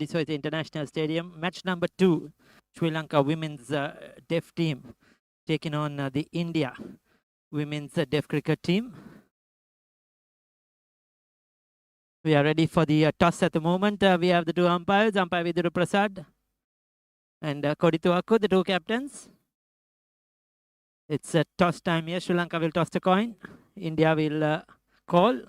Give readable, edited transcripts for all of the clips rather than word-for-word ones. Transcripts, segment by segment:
the Soysa International Stadium. Match number 2, Sri Lanka women's deaf team taking on the India women's deaf cricket team. We are ready for the toss at the moment. We have the two umpires, umpire Viduru Prasad and Kodituaku, the two captains. It's a toss time here. Sri Lanka will toss the coin. India will call.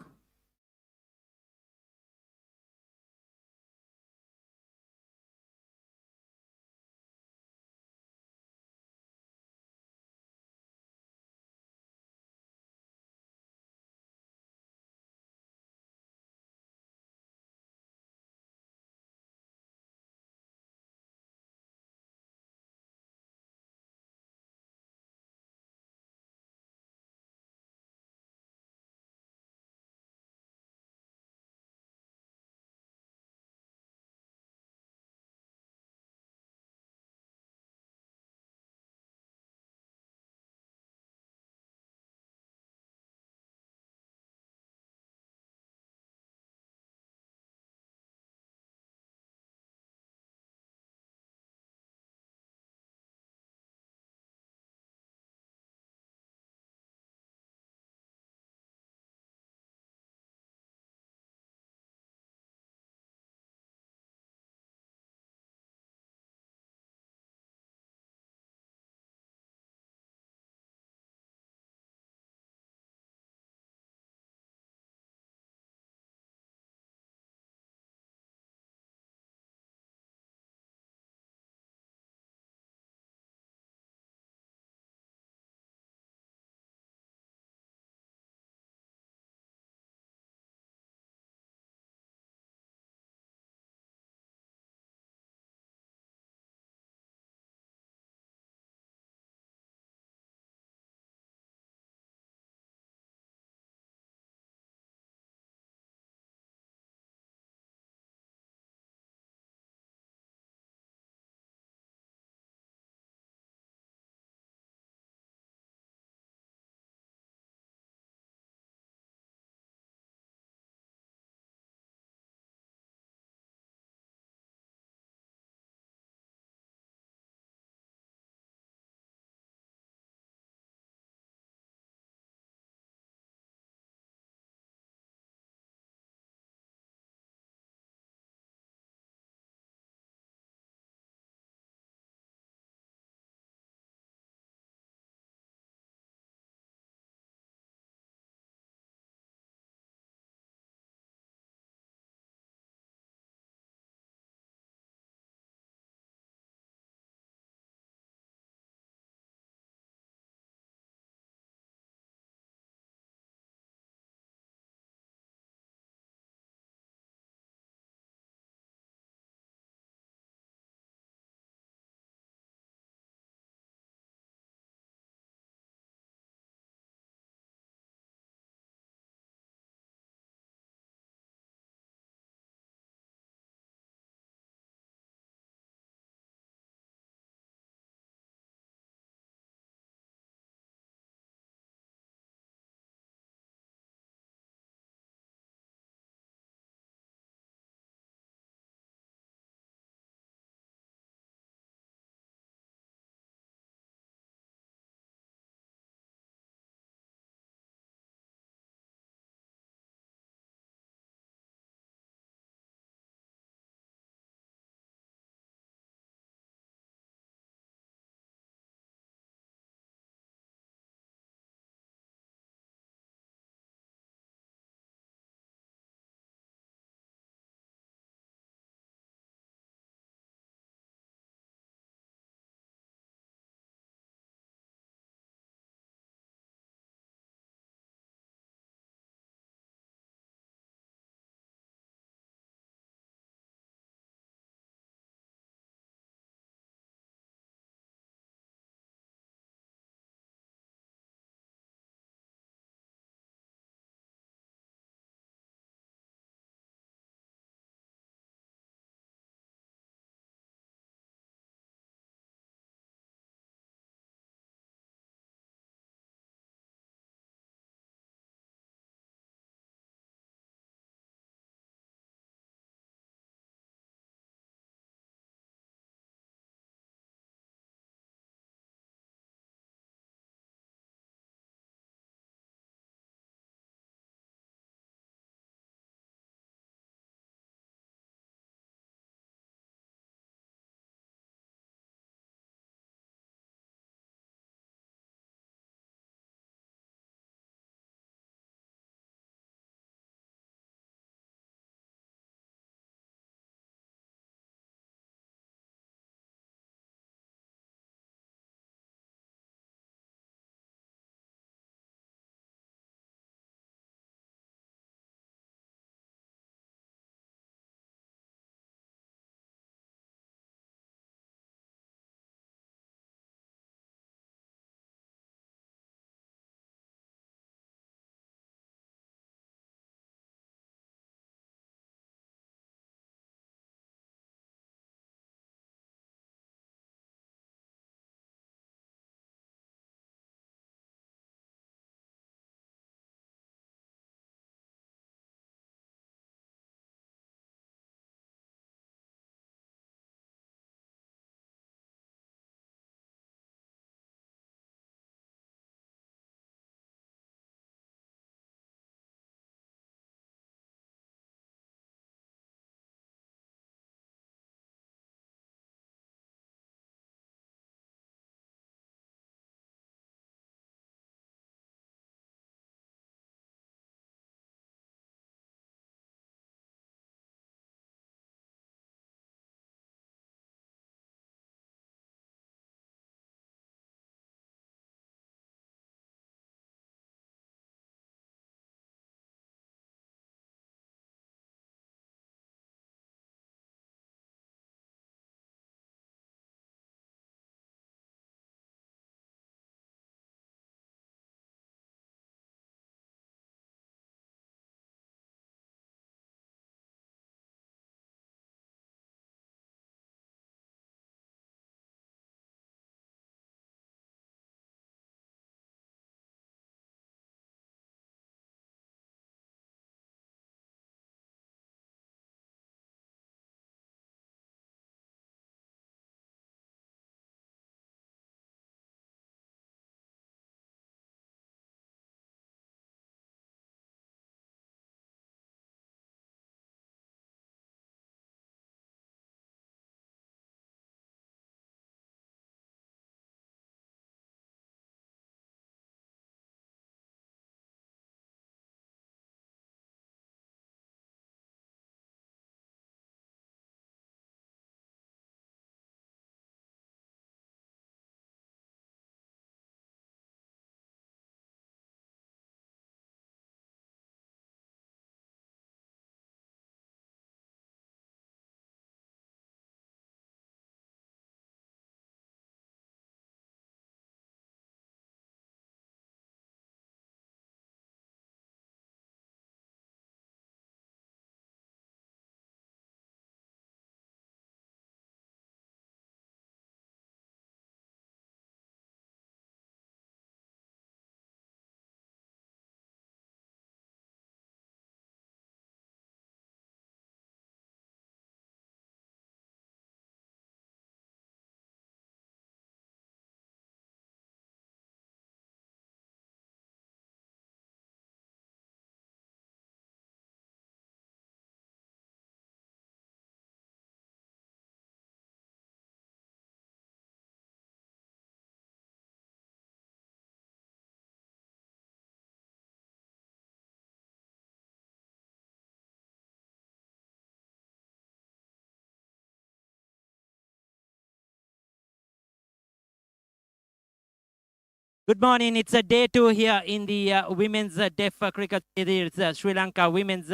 Good morning. It's a day two here in the women's deaf cricket series. Sri Lanka women's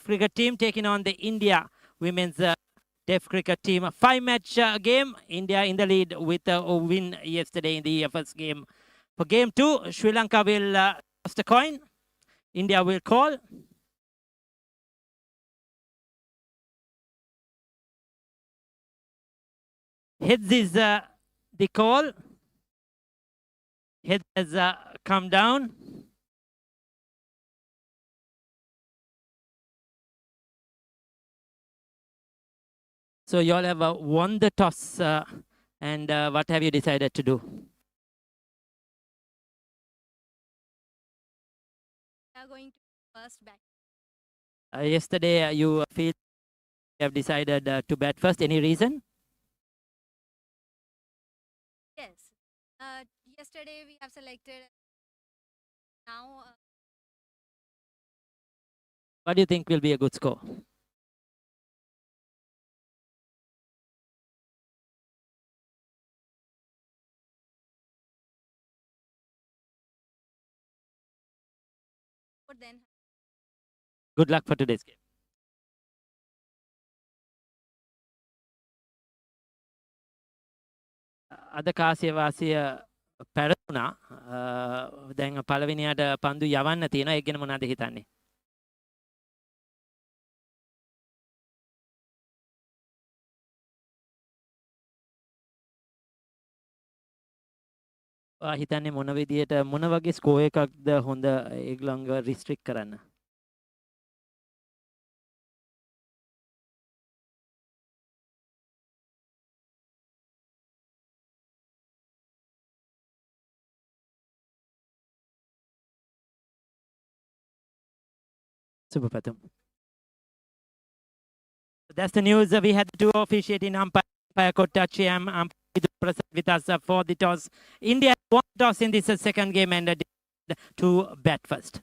cricket team taking on the India women's deaf cricket team. A five-match game. India in the lead with a win yesterday in the first game. For game two, Sri Lanka will toss the coin. India will call. Heads is the call. Heads has come down. So you all have won the toss. And what have you decided to do? We are going to first bat. Yesterday, you feel you have decided to bat first. Any reason? Yes. Yesterday we have selected. Now What do you think will be a good score? then Good luck for today's game. අද කාසිය වාසිය පැරතුනා දැන් පළවෙනියට පන්දු යවන්න තියෙනවා. ඒක ගැන මොනවද හිතන්නේ? හිතන්නේ මොන විදියට මොන වගේ ස්කෝර් එකක්ද හොඳ ඒගොල්ලන්ව රිස්ට්‍රික්ට් කරන්න? සුබ පැතුම්. That's the news. We had two officiating umpire Kottachi and umpire present with us for the toss. India won toss in this second game and to bat first.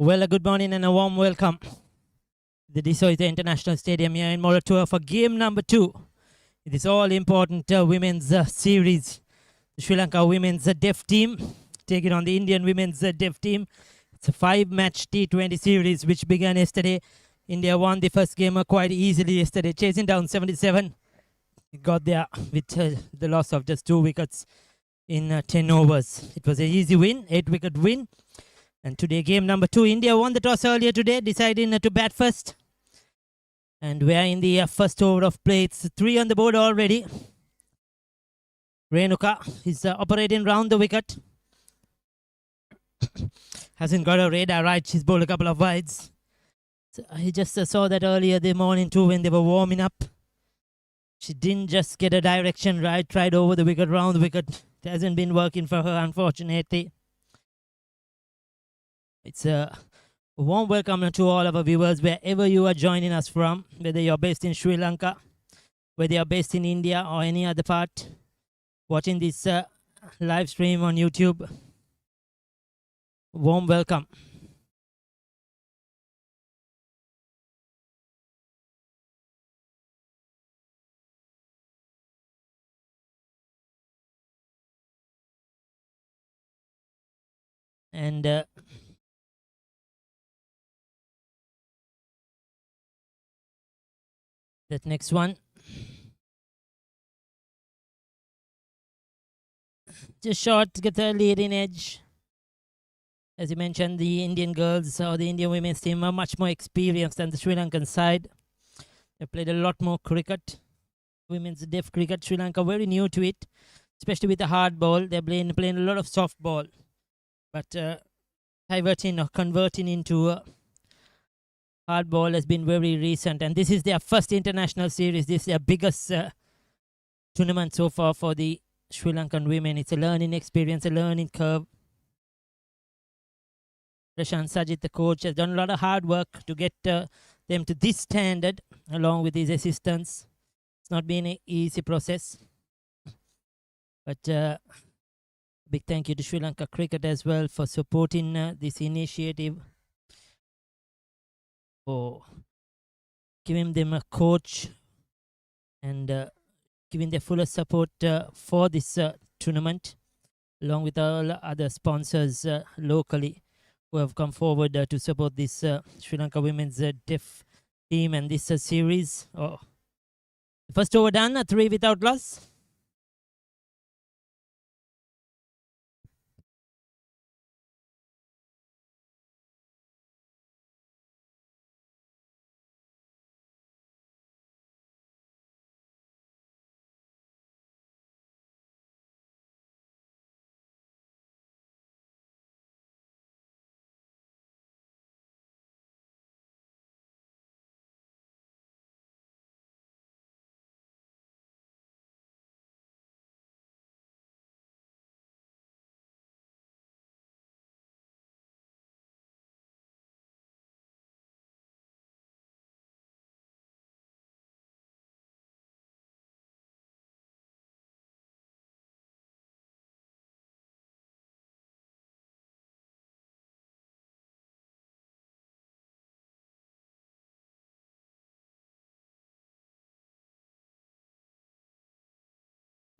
Well, a good morning and a warm welcome to the Soysa International Stadium here in Moratuwa for game number 2. It is all important women's series. The Sri Lanka women's deaf team taking on the Indian women's deaf team. It's a 5-match T20 series which began yesterday. India won the first game quite easily yesterday, chasing down 77. It got there with the loss of just 2 wickets in 10 overs. It was an easy win, 8-wicket win. And today, game number 2, India won the toss earlier today, deciding to bat first. And we are in the first over of play. It's 3 on the board already. Renuka is operating round the wicket. Hasn't got a radar right. She's bowled a couple of wides. So I just saw that earlier the morning too when they were warming up. She didn't just get a direction right, tried over the wicket, round the wicket. It hasn't been working for her, unfortunately. It's a warm welcome to all of our viewers, wherever you are joining us from, whether you're based in Sri Lanka, whether you're based in India or any other part, watching this live stream on YouTube. Warm welcome. And that next one, just short to get the leading edge. As you mentioned, the Indian girls or the Indian women's team are much more experienced than the Sri Lankan side. They played a lot more cricket, women's deaf cricket. Sri Lanka very new to it, especially with the hard ball. They're playing a lot of soft ball, but diverting or converting into hard ball has been very recent. And this is their first international series. This is their biggest tournament so far for the Sri Lankan women. It's a learning experience, a learning curve. Prashant Sajit, the coach, has done a lot of hard work to get them to this standard, along with his assistants. It's not been an easy process. But big thank you to Sri Lanka Cricket as well for supporting this initiative, for giving them a coach and giving their fullest support for this tournament, along with all other sponsors locally who have come forward to support this Sri Lanka women's deaf team and this series. Oh. First over done, 3 without loss.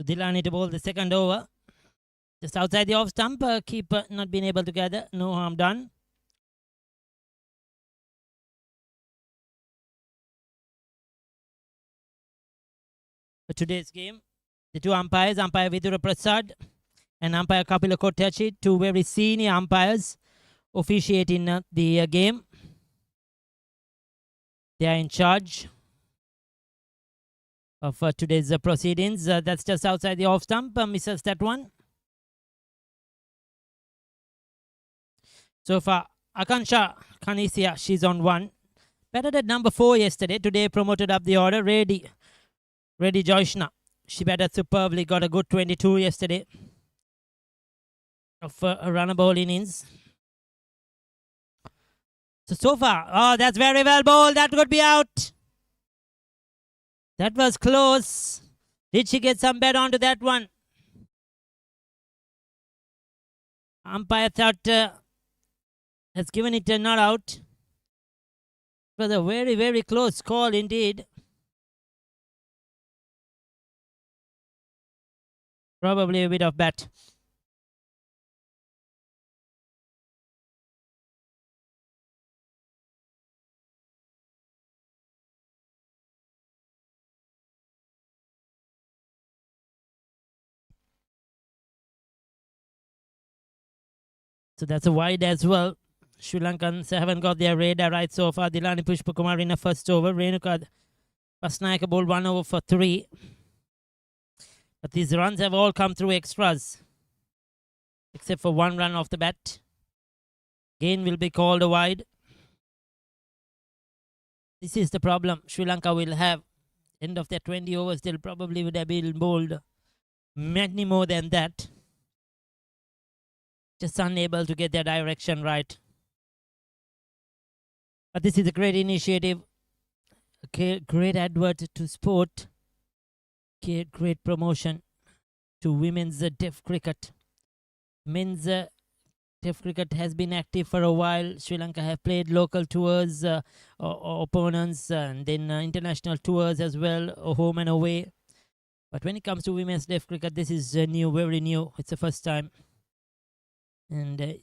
So Dilani to bowl the second over. Just outside the off stump, keeper not being able to gather. No harm done. For today's game, the two umpires, umpire Vidura Prasad and umpire Kapila Kottachi, two very senior umpires officiating the game. They are in charge of today's proceedings. That's just outside the off stump. Misses that one. So far, Akansha Kanisia, she's on 1. Batted at number 4 yesterday. Today promoted up the order. Reddy Joyshna. She batted superbly. Got a good 22 yesterday of a runner ball innings. So far, oh, that's very well bowled. That could be out. That was close. Did she get some bet onto that one? Umpire thought has given it a not out. It was a very, very close call indeed. Probably a bit of bat. So that's a wide as well. Sri Lankans haven't got their radar right so far. Dilani Pushpakumar in the first over. Renuka Pasnayaka bowled 1 over for 3. But these runs have all come through extras, except for 1 run off the bat. Gain will be called a wide. This is the problem Sri Lanka will have. End of their 20 overs, they'll probably would have been bowled many more than that. Just unable to get their direction right. But this is a great initiative. A great advert to sport. Great promotion to women's deaf cricket. Men's deaf cricket has been active for a while. Sri Lanka have played local tours, opponents, and then international tours as well, home and away. But when it comes to women's deaf cricket, this is new, very new. It's the first time. And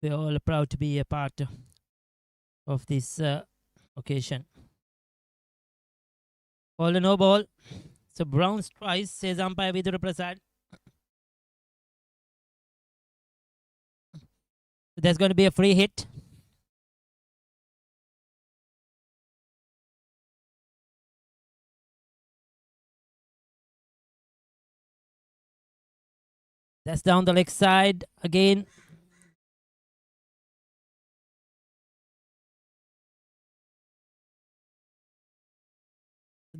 we're all proud to be a part of this occasion. Ball to no ball. So Browns twice, says umpire Vidura Prasad. There's going to be a free hit. That's down the leg side again.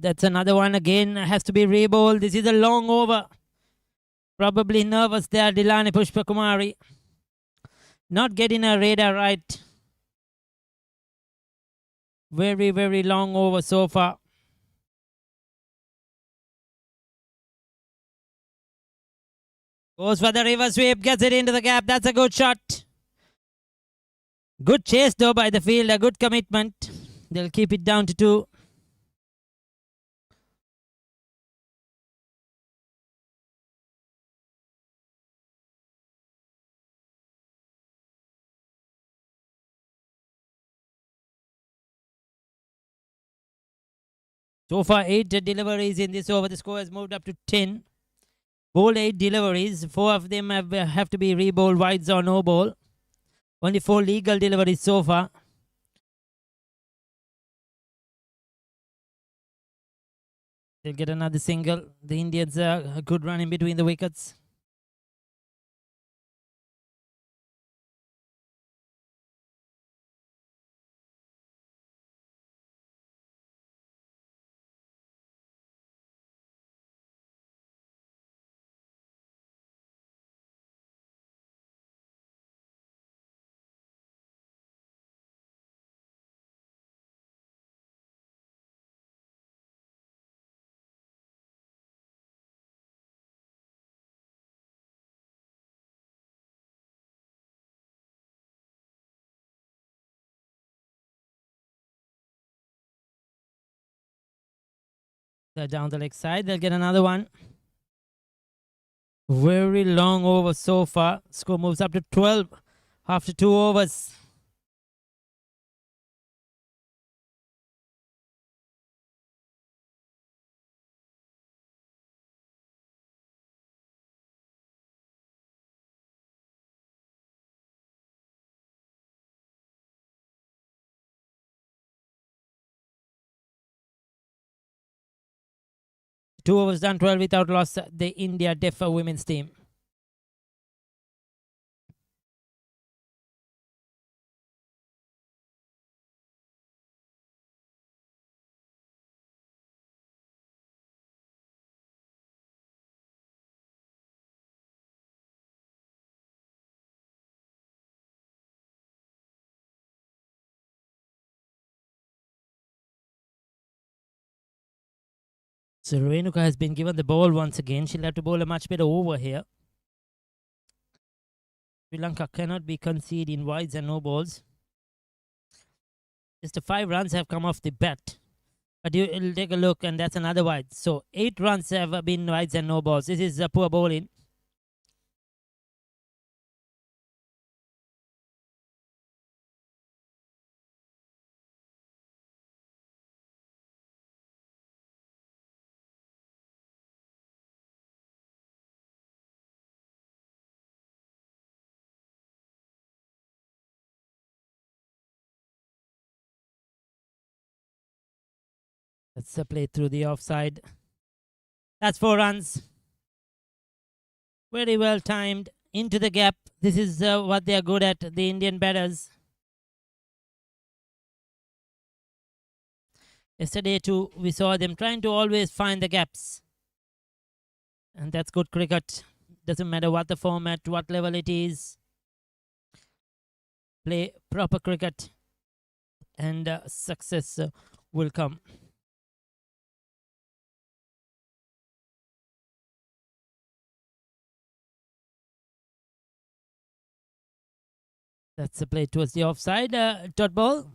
That's another one again. Has to be rebowled. This is a long over. Probably nervous there, Dilani Pushpakumari. Not getting a radar right. Very, very long over so far. Goes for the reverse sweep. Gets it into the gap. That's a good shot. Good chase though by the fielder. Good commitment. They'll keep it down to 2. So far, 8 deliveries in this over. The score has moved up to 10. Bowled 8 deliveries. 4 of them have to be rebowled, wides or no ball. Only 4 legal deliveries so far. They'll get another single. The Indians are a good run in between the wickets. They're down the leg side. They'll get another one. Very long over so far. Score moves up to 12 after 2 overs. Two overs done, 12 without loss. The India Deaf women's team. So Renuka has been given the ball once again. She'll have to bowl a much better over here. Sri Lanka cannot be conceded in wides and no balls. Just 5 runs have come off the bat. But you'll take a look, and that's another wide. So 8 runs have been wides and no balls. This is a poor bowling. That's a play through the offside. That's 4 runs. Very well timed into the gap. This is what they are good at, the Indian batters. Yesterday too, we saw them trying to always find the gaps. And that's good cricket. Doesn't matter what the format, what level it is. Play proper cricket and success will come. That's a play towards the offside. Dot ball.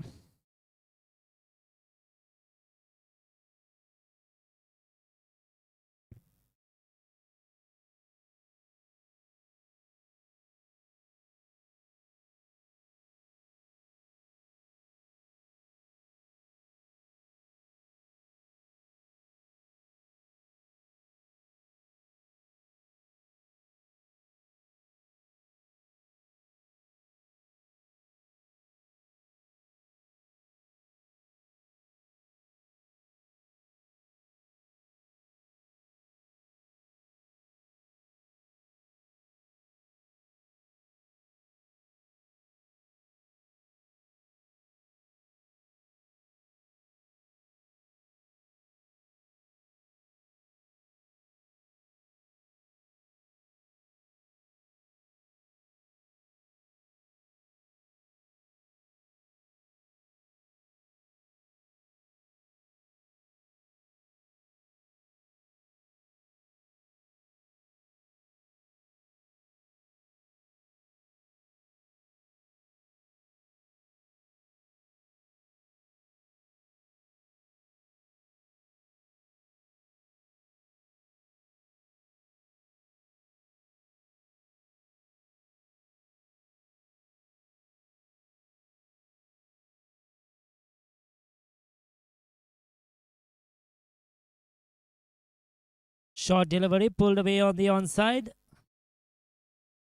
Short delivery pulled away on the onside.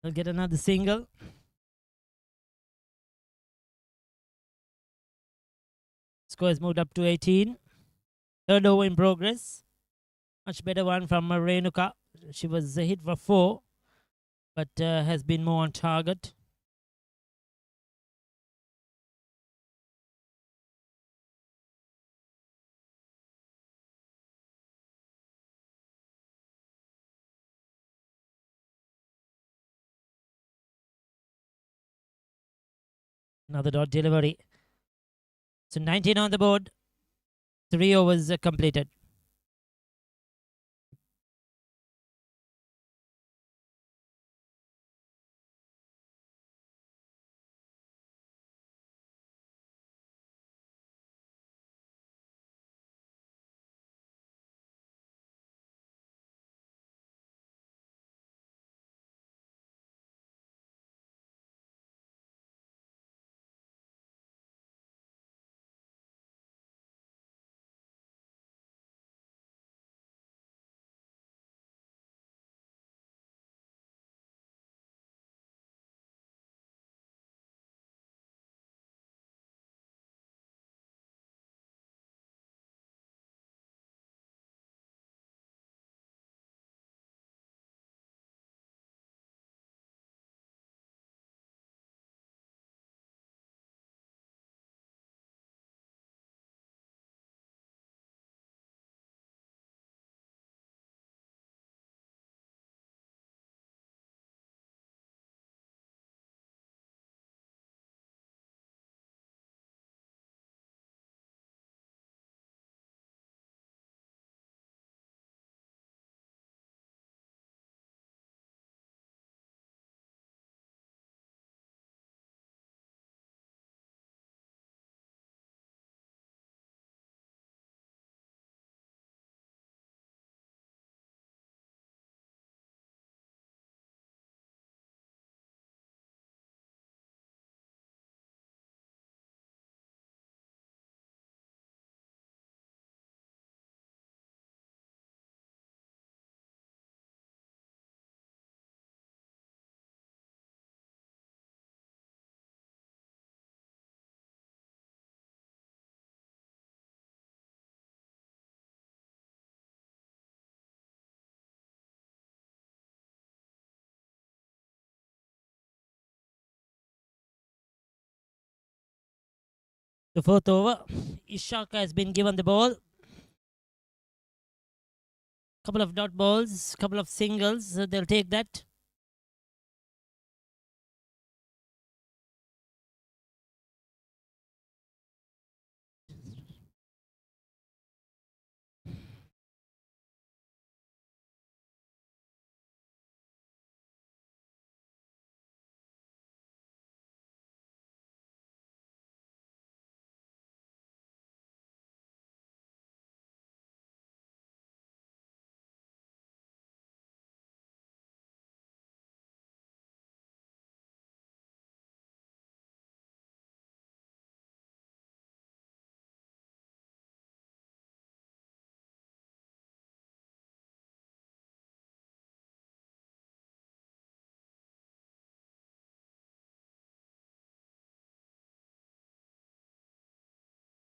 They'll get another single. Score has moved up to 18. Third over in progress. Much better one from Renuka. She was hit for 4, but has been more on target. Another dot delivery. So 19 on the board. 3 overs completed. The fourth over, Ishaka has been given the ball. Couple of dot balls, couple of singles. They'll take that.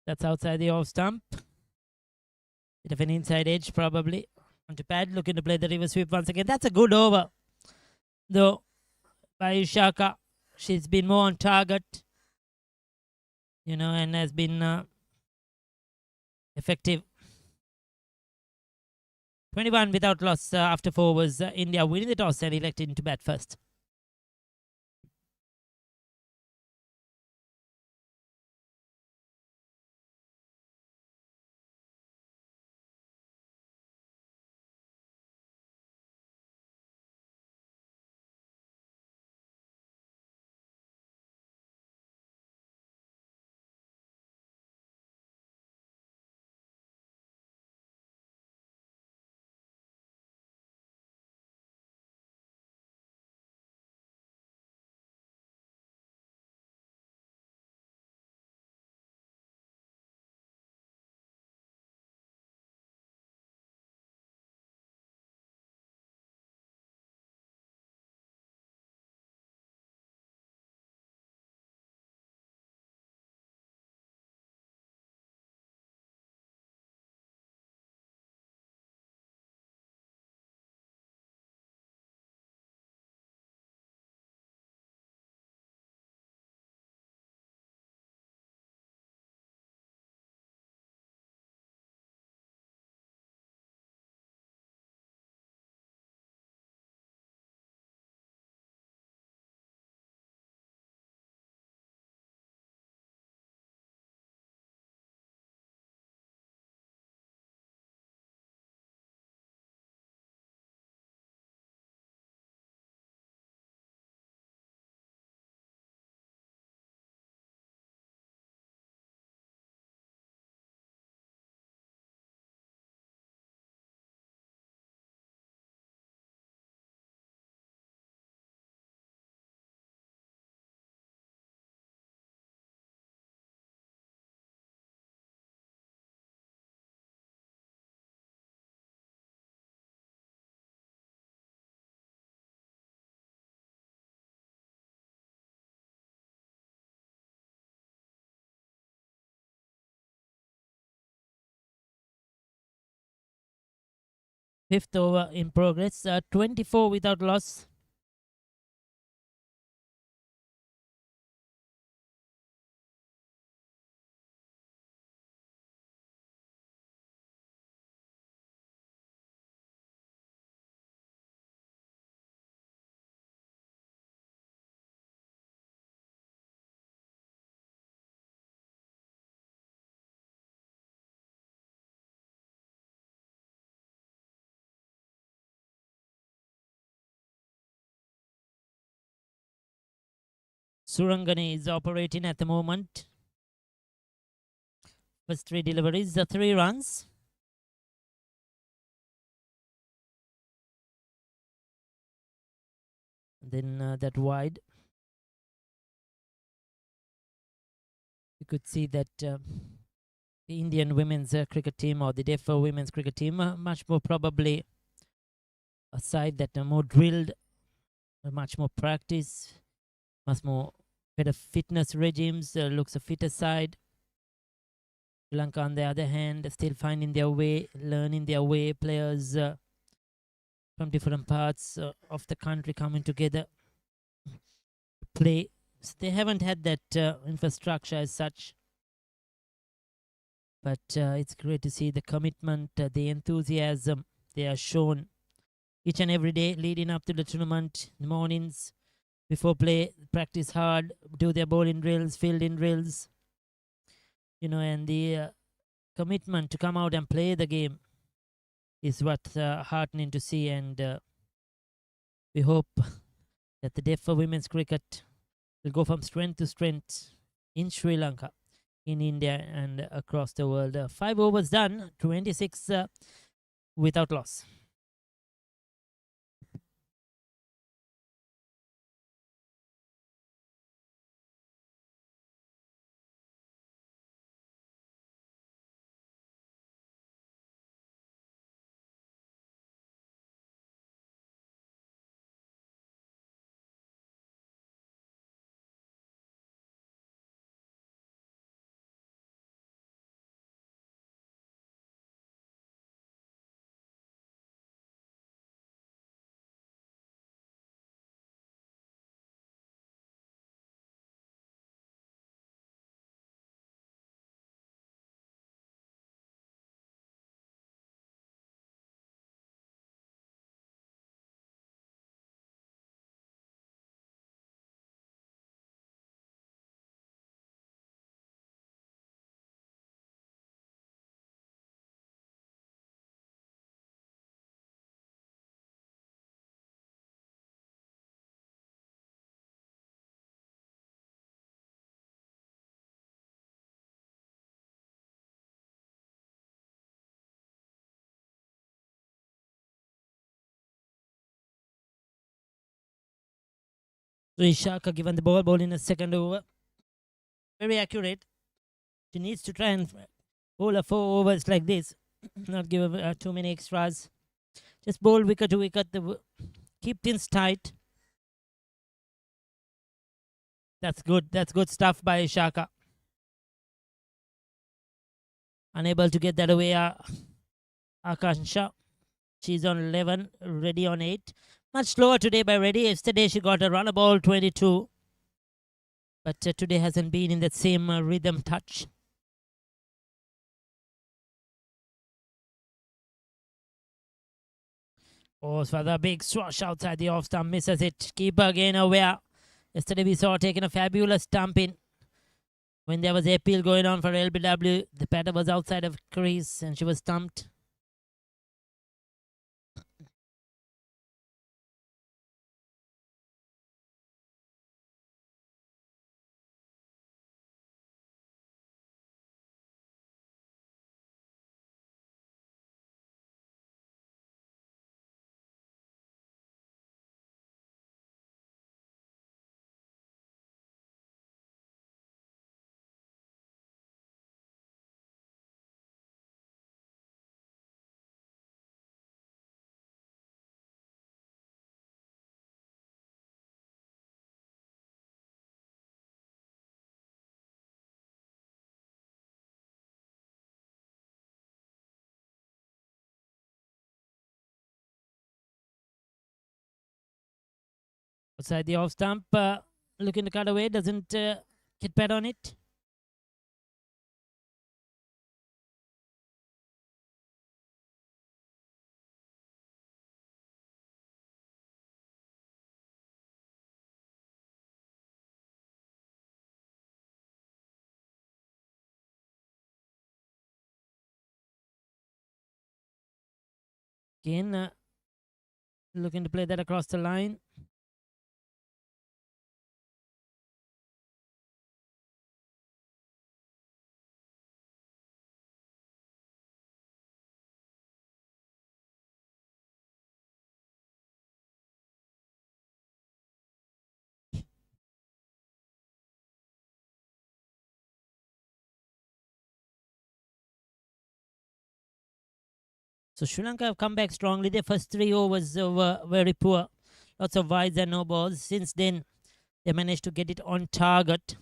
That's outside the off stump. Bit of an inside edge, probably. Onto pad, looking to play the reverse sweep once again. That's a good over, though, by Ishaka. She's been more on target, and has been effective. 21 without loss after 4 was India winning the toss and electing to bat first. Fifth over in progress. 24 without loss. Surangani is operating at the moment. First 3 deliveries, 3 runs. And then that wide. You could see that the Indian women's cricket team, or the deaf women's cricket team, much more probably a side that are more drilled, much more practice, much more better fitness regimes, looks a fitter side. Sri Lanka, on the other hand, still finding their way, learning their way. Players from different parts of the country coming together to play. So they haven't had that infrastructure as such. But it's great to see the commitment, the enthusiasm they are shown each and every day leading up to the tournament. In the mornings before play, practice hard, do their bowling drills, fielding drills, and the commitment to come out and play the game is what's heartening to see. And we hope that the day for women's cricket will go from strength to strength in Sri Lanka, in India, and across the world. 5 overs done, 26 without loss. So Ishaka given the ball in the second over. Very accurate. She needs to try and bowl a 4 overs like this, not give too many extras. Just bowl wicket to wicket, keep things tight. That's good. That's good stuff by Ishaka. Unable to get that away, Akansha. She's on 11, Reddy on 8. Much slower today by Reddy. Yesterday she got a runner ball 22. But today hasn't been in that same rhythm touch. Oh, for the big swash outside the off stump, misses it. Keeper again aware. Yesterday we saw her taking a fabulous stump in. When there was appeal going on for LBW, the batter was outside of crease and she was stumped. Outside the off stump, looking to cut away, doesn't get pat on it. Again, looking to play that across the line. So Sri Lanka have come back strongly. Their first 3 overs were very poor. Lots of wides and no balls. Since then, they managed to get it on target.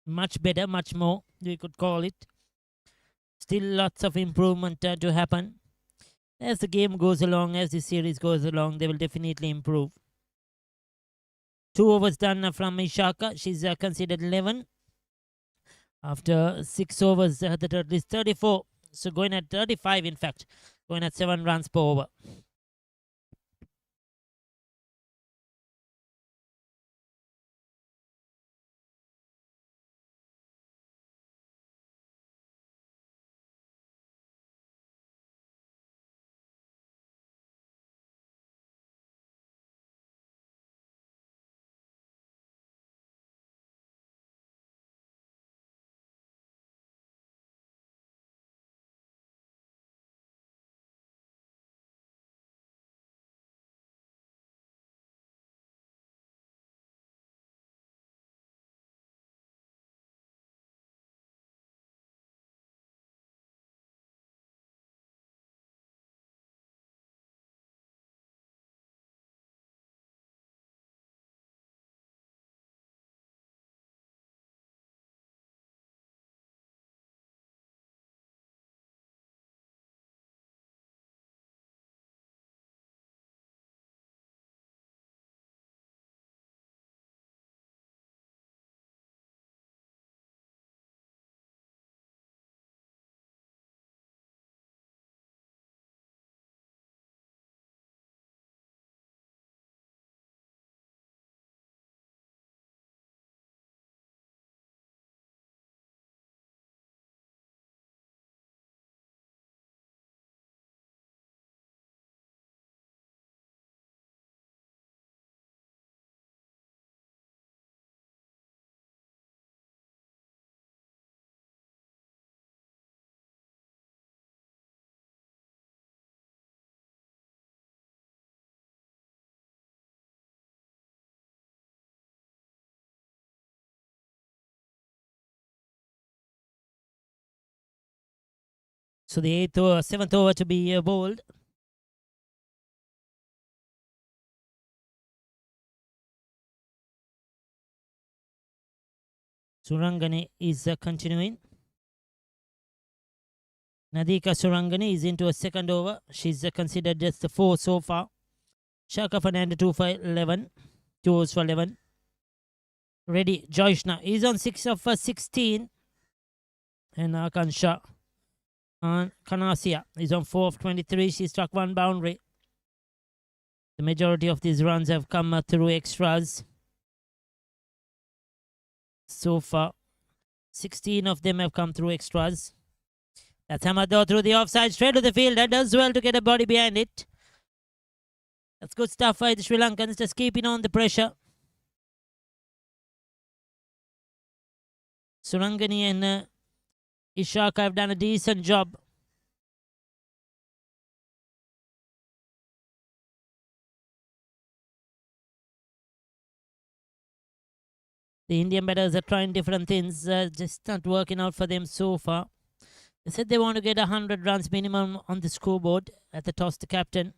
Much better, much more, we could call it. Still lots of improvement to happen. As the game goes along, as the series goes along, they will definitely improve. 2 overs done from Ishaka. She's considered 11. After 6 overs, the total is 34. So going at 35, in fact, going at 7 runs per over. So the 7th over to be bowled. Surangani is continuing. Nadika Surangani is into a second over. She's considered just the 4 so far. Shaka Fernanda 2 for 11. 2 overs for 11. Ready. Joyshna is on 6 of 16. And Akansha Kanasia is on 4 of 23. She struck one boundary. The majority of these runs have come through extras. So far, 16 of them have come through extras. That's Hamado through the offside, straight to the field. That does well to get a body behind it. That's good stuff by the Sri Lankans, just keeping on the pressure. Surangani and Ishaka have done a decent job. The Indian batters are trying different things, just not working out for them so far. They said they want to get 100 runs minimum on the scoreboard at the toss, the captain.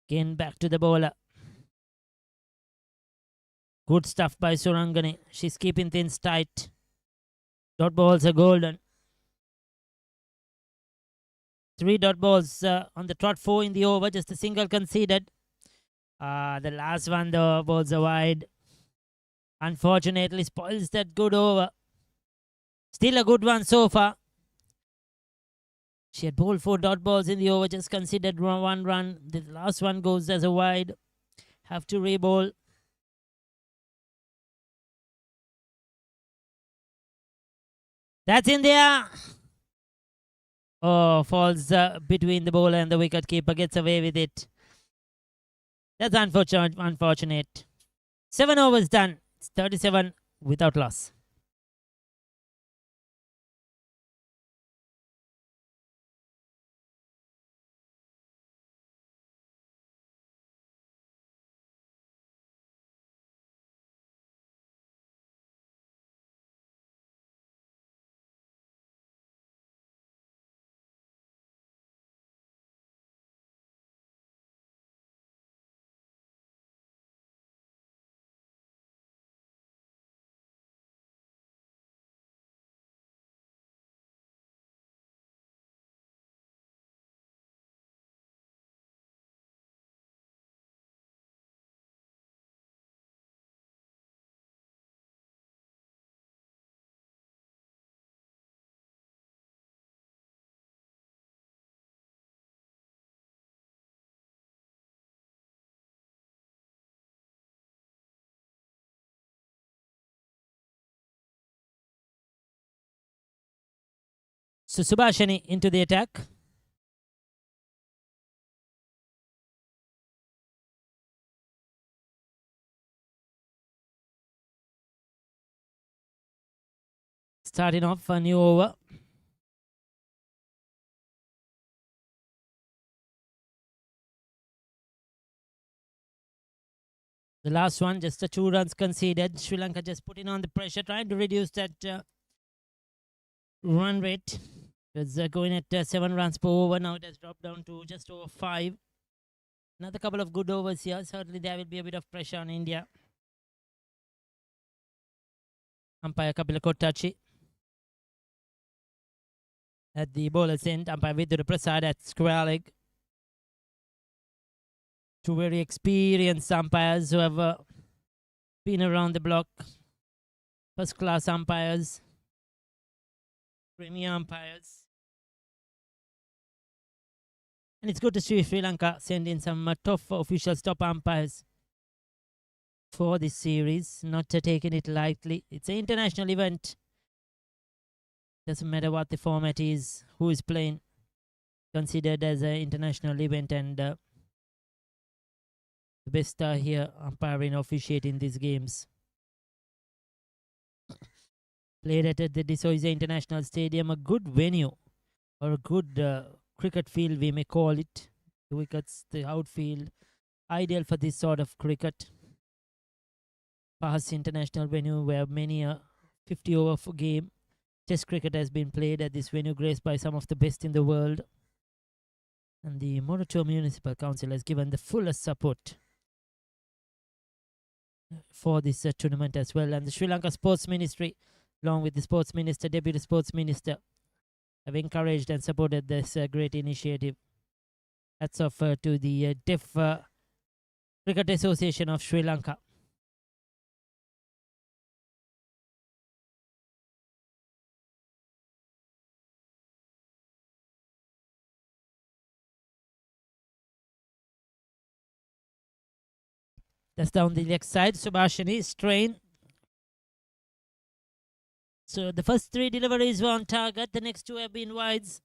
Again, back to the bowler. Good stuff by Surangani. She's keeping things tight. Dot balls are golden. 3 dot balls on the trot, 4 in the over, just a single conceded. The last one, the balls are wide. Unfortunately, spoils that good over. Still a good one so far. She had bowled 4 dot balls in the over, just considered 1 run. The last one goes as a wide. Have to re-bowl. That's in there. Oh, falls between the bowler and the wicket keeper. Gets away with it. That's unfortunate. 7 overs done. It's 37 without loss. So Subhashini into the attack. Starting off a new over. The last one, just the 2 runs conceded. Sri Lanka just putting on the pressure, trying to reduce that run rate. It's going at 7 runs per over. Now it has dropped down to just over 5. Another couple of good overs here. Certainly there will be a bit of pressure on India. Umpire Kapila Kottachi at the bowler's end. Umpire Vidura Prasad at square leg. 2 very experienced umpires who have been around the block. First class umpires. Premier umpires. And it's good to see Sri Lanka send in some tough official stop umpires for this series, not taking it lightly. It's an international event. Doesn't matter what the format is, who is playing, considered as an international event, and the best are here umpiring, officiating these games. Played at the Soysa International Stadium, a good venue or a good cricket field, we may call it. The wickets, the outfield, ideal for this sort of cricket. Past international venue where many a 50 over game test cricket has been played at this venue, graced by some of the best in the world. And the Moratuwa Municipal Council has given the fullest support for this tournament as well. And the Sri Lanka Sports Ministry, along with the Sports Minister, Deputy Sports Minister, have encouraged and supported this great initiative. Hats off to the Deaf Cricket Association of Sri Lanka. That's down the leg side. Subhashini, strain. So the first 3 deliveries were on target. The next 2 have been wides.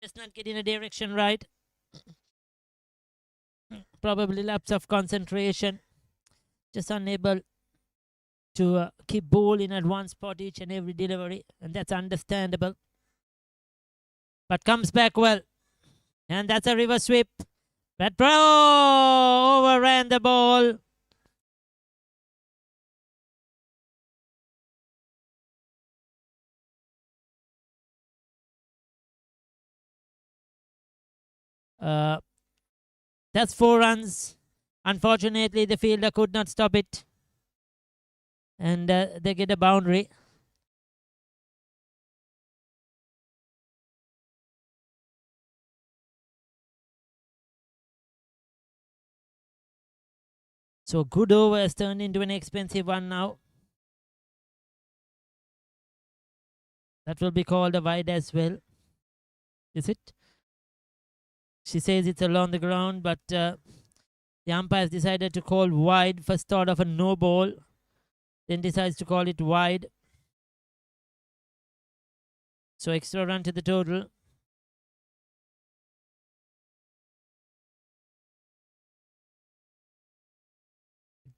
Just not getting a direction right. Probably lapse of concentration. Just unable to keep ball in at one spot each and every delivery. And that's understandable. But comes back well. And that's a reverse sweep. But overran the ball. That's 4 runs. Unfortunately, the fielder could not stop it. And they get a boundary. So good over has turned into an expensive one now. That will be called a wide as well. Is it? She says it's along the ground, but the umpires decided to call wide. First thought of a no ball, then decides to call it wide. So extra run to the total.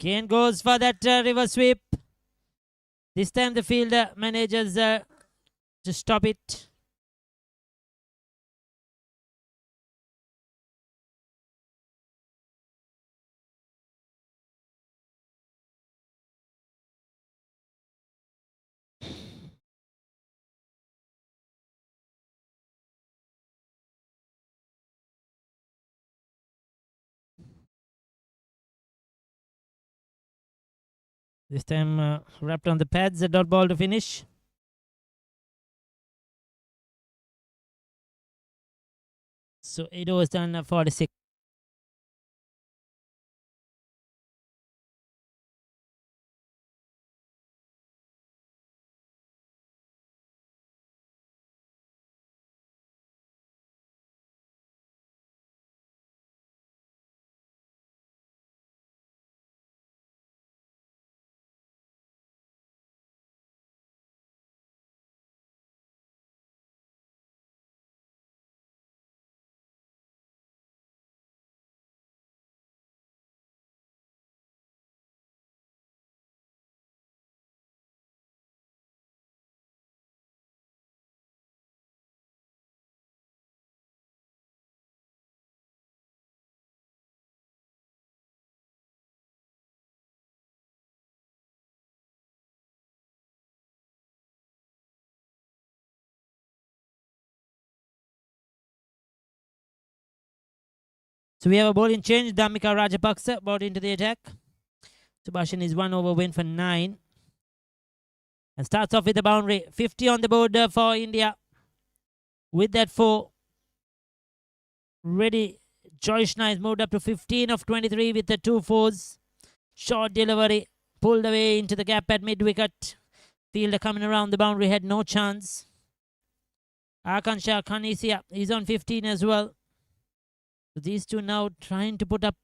Again goes for that reverse sweep. This time the fielder manages to stop it. This time wrapped on the pads, a dot ball to finish. So 8 overs done, 46. So we have a bowling change. Dhammika Rajapaksa brought into the attack. Subhashin is 1 over win for 9. And starts off with the boundary. 50 on the board for India. With that 4. Ready. Joyshna is moved up to 15 of 23 with the 2 4s. Short delivery. Pulled away into the gap at mid-wicket. Fielder coming around the boundary had no chance. Akansha Khanisia is on 15 as well. So these two now trying to put up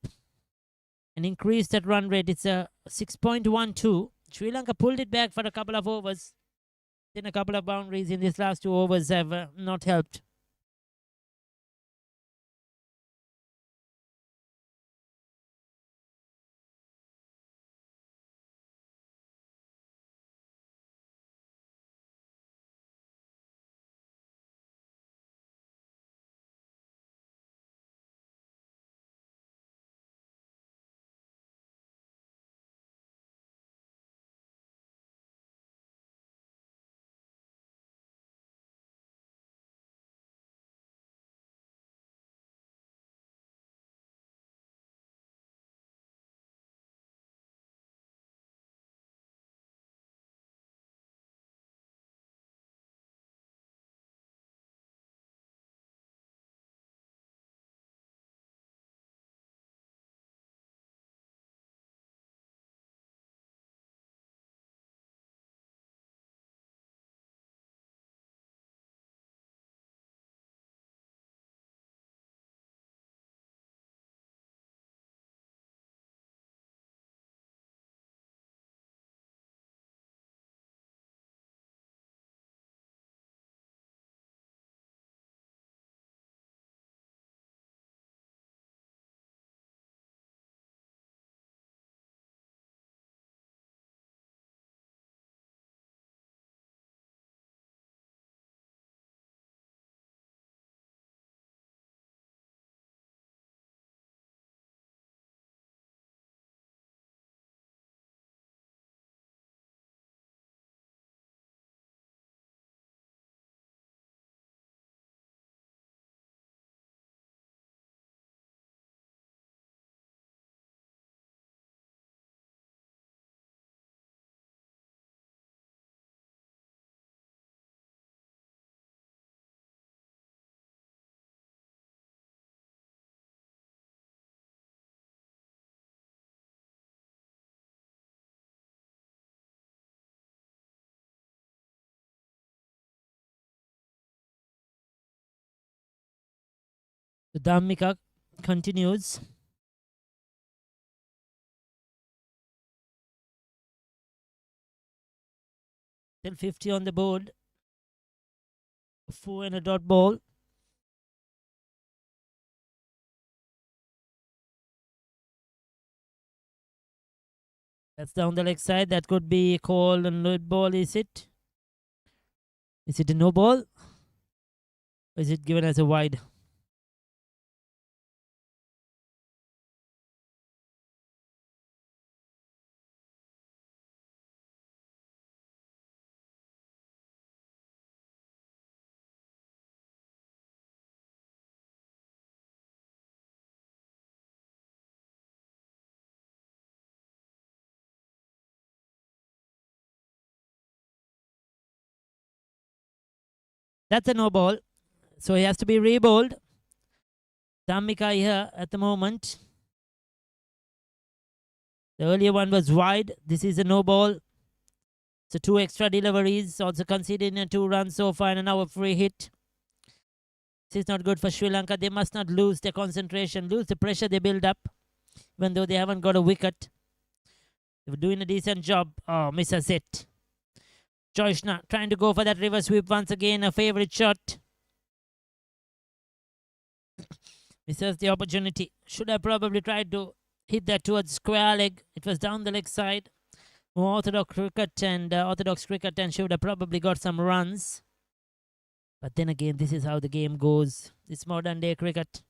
and increase that run rate. It's a 6.12. Sri Lanka pulled it back for a couple of overs. Then a couple of boundaries in these last 2 overs have not helped. The Dhammika continues. Still 50 on the board. 4 and a dot ball. That's down the leg side. That could be called a no ball, is it? Is it a no ball? Or is it given as a wide? That's a no ball. So he has to be re-bowled. Dhammika here at the moment. The earlier one was wide. This is a no ball. So 2 extra deliveries. Also conceding 2 runs so far and now a free hit. This is not good for Sri Lanka. They must not lose their concentration, lose the pressure they build up, even though they haven't got a wicket. They were doing a decent job. Oh, misses it. Joyshna trying to go for that reverse sweep once again. A favourite shot. Misses the opportunity. Should have probably tried to hit that towards square leg. It was down the leg side. More orthodox cricket and should have probably got some runs. But then again, this is how the game goes. It's modern day cricket.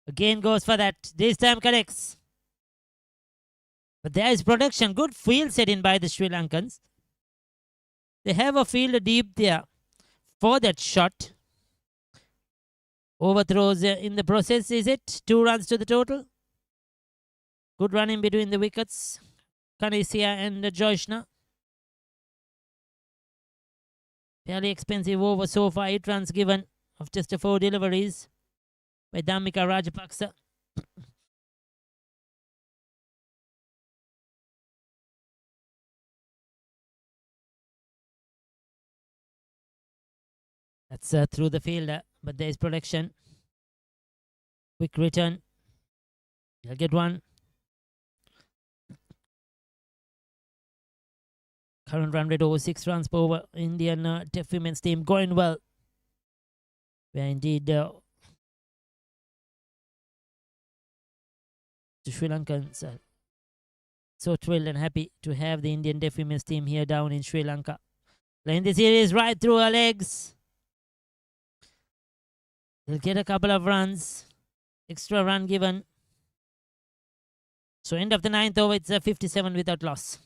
Again goes for that. This time connects. But there is production. Good field set in by the Sri Lankans. They have a fielder deep there for that shot. overthrows in the process, is it? 2 runs to the total. Good run in between the wickets. Kanisia and Joshna. Fairly expensive over so far. 8 runs given of just 4 deliveries by Dhammika Rajapaksa. That's through the fielder, but there is protection. Quick return. He'll get one. Current run rate over 6 runs per over. Indian Deaf Women's team going well. Where indeed the Sri Lankans are so thrilled and happy to have the Indian Deaf Women's team here down in Sri Lanka. Playing the series right through her legs. They'll get a couple of runs. Extra run given. So end of the 9th over, it's a 57 without loss.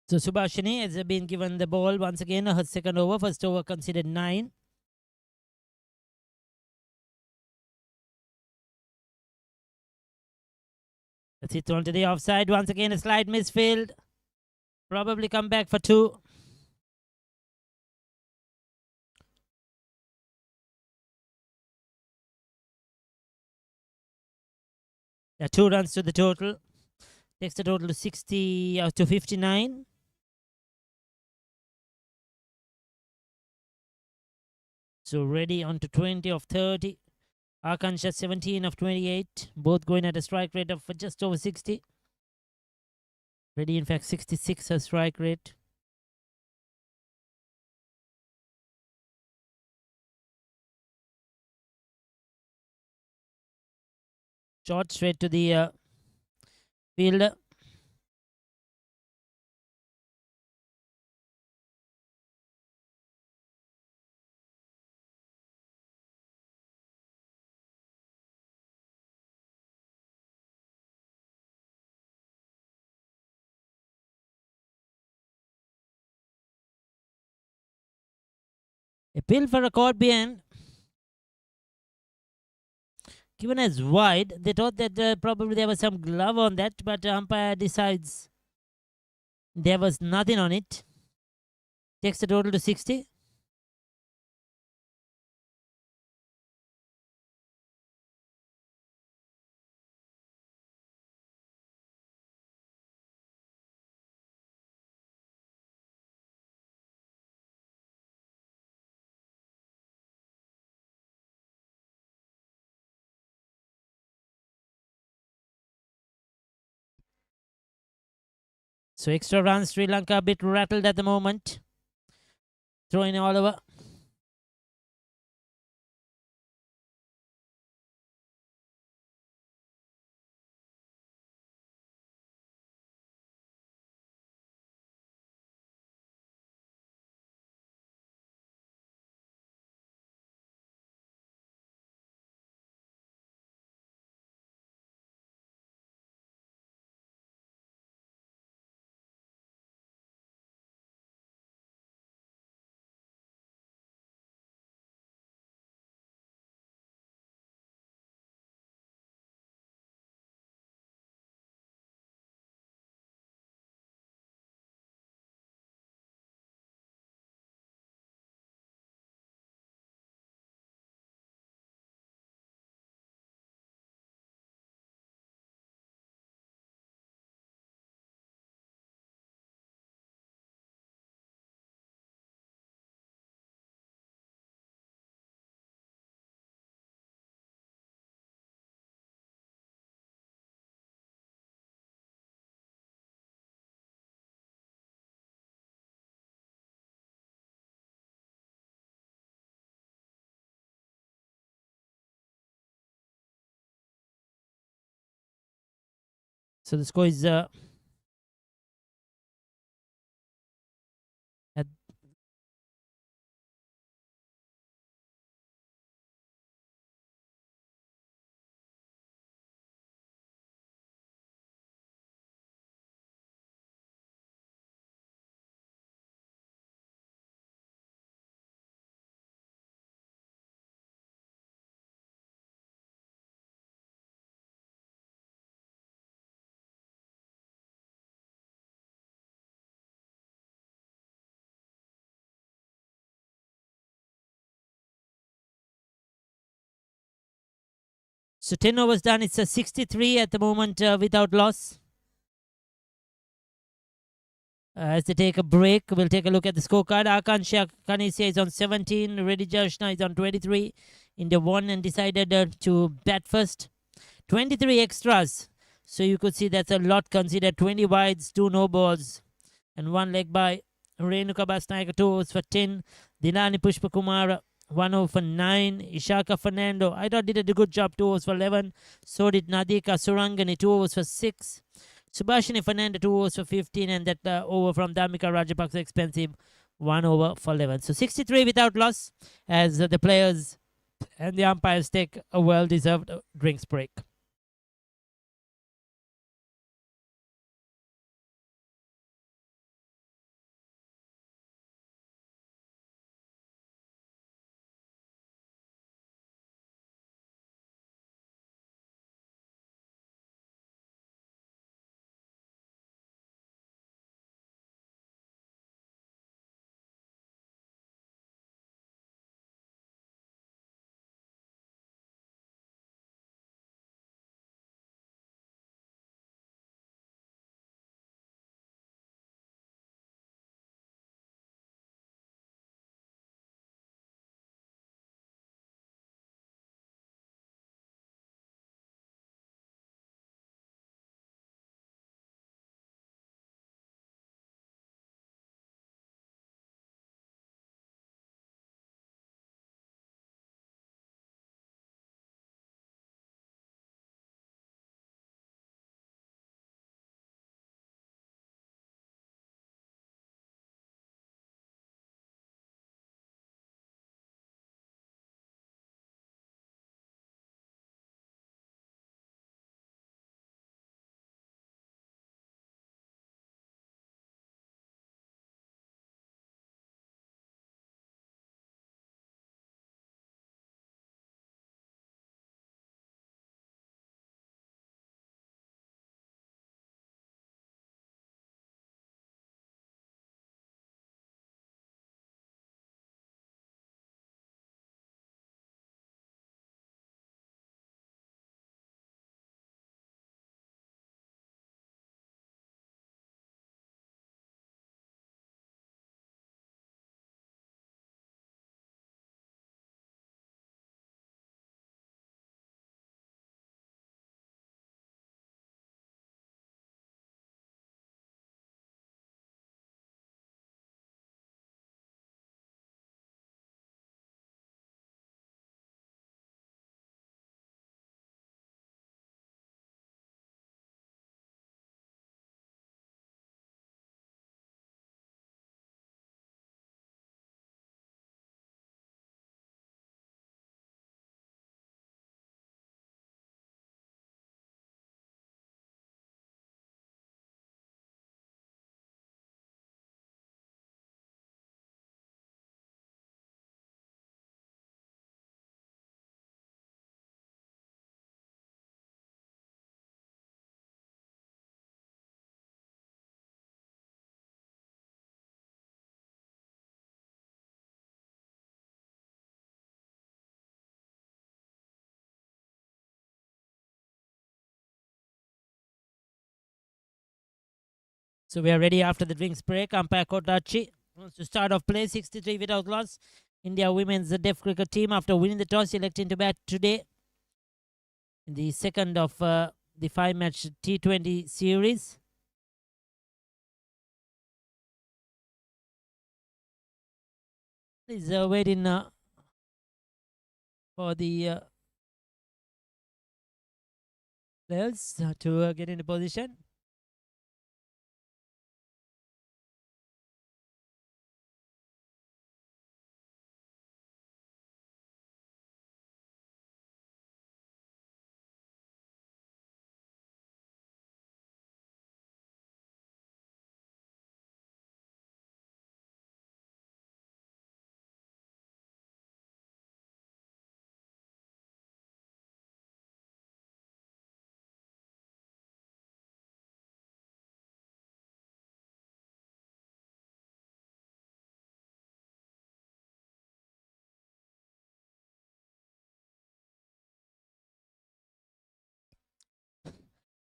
So Subhashini has been given the ball once again. Her second over. First over considered 9. That's it onto the offside. Once again a slight misfield. Probably come back for 2. Yeah, 2 runs to the total. Takes the total to 60 to 59. So ready on to 20 of 30. Akansha 17 of 28. Both going at a strike rate of just over 60. Ready, in fact, 66 a strike rate. Short straight to the fielder. Appeal for a caught behind. Given as wide, they thought that probably there was some glove on that, but umpire decides there was nothing on it. Takes the total to 60. So extra runs. Sri Lanka a bit rattled at the moment. Throwing all over. So the score is at so 10 overs done. It's a 63 at the moment without loss. As they take a break, we'll take a look at the scorecard. Akansha Kanesia is on 17. Reddy Jarshna is on 23. India won and decided to bat first. 23 extras. So you could see that's a lot considered. 20 wides, 2 no balls, and 1 leg by Renuka Basnaika. 2 overs for 10. Dinani Pushpakumara 1 over for 9. Ishaka Fernando, I thought did a good job. 2 overs for 11. So did Nadika Surangani. 2 overs for 6. Subhashini Fernando 2 overs for 15, and that over from Damika Rajapaksa expensive 1 over for 11. So 63 without loss as the players and the umpires take a well-deserved drinks break. So we are ready after the drinks break. Umpire Kotachi wants to start off play. 63 without loss. India women's deaf cricket team, after winning the toss, electing to bat today in the second of the 5-match T20 series. Is waiting for the players to get into position.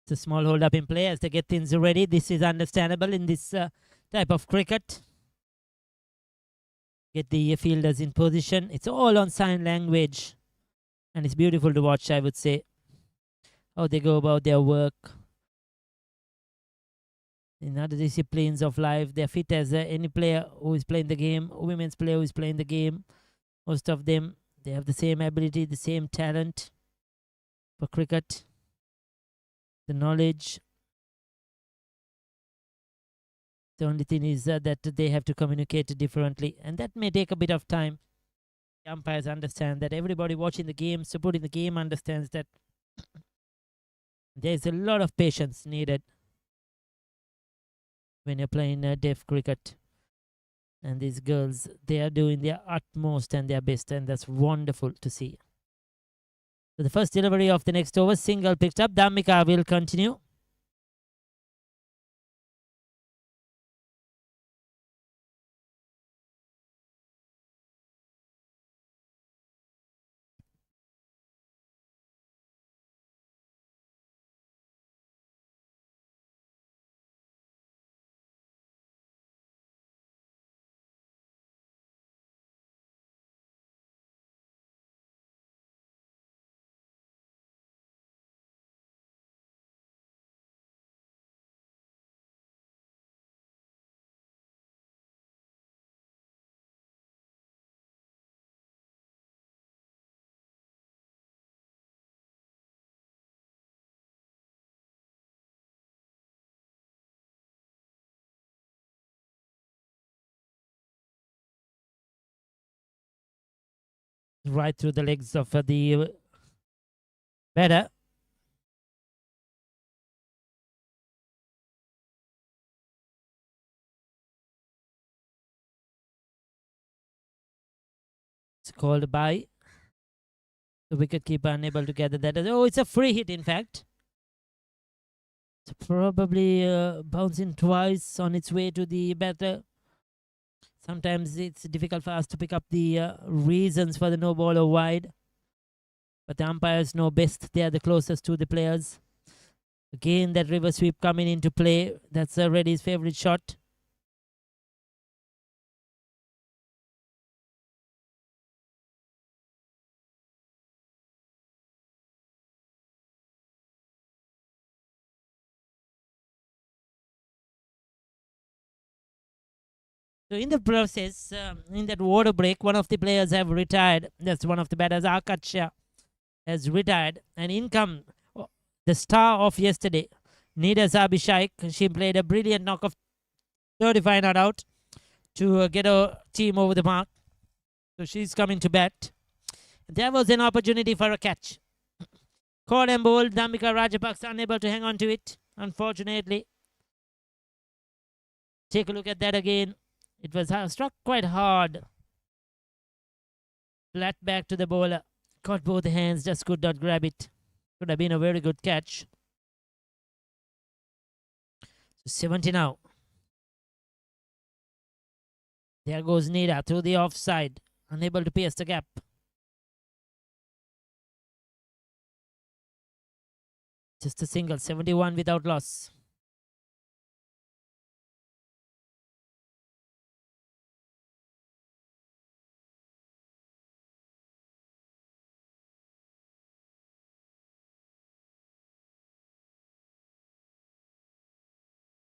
It's a small hold up in play as they get things ready. This is understandable in this type of cricket. Get the fielders in position. It's all on sign language, and it's beautiful to watch, I would say, how they go about their work. In other disciplines of life, they're fit as any player who is playing the game, women's player who is playing the game. Most of them, they have the same ability, the same talent for cricket, the knowledge. The only thing is that they have to communicate differently, and that may take a bit of time. The umpires understand that. Everybody watching the game, supporting the game, understands that there's a lot of patience needed when you're playing deaf cricket. And these girls, they are doing their utmost and their best, and that's wonderful to see. So the first delivery of the next over, single picked up. Dhammika will continue. Right through the legs of the batter. It's called by the wicketkeeper, unable to gather that. Oh, it's a free hit, in fact. It's probably bouncing twice on its way to the batter. Sometimes it's difficult for us to pick up the reasons for the no ball or wide. But the umpires know best. They are the closest to the players. Again, that river sweep coming into play. That's Reddy's favorite shot. So in the process, in that water break, one of the players have retired. That's one of the batters, Akacha, has retired. And in come the star of yesterday, Nida Zabishai. She played a brilliant knock of 35 not out to get her team over the mark. So she's coming to bat. There was an opportunity for a catch. Caught and bowled. Dhammika Rajapaksa unable to hang on to it, unfortunately. Take a look at that again. It was struck quite hard. Flat back to the bowler. Caught both hands, just could not grab it. Could have been a very good catch. So 70 now. There goes Nida through the offside. Unable to pierce the gap. Just a single, 71 without loss.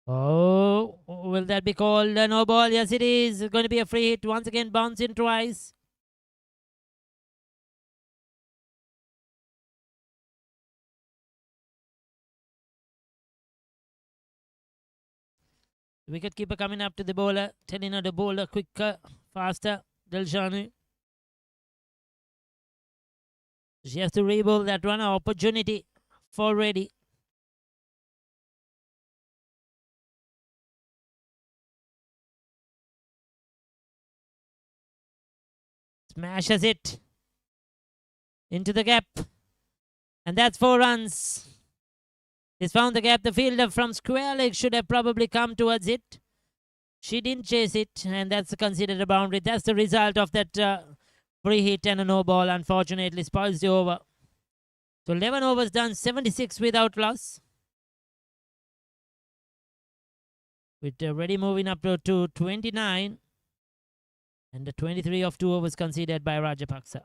Oh, will that be called a no ball? Yes, it is. It's going to be a free hit. Once again, bouncing twice. Wicketkeeper coming up to the bowler, telling her to bowl quicker, faster. Diljanu. She has to re-bowl that one. Opportunity for Reddy. Smashes it into the gap. And that's 4 runs. He's found the gap. The fielder from square leg should have probably come towards it. She didn't chase it, and that's considered a boundary. That's the result of that free hit and a no ball. Unfortunately, spoils the over. So 11 overs done, 76 without loss. With Reddy moving up to 29. And the 23 of 2 overs conceded by Rajapaksa.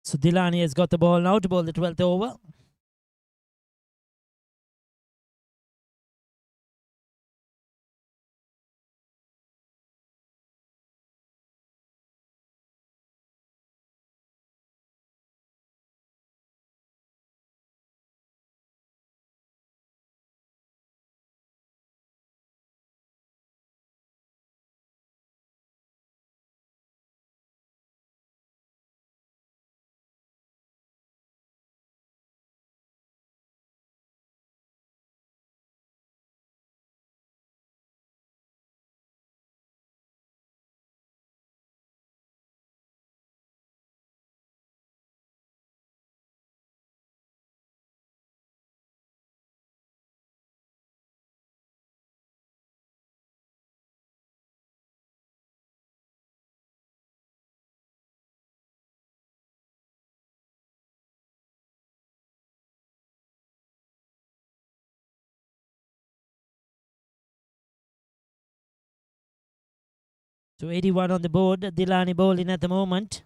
So Dilani has got the ball now to bowl the 12th over. So 81 on the board. Dilani bowling at the moment.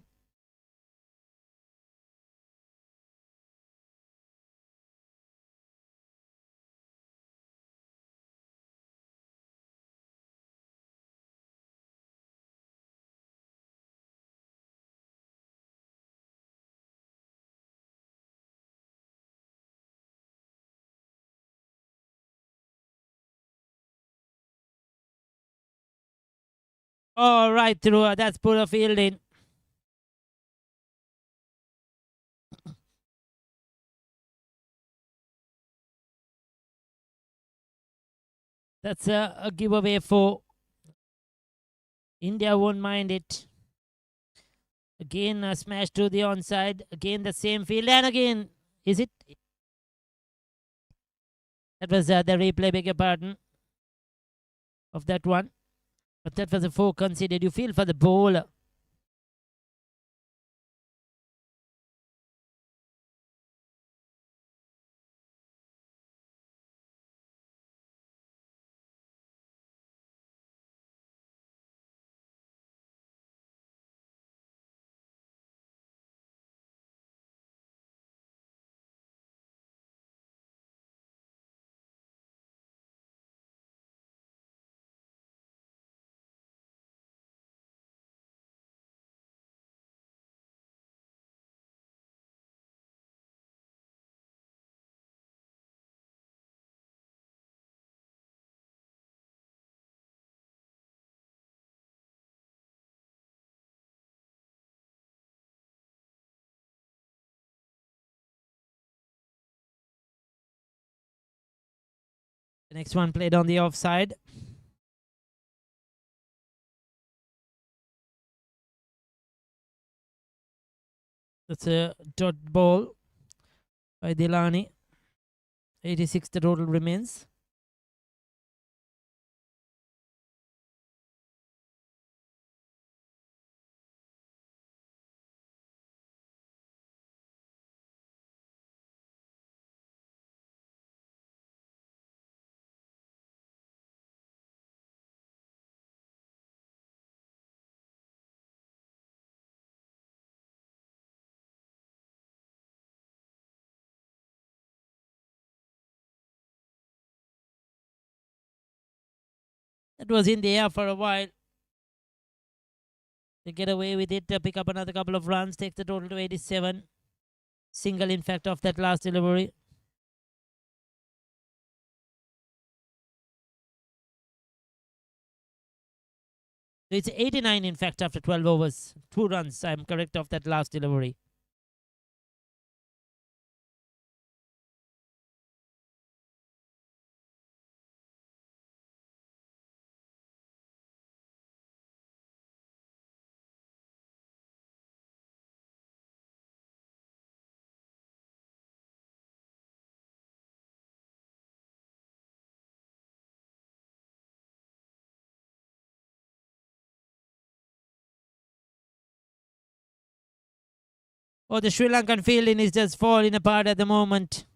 All right, through. That's poor fielding. That's a giveaway for India, won't mind it. Again, a smash to the onside. Again, the same field. And again, is it? That was the replay, beg your pardon, of that one. But that was a 4 considered. You feel for the bowler. The next one played on the offside. That's a dot ball by Dilani. 86 the total remains. That was in the air for a while. They get away with it, pick up another couple of runs, take the total to 87. Single, in fact, of that last delivery. It's 89, in fact, after 12 overs. 2 runs, I'm correct, of that last delivery. Oh, the Sri Lankan fielding is just falling apart at the moment.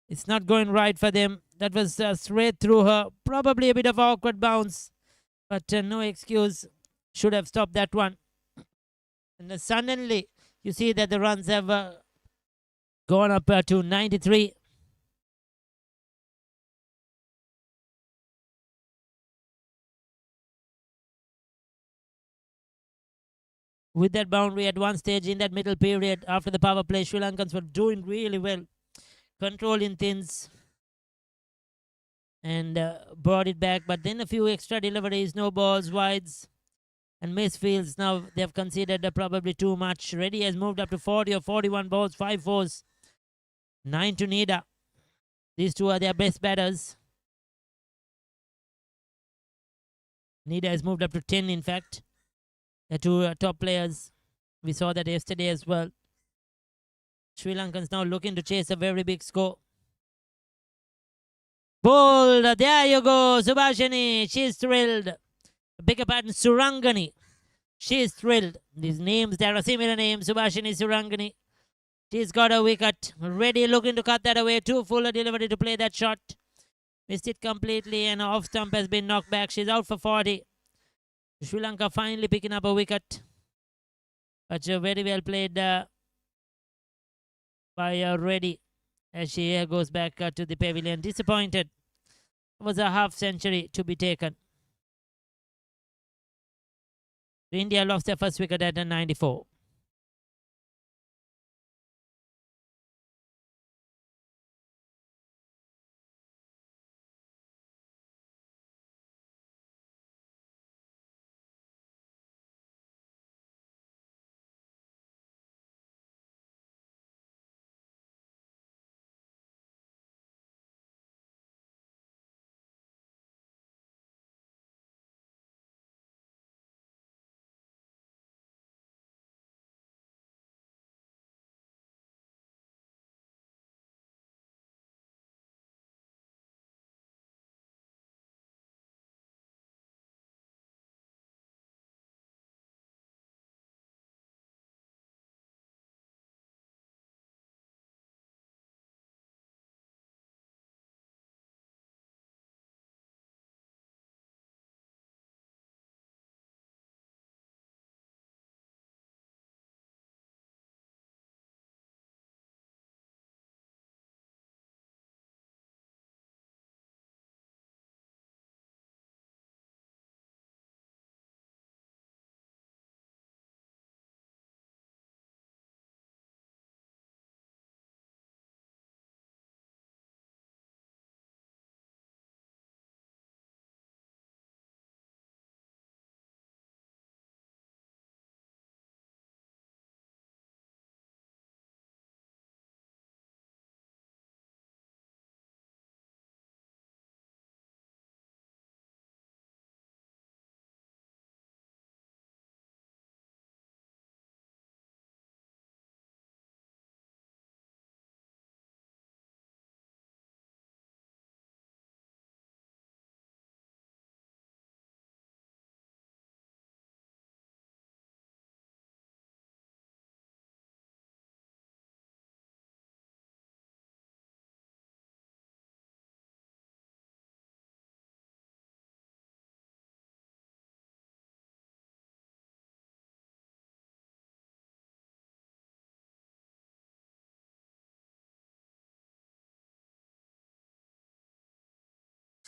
It's not going right for them. That was straight through her. Probably a bit of awkward bounce, but no excuse. Should have stopped that one. And suddenly, you see that the runs have gone up to 93. With that boundary at one stage in that middle period after the power play, Sri Lankans were doing really well, controlling things and brought it back. But then a few extra deliveries, no balls, wides, and misfields. Now they've conceded probably too much. Reddy has moved up to 40 or 41 balls, 5 fours, 9 to Nida. These two are their best batters. Nida has moved up to 10, in fact. The two top players. We saw that yesterday as well. Sri Lankans now looking to chase a very big score. Bold, there you go, Subhashini. She's thrilled. Beg your pardon, Surangani. She's thrilled. These names, there are similar names. Subhashini, Surangani. She's got a wicket. Ready, looking to cut that away. Too full a delivery to play that shot. Missed it completely, and off stump has been knocked back. She's out for 40. Sri Lanka finally picking up a wicket. But very well played by Reddy as she goes back to the pavilion. Disappointed. It was a half century to be taken. India lost their first wicket at 94.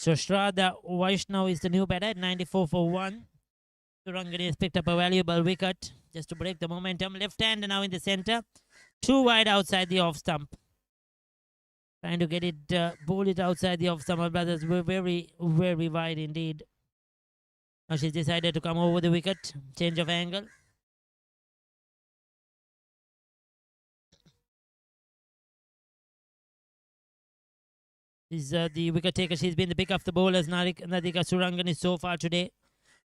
So Shraddha Vaishnav is the new batter at 94 for 1. Surangani has picked up a valuable wicket just to break the momentum. Left hand now in the center. Too wide outside the off stump. Trying to get it, bowl it outside the off stump. Our brothers were very, very wide indeed. Now she's decided to come over the wicket. Change of angle. Is the wicket taker. She's been the pick of the bowlers. Nadika Surangani so far today.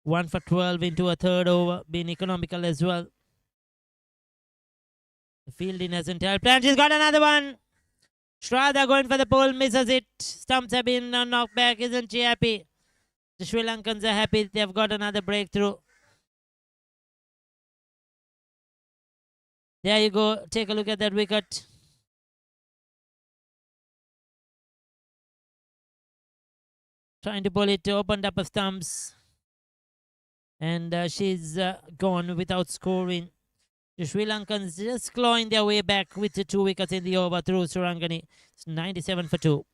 1 for 12 into a third over. Been economical as well. The fielding hasn't helped. And she's got another one. Shraddha going for the pole. Misses it. Stumps have been knocked back. Isn't she happy? The Sri Lankans are happy. They've got another breakthrough. There you go. Take a look at that wicket. Trying to pull it, opened up her stumps. And she's gone without scoring. The Sri Lankans just clawing their way back with the 2 wickets in the over through Surangani. It's 97 for 2.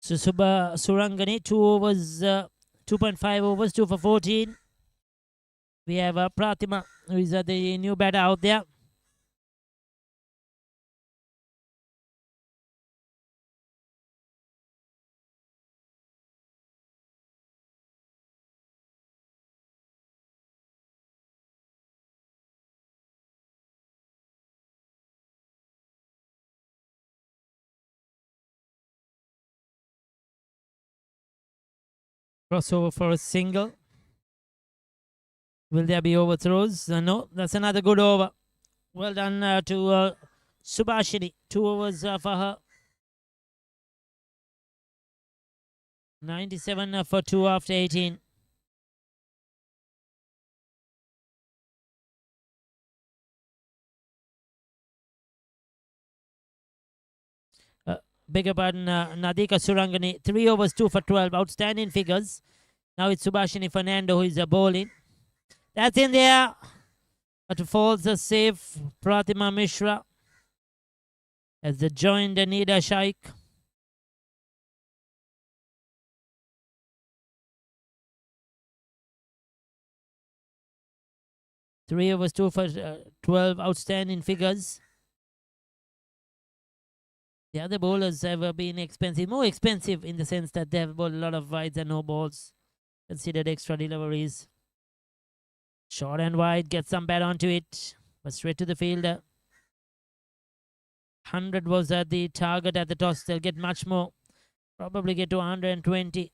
So Surangani, 2 overs, 2.5 overs, 2 for 14. We have Pratima, who is the new batter out there. Crossover for a single. Will there be overthrows? No, that's another good over. Well done to Subhashini. 2 overs for her. 97 for 2 after 18. Bigger pardon, Nadika Surangani. 3 overs, 2 for 12. Outstanding figures. Now it's Subhashini Fernando who is bowling. That's in there. But falls a safe. Pratima Mishra as the joined Nida Shaikh. Three overs, 2 for 12. Outstanding figures. The other bowlers have been expensive, more expensive in the sense that they have bowled a lot of wides and no balls, considered extra deliveries. Short and wide, get some bat onto it, but straight to the fielder. 100 was the target at the toss. They'll get much more, probably get to 120.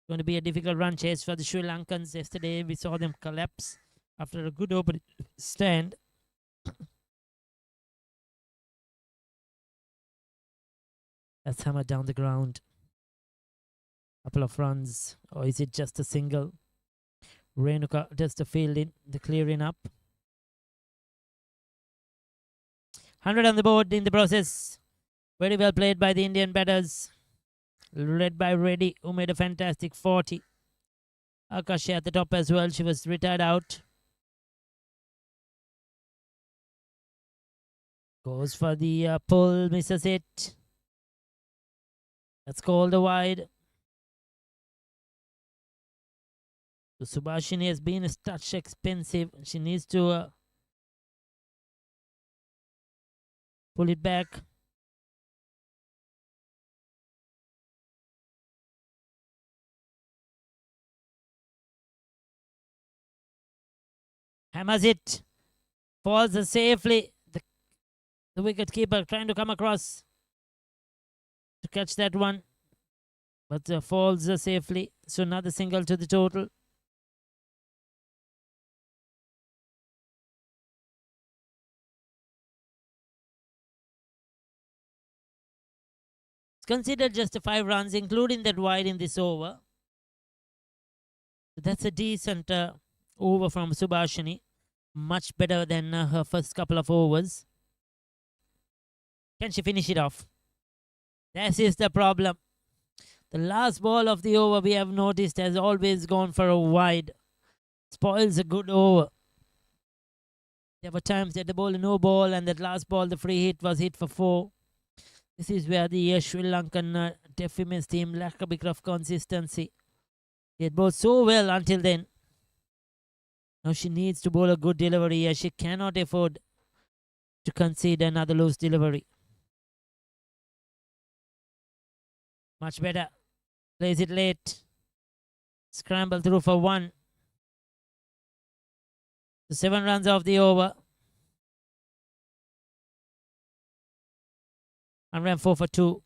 Going to be a difficult run chase for the Sri Lankans. Yesterday we saw them collapse after a good opening stand. That's hammered down the ground. Couple of runs, or is it just a single? Renuka does the fielding, the clearing up. 100 on the board in the process. Very well played by the Indian batters, led by Reddy, who made a fantastic 40. Akashi at the top as well. She was retired out. Goes for the pull, misses it. That's called a wide. So Subhashini has been a touch expensive. She needs to pull it back. Hammers it. Falls safely. The wicket keeper trying to come across to catch that one. But falls safely. So another single to the total. It's considered just 5 runs, including that wide in this over. That's a decent over from Subhashini. Much better than her first couple of overs. Can she finish it off? That is the problem. The last ball of the over we have noticed has always gone for a wide. Spoils a good over. There were times that the ball no ball, and that last ball, the free hit, was hit for 4. This is where the Sri Lankan deaf women's team lack a bit of consistency. They had bowled so well until then. Now she needs to bowl a good delivery as she cannot afford to concede another loose delivery. Much better. Plays it late. Scramble through for 1. So 7 runs off the over. And ran 4 for 2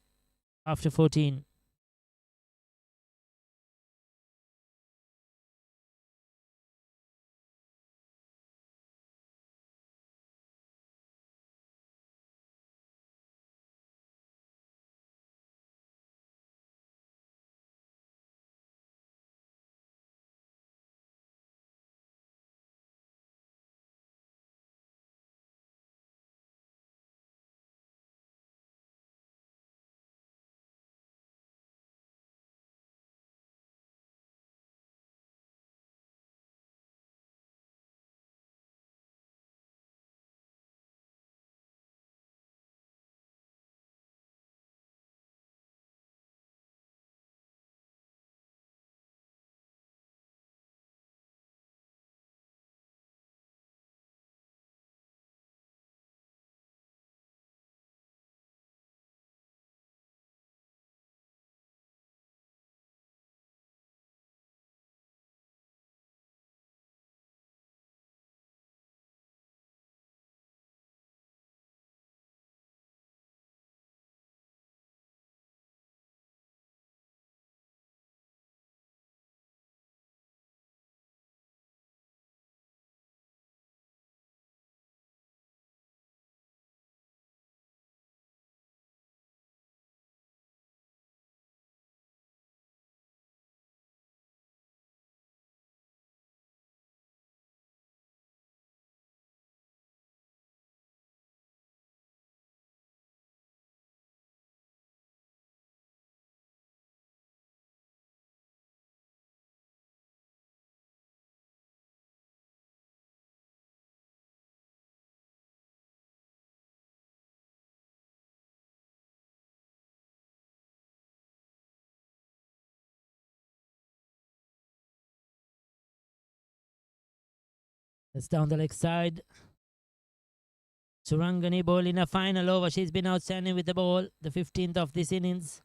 after 14. That's down the leg side. Surangani ball in a final over. She's been outstanding with the ball, the 15th of this innings.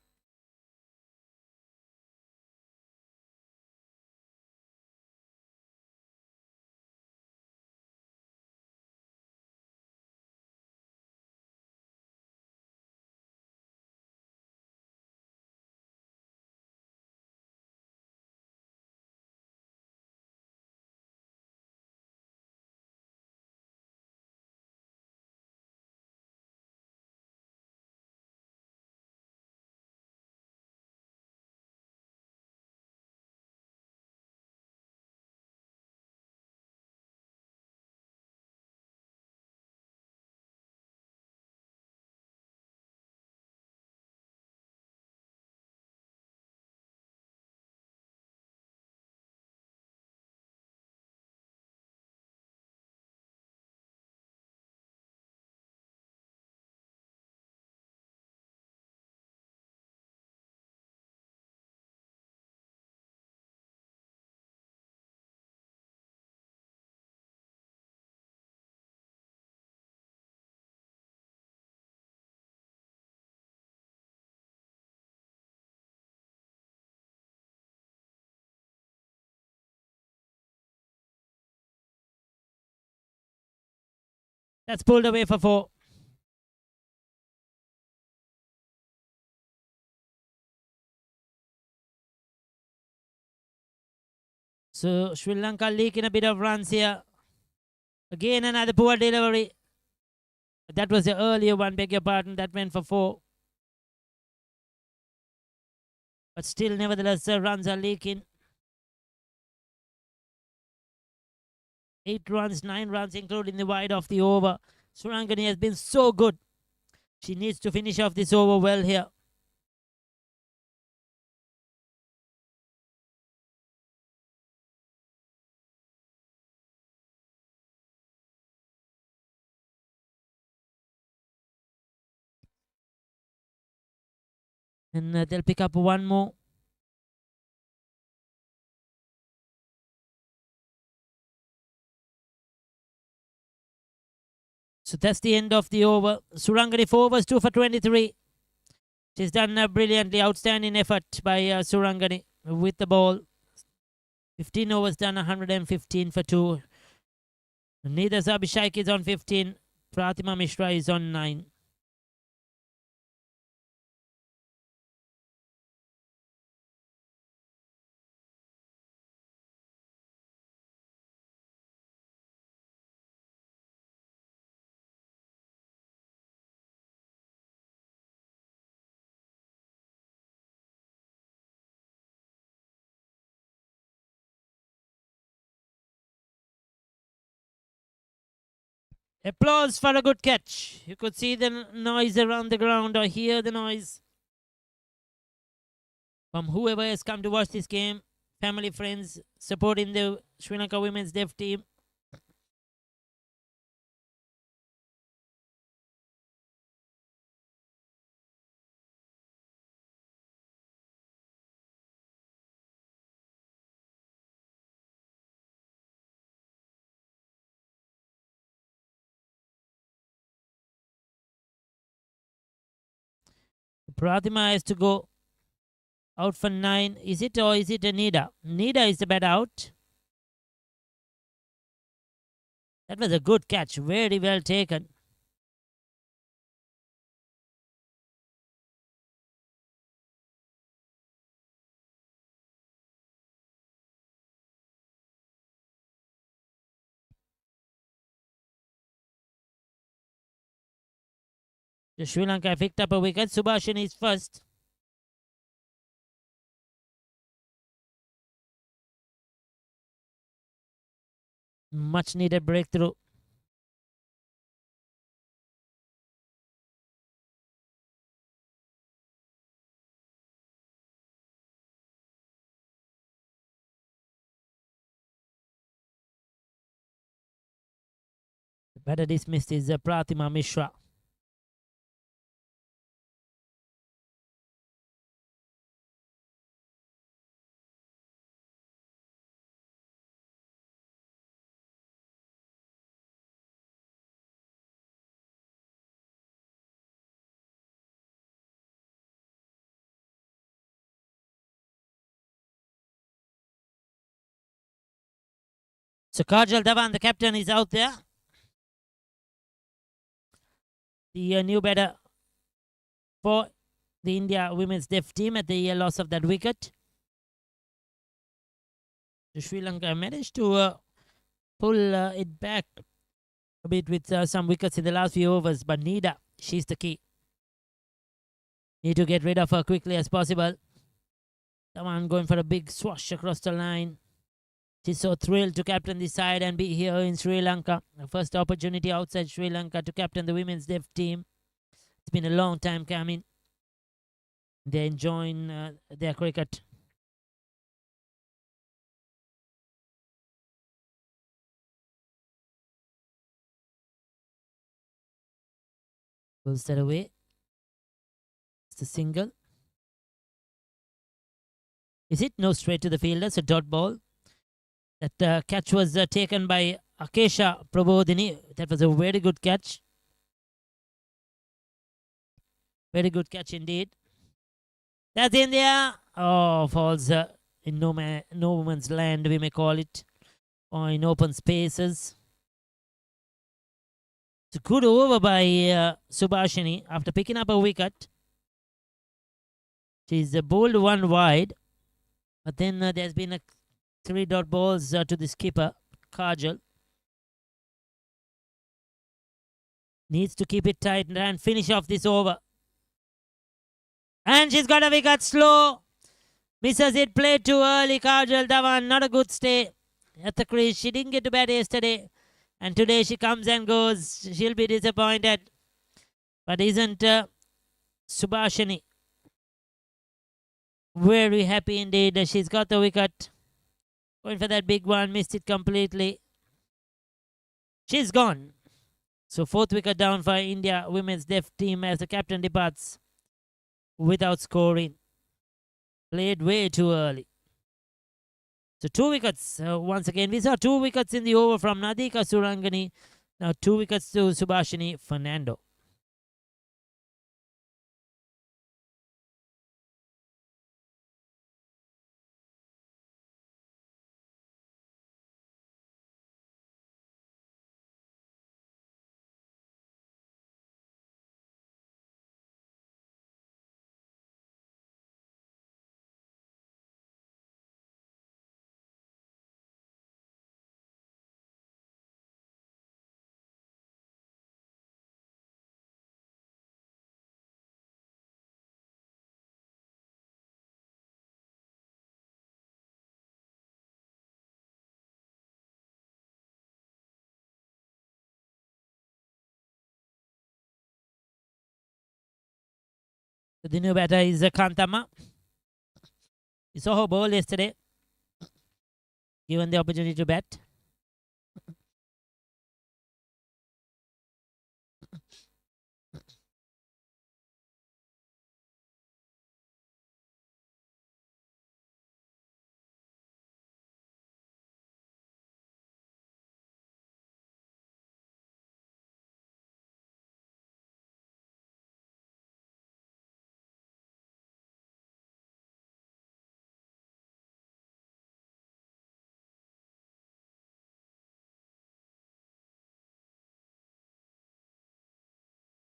That's pulled away for 4. So Sri Lanka leaking a bit of runs here. Again, another poor delivery. That was the earlier one, beg your pardon. That went for 4. But still, nevertheless, the runs are leaking. 8 runs, 9 runs, including the wide of the over. Surangani has been so good. She needs to finish off this over well here. And they'll pick up one more. So that's the end of the over. Surangani 4 overs, 2 for 23. She's done a brilliantly outstanding effort by Surangani with the ball. 15 overs done, 115 for 2. Neither Abhishek is on 15. Pratima Mishra is on 9. Applause for a good catch. You could see the noise around the ground or hear the noise from whoever has come to watch this game. Family, friends, supporting the Sri Lanka women's dev team. Pratima has to go out for 9. Is it or is it a Nida? Nida is the bat out. That was a good catch. Very well taken. The Sri Lanka picked up a wicket. Subhashin is first. Much needed breakthrough. The batter dismissed is Pratima Mishra. So Kajal Dhawan, the captain, is out there. The new batter for the India women's def team at the loss of that wicket. So Sri Lanka managed to pull it back a bit with some wickets in the last few overs, but Nida, she's the key. Need to get rid of her quickly as possible. Dhawan going for a big swash across the line. She's so thrilled to captain this side and be here in Sri Lanka. The first opportunity outside Sri Lanka to captain the women's def team. It's been a long time coming. They're enjoying their cricket. Pulls that away. It's a single. Is it? No, straight to the fielder. It's a dot ball. That catch was taken by Akesha Prabodhini. That was a very good catch. Very good catch indeed. That's India. Oh, falls in no man's land, we may call it, or in open spaces. It's a good over by Subhashini after picking up a wicket. She's bowled one wide, but then there's been a 3 dot balls to the skipper, Kajal. Needs to keep it tight and finish off this over. And she's got a wicket slow. Misses it, played too early. Kajal Dhawan, not a good stay at the crease. She didn't get to bat yesterday. And today she comes and goes. She'll be disappointed. But isn't Subhashini very happy indeed? She's got the wicket. Going for that big one. Missed it completely. She's gone. So 4th wicket down for India women's def team as the captain departs without scoring. Played way too early. So 2 wickets once again. We saw 2 wickets in the over from Nadika Surangani. Now 2 wickets to Subhashini Fernando. So the new batter is Kantama. You saw her bowl yesterday. Given the opportunity to bat.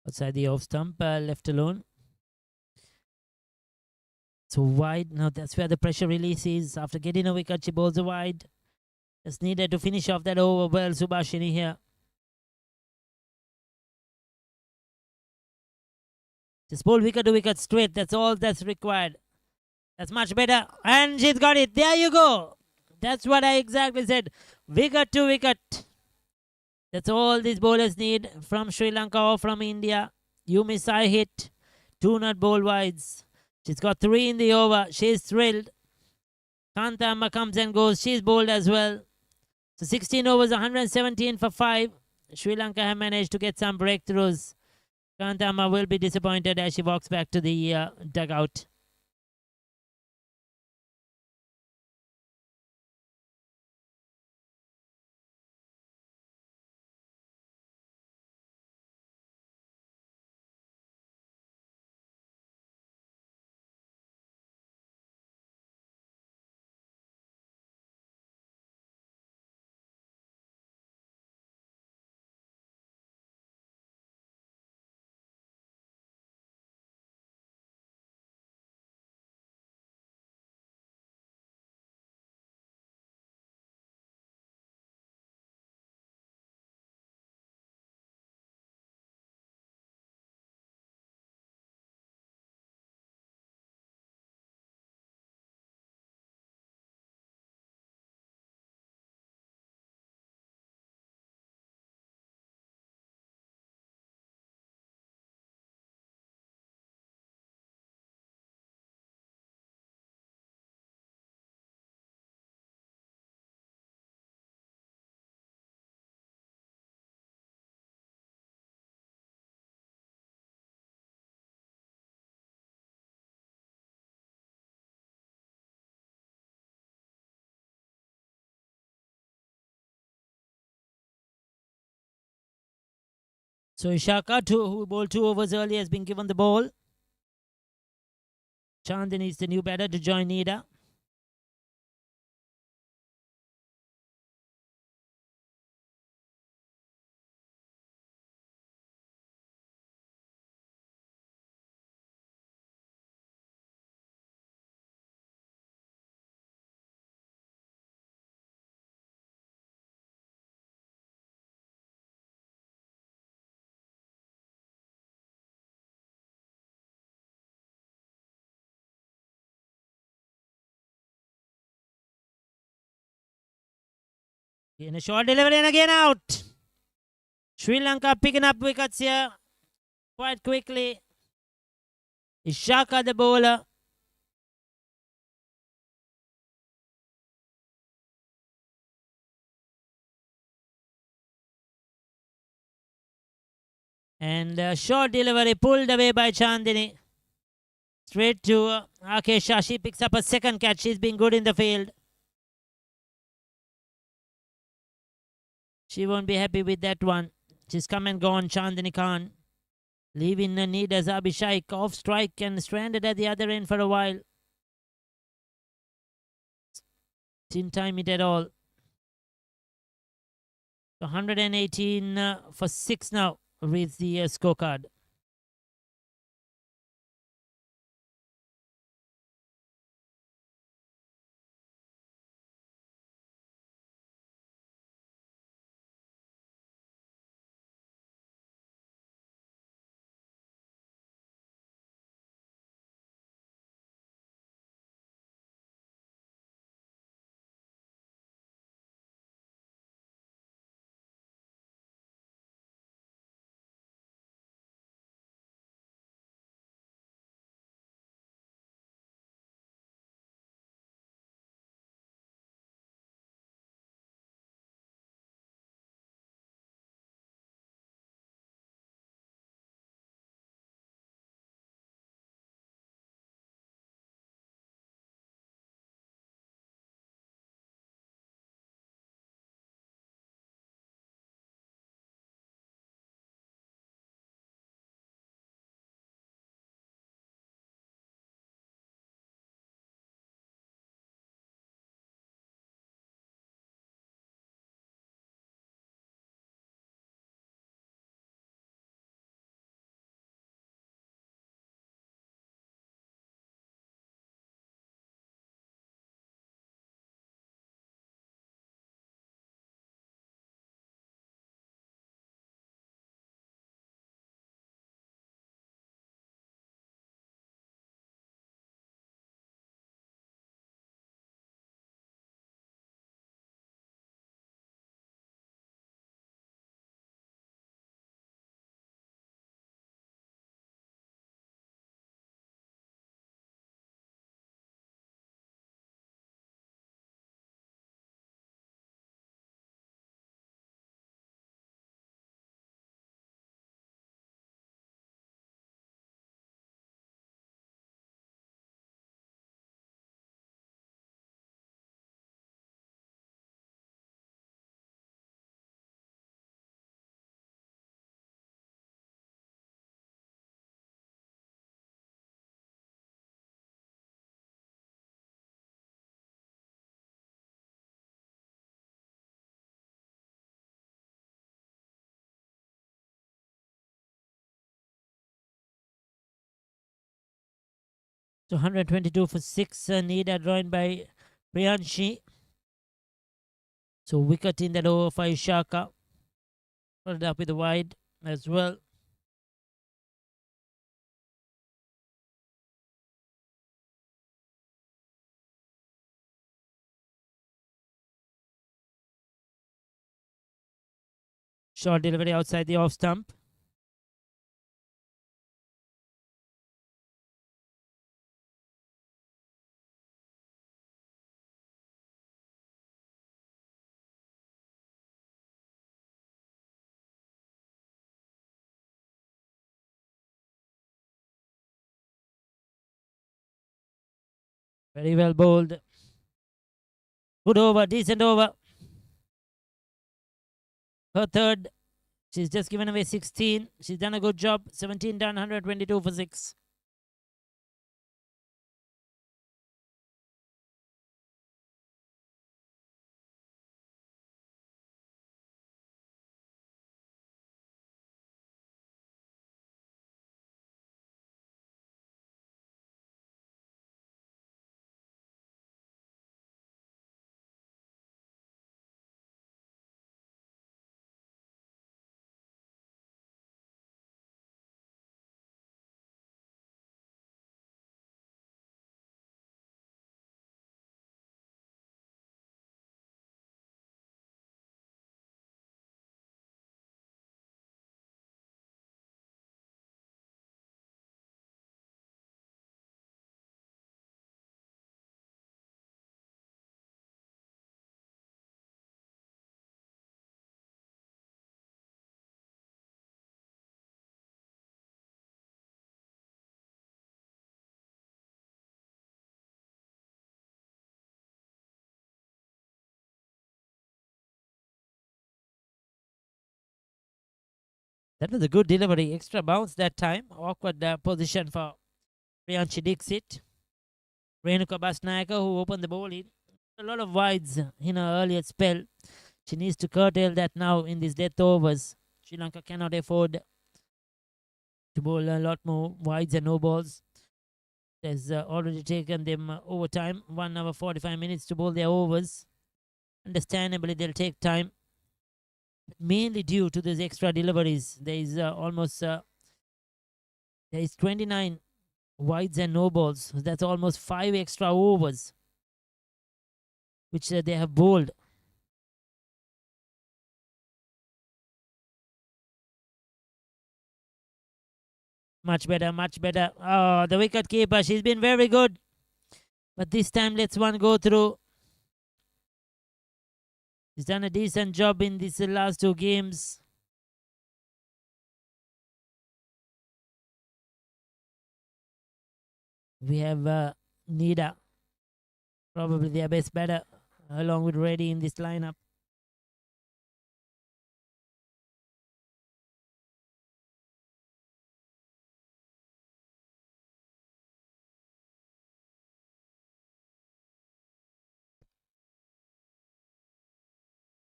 Outside the off stump, left alone. So wide. Now that's where the pressure release is. After getting a wicket, she bowls a wide. Just needed to finish off that over well, Subhashini here. Just bowl wicket to wicket straight. That's all that's required. That's much better. And she's got it. There you go. That's what I exactly said. Wicket to wicket. That's all these bowlers need from Sri Lanka or from India. You miss, I hit. 2 not bowl wides. She's got 3 in the over. She's thrilled. Kantama comes and goes. She's bowled as well. So 16 overs, 117 for 5. Sri Lanka have managed to get some breakthroughs. Kantama will be disappointed as she walks back to the dugout. So Ishaka, who bowled 2 overs early, has been given the ball. Chandani is the new batter to join Nida. In a short delivery and again out. Sri Lanka picking up wickets here quite quickly. Ishaka the bowler. And a short delivery pulled away by Chandini. Straight to Akesha. She picks up a second catch. She's been good in the field. She won't be happy with that one. She's come and gone, Chandini Khan. Leaving Nida's Abhishek off strike and stranded at the other end for a while. Didn't time it at all. So 118 for 6 now reads the scorecard. So 122 for 6. Nida joined by Priyanshi. So wicket in that over for Ishaka. Followed up with a wide as well. Short delivery outside the off stump. Very well bowled. Good over, decent over. Her third. She's just given away 16. She's done a good job. 17 done, 122 for 6. That was a good delivery. Extra bounce that time. Awkward position for Priyanshi Dixit. Renuka Basnayaka, who opened the ball in. A lot of wides in her earlier spell. She needs to curtail that now in these death overs. Sri Lanka cannot afford to bowl a lot more wides and no balls. Has already taken them overtime. 1 hour 45 minutes to bowl their overs. Understandably, they'll take time. Mainly due to these extra deliveries. There is there is 29 wides and no balls. That's almost 5 extra overs which they have bowled. Much better, much better. Oh, the wicket keeper, she's been very good. But this time, let's one go through. He's done a decent job in these last 2 games. We have Nida, probably their best batter, along with Reddy in this lineup.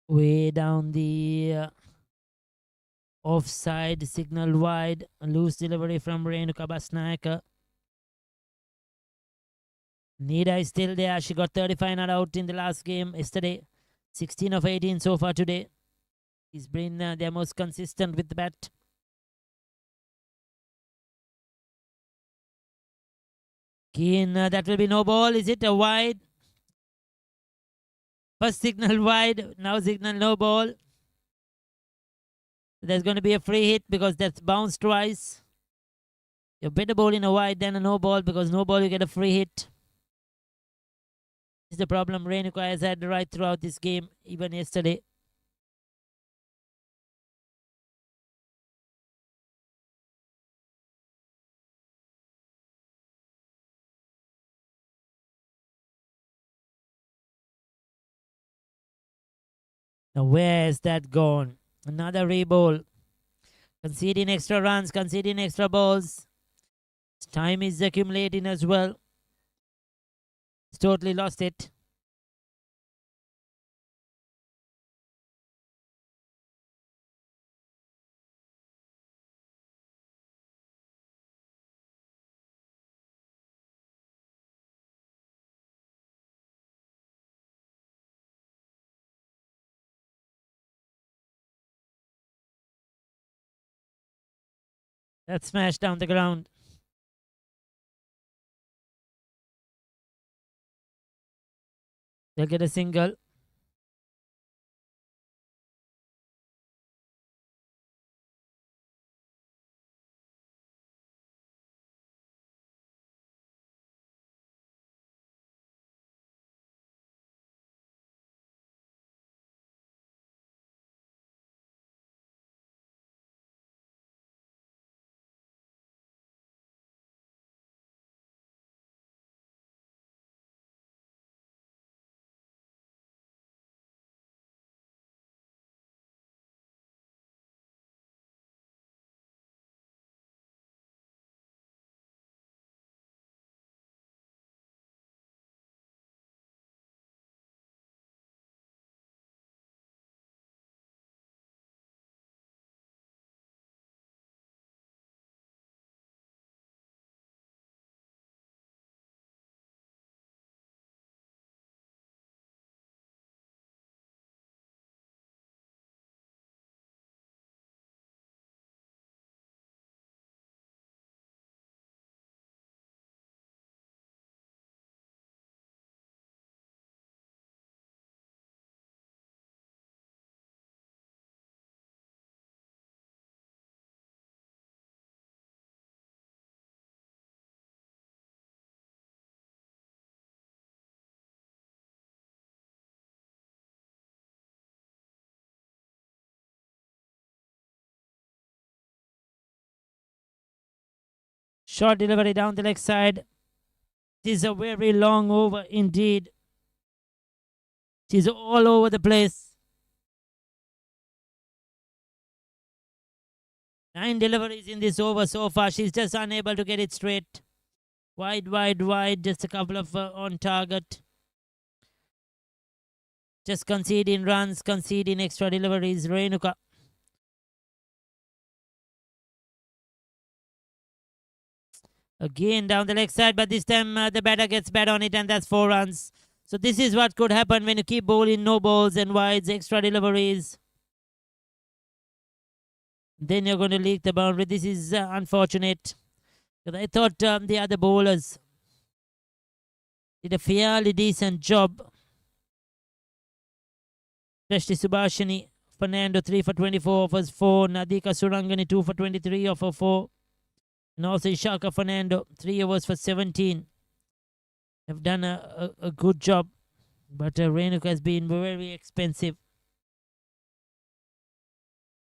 Way down the offside, signal wide, loose delivery from Renuka Basnayaka. Nida is still there. She got 35 not out in the last game yesterday. 16 of 18 so far today. He's been their most consistent with the bat. Keen, that will be no ball. Is it a wide? First signal wide. Now signal no ball. There's going to be a free hit because that's bounced twice. You're better bowling a wide than a no ball because no ball you get a free hit. This is the problem Renuka has had right throughout this game, even yesterday. Now where has that gone? Another re-bowl. Conceding extra runs, conceding extra balls. Time is accumulating as well. He's totally lost it. That smashed down the ground. They'll get a single. Short delivery down the leg side. This is a very long over indeed. She's all over the place. 9 deliveries in this over so far. She's just unable to get it straight. Wide, wide, wide. Just a couple of on target. Just conceding runs, conceding extra deliveries. Renuka. Again down the leg side, but this time the batter gets bad on it, and that's 4 runs. So this is what could happen when you keep bowling no balls and wides, extra deliveries. Then you're going to leak the boundary. This is unfortunate. But I thought the other bowlers did a fairly decent job. Especially Subhashini. Fernando 3 for 24 offers 4. Nadika Surangani 2 for 23 offer 4. And also Ishaka Fernando 3 overs for 17. Have done a good job. But Renuka has been very expensive.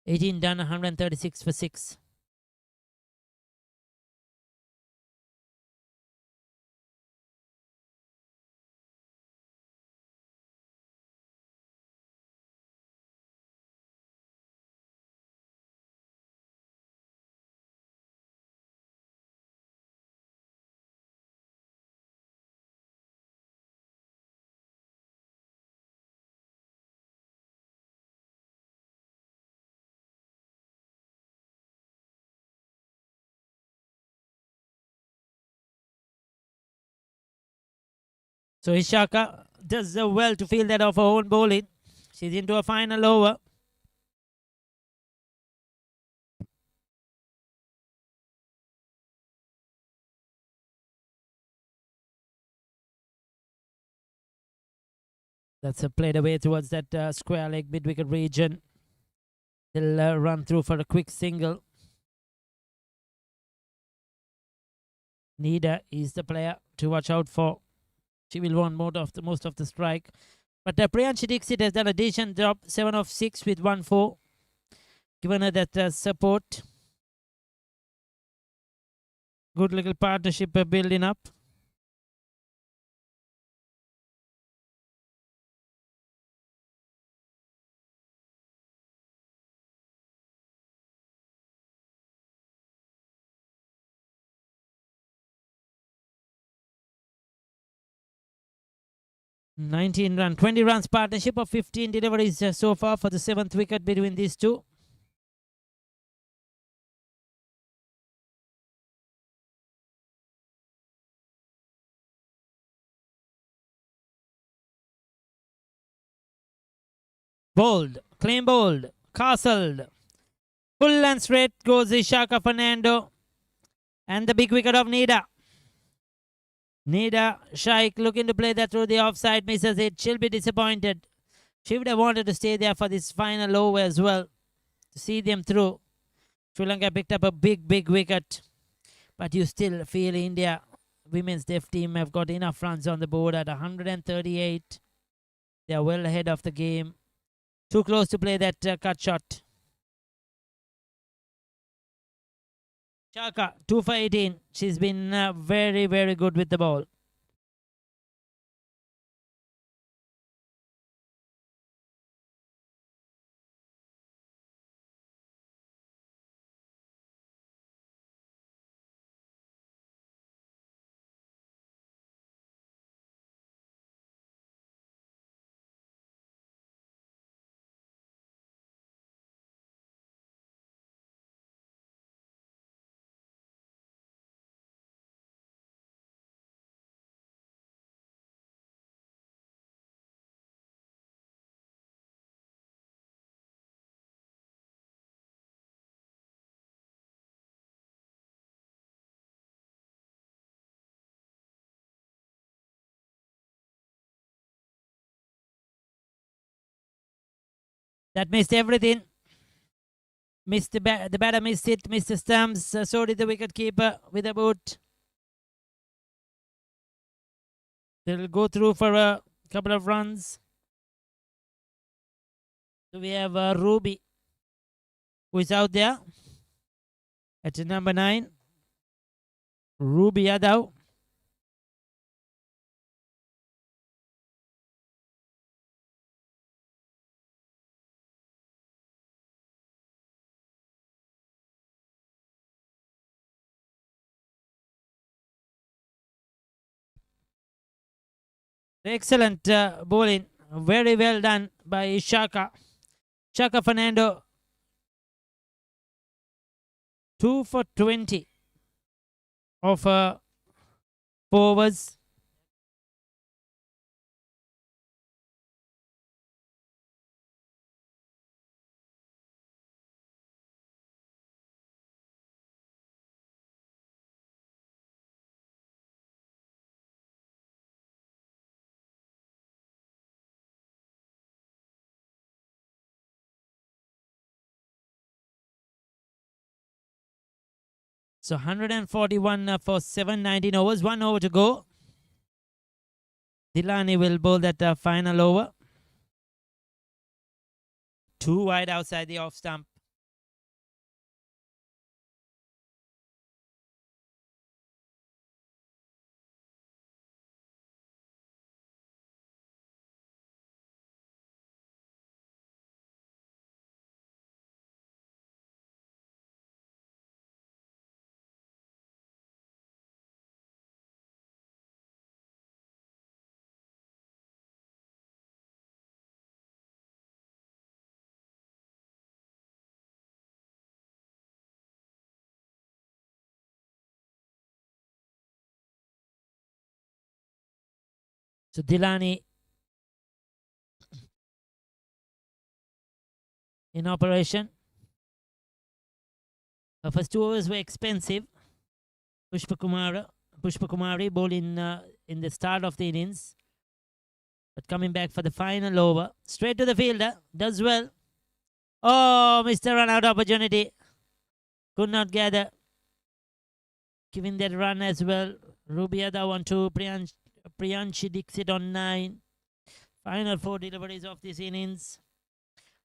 18 done, 136 for 6. So Ishaka does well to field that off her own bowling. She's into a final over. That's played away towards that square leg mid-wicket region. They'll run through for a quick single. Nida is the player to watch out for. She will want most of the strike. But Priyanshi Dixit has done a decent job. 7 of 6 with 1-4. Given her that support. Good little partnership building up. (19 run, 20 runs partnership of 15 deliveries so far for the 7th wicket between these two. Bowled, clean bowled, castled. Full and straight goes Ishaka Fernando. And the big wicket of Nida. Nida Shaikh looking to play that through the offside, misses it. She'll be disappointed. She would have wanted to stay there for this final over as well, to see them through. Sri Lanka picked up a big wicket. But you still feel India women's def team have got enough runs on the board at 138. They are well ahead of the game. Too close to play that cut shot. Chaka, 2 for 18. She's been very good with the ball. That missed everything. Missed the batter missed it, missed the stumps. So did the wicket keeper with a boot. They'll go through for a couple of runs. So we have Ruby, who is out there at number 9. Ruby Yadav. Excellent bowling. Very well done by Shaka. Shaka Fernando. 2 for 20 of 4 overs. So 141 for 719 overs. 1 over to go. Dilani will bowl that final over. 2 wide outside the off stump. So Dilani in operation. The first 2 overs were expensive. Pushpa Kumari bowled in the start of the innings. But coming back for the final over. Straight to the fielder. Does well. Oh, Mr. Run out opportunity. Could not gather. Giving that run as well. Rubiada on 2. Priyanshi Dixit on 9. Final 4 deliveries of this innings.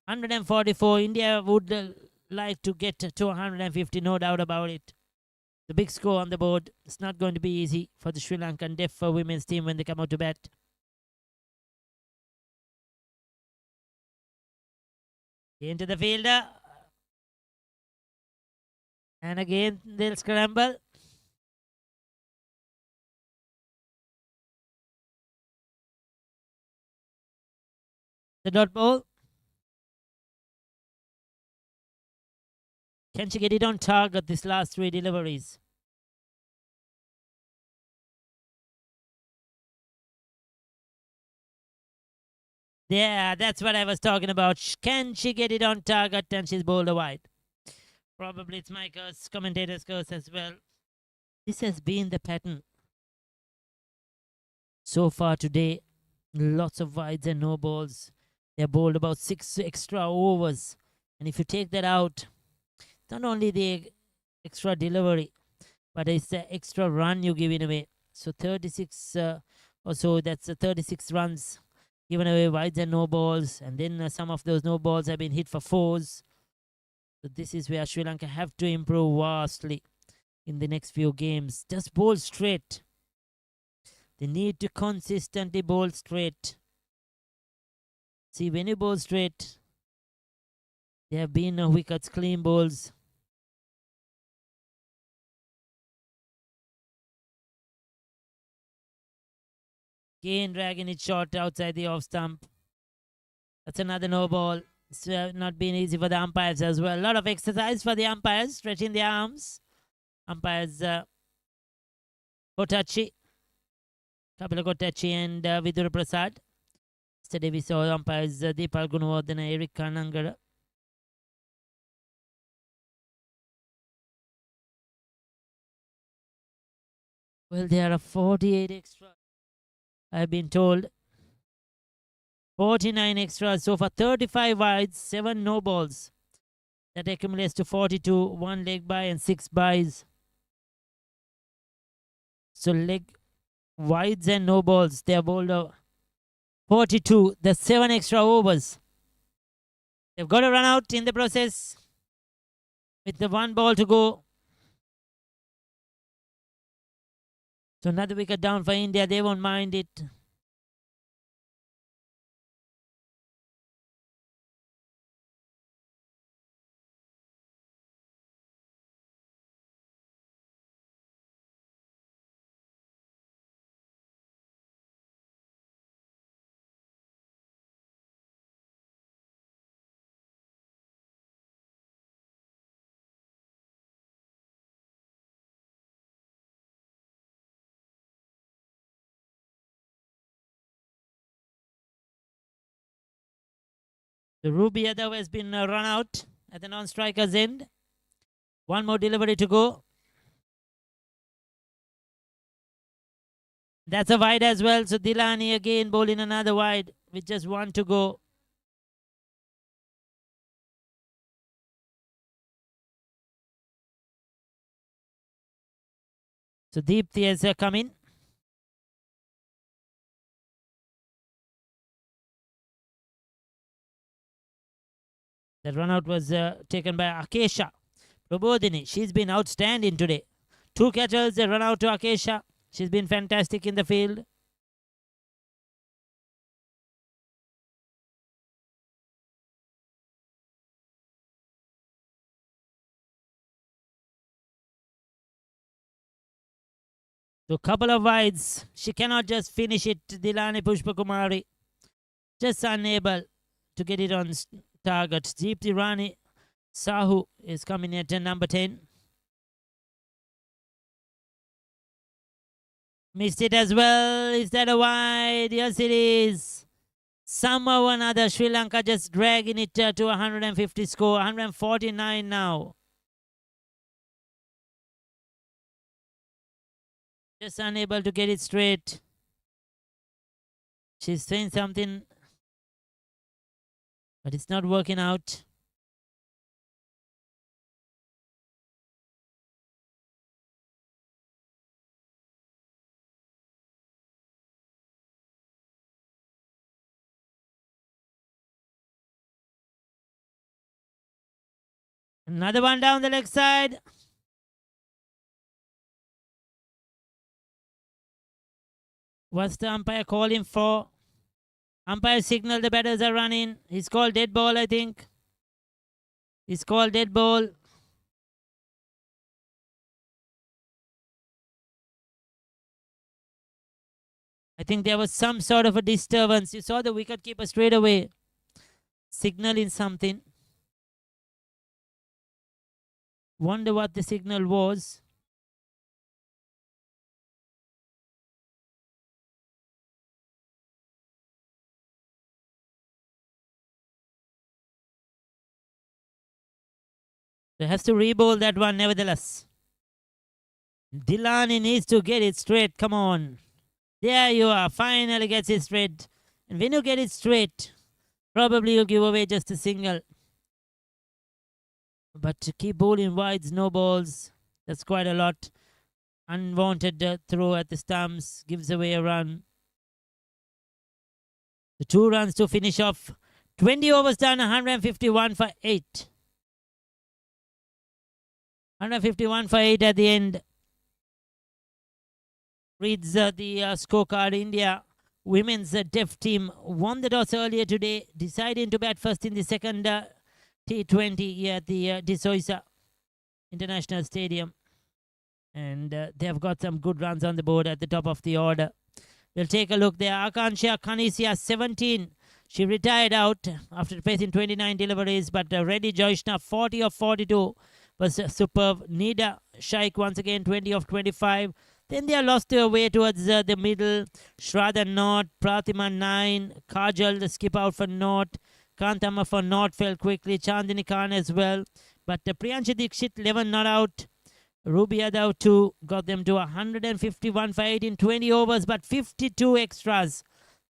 144. India would like to get to 150, no doubt about it. The big score on the board. It's not going to be easy for the Sri Lankan deaf women's team when they come out to bat. Into the fielder. And again, they'll scramble. The dot ball. Can she get it on target this last 3 deliveries? Yeah, that's what I was talking about. Can she get it on target? And she's bowled a wide. Probably it's my curse, commentator's curse as well. This has been the pattern so far today. Lots of wides and no balls. They're bowled about 6 extra overs. And if you take that out, not only the extra delivery, but it's the extra run you're giving away. So 36 or so, that's 36 runs given away, wides and no balls. And then some of those no balls have been hit for 4s. So this is where Sri Lanka have to improve vastly in the next few games. Just bowl straight. They need to consistently bowl straight. See, when you bowl straight, there have been no wickets, clean bowls. Again, dragging it short outside the off stump. That's another no ball. It's not been easy for the umpires as well. A lot of exercise for the umpires, stretching their arms. Umpires Kotachi, Kapila Kotachi and Vidura Prasad. Yesterday we saw umpires Deepal Gunawardena, Eric Kanangara. Well, there are 48 extras. I've been told 49 extras so far, 35 wides, 7 no balls. That accumulates to 42, 1 leg by and 6 byes. So leg wides and no balls, they are bowled 42. That's 7 extra overs. They've got to run out in the process with the 1 ball to go. So another wicket down for India. They won't mind it. The Ruby Yadav has been run out at the non-striker's end. One more delivery to go. That's a wide as well. So Dilani again bowling another wide with just one to go. So Deepthi has come in. The run out was taken by Akesha Prabodhini. She's been outstanding today. 2 catches, they run out to Akesha. She's been fantastic in the field. So a couple of wides. She cannot just finish it. Dilani Pushpakumari just unable to get it on target. Deepthi Rani Sahu is coming at number 10. Missed it as well. Is that a wide? Yes, it is. Somehow or another, Sri Lanka just dragging it to 150 score. 149 now. Just unable to get it straight. She's saying something, but it's not working out. Another one down the leg side. What's the umpire calling for? Umpire signal the batters are running. He's called dead ball, I think. He's called dead ball. I think there was some sort of a disturbance. You saw the wicketkeeper straight away signaling something. Wonder what the signal was. They has to re-bowl that one nevertheless. Dilani needs to get it straight. Come on. There you are. Finally gets it straight. And when you get it straight, probably you'll give away just a single. But to keep bowling wides, no balls, that's quite a lot. Unwanted throw at the stumps, gives away a run. The 2 runs to finish off. 20 overs done, 151 for 8. 151 for 8 at the end. Reads the scorecard. India women's deaf team won the toss earlier today, deciding to bat first in the second T20 here at the Soysa International Stadium. And they have got some good runs on the board at the top of the order. We'll take a look there. Akansha Kanisia, 17. She retired out after facing 29 deliveries, but Reddy Joishna, 40 of 42, was superb. Nida Shaikh, once again, 20 of 25. Then they are lost their way towards the middle. Shraddha not. Pratima 9. Kajal, the skip out for not. Kantama for not fell quickly. Chandini Khan as well. But Priyanshi Dikshit, 11 not out. Ruby Yadav 2 got them to 151 for 8 in 20 overs, but 52 extras.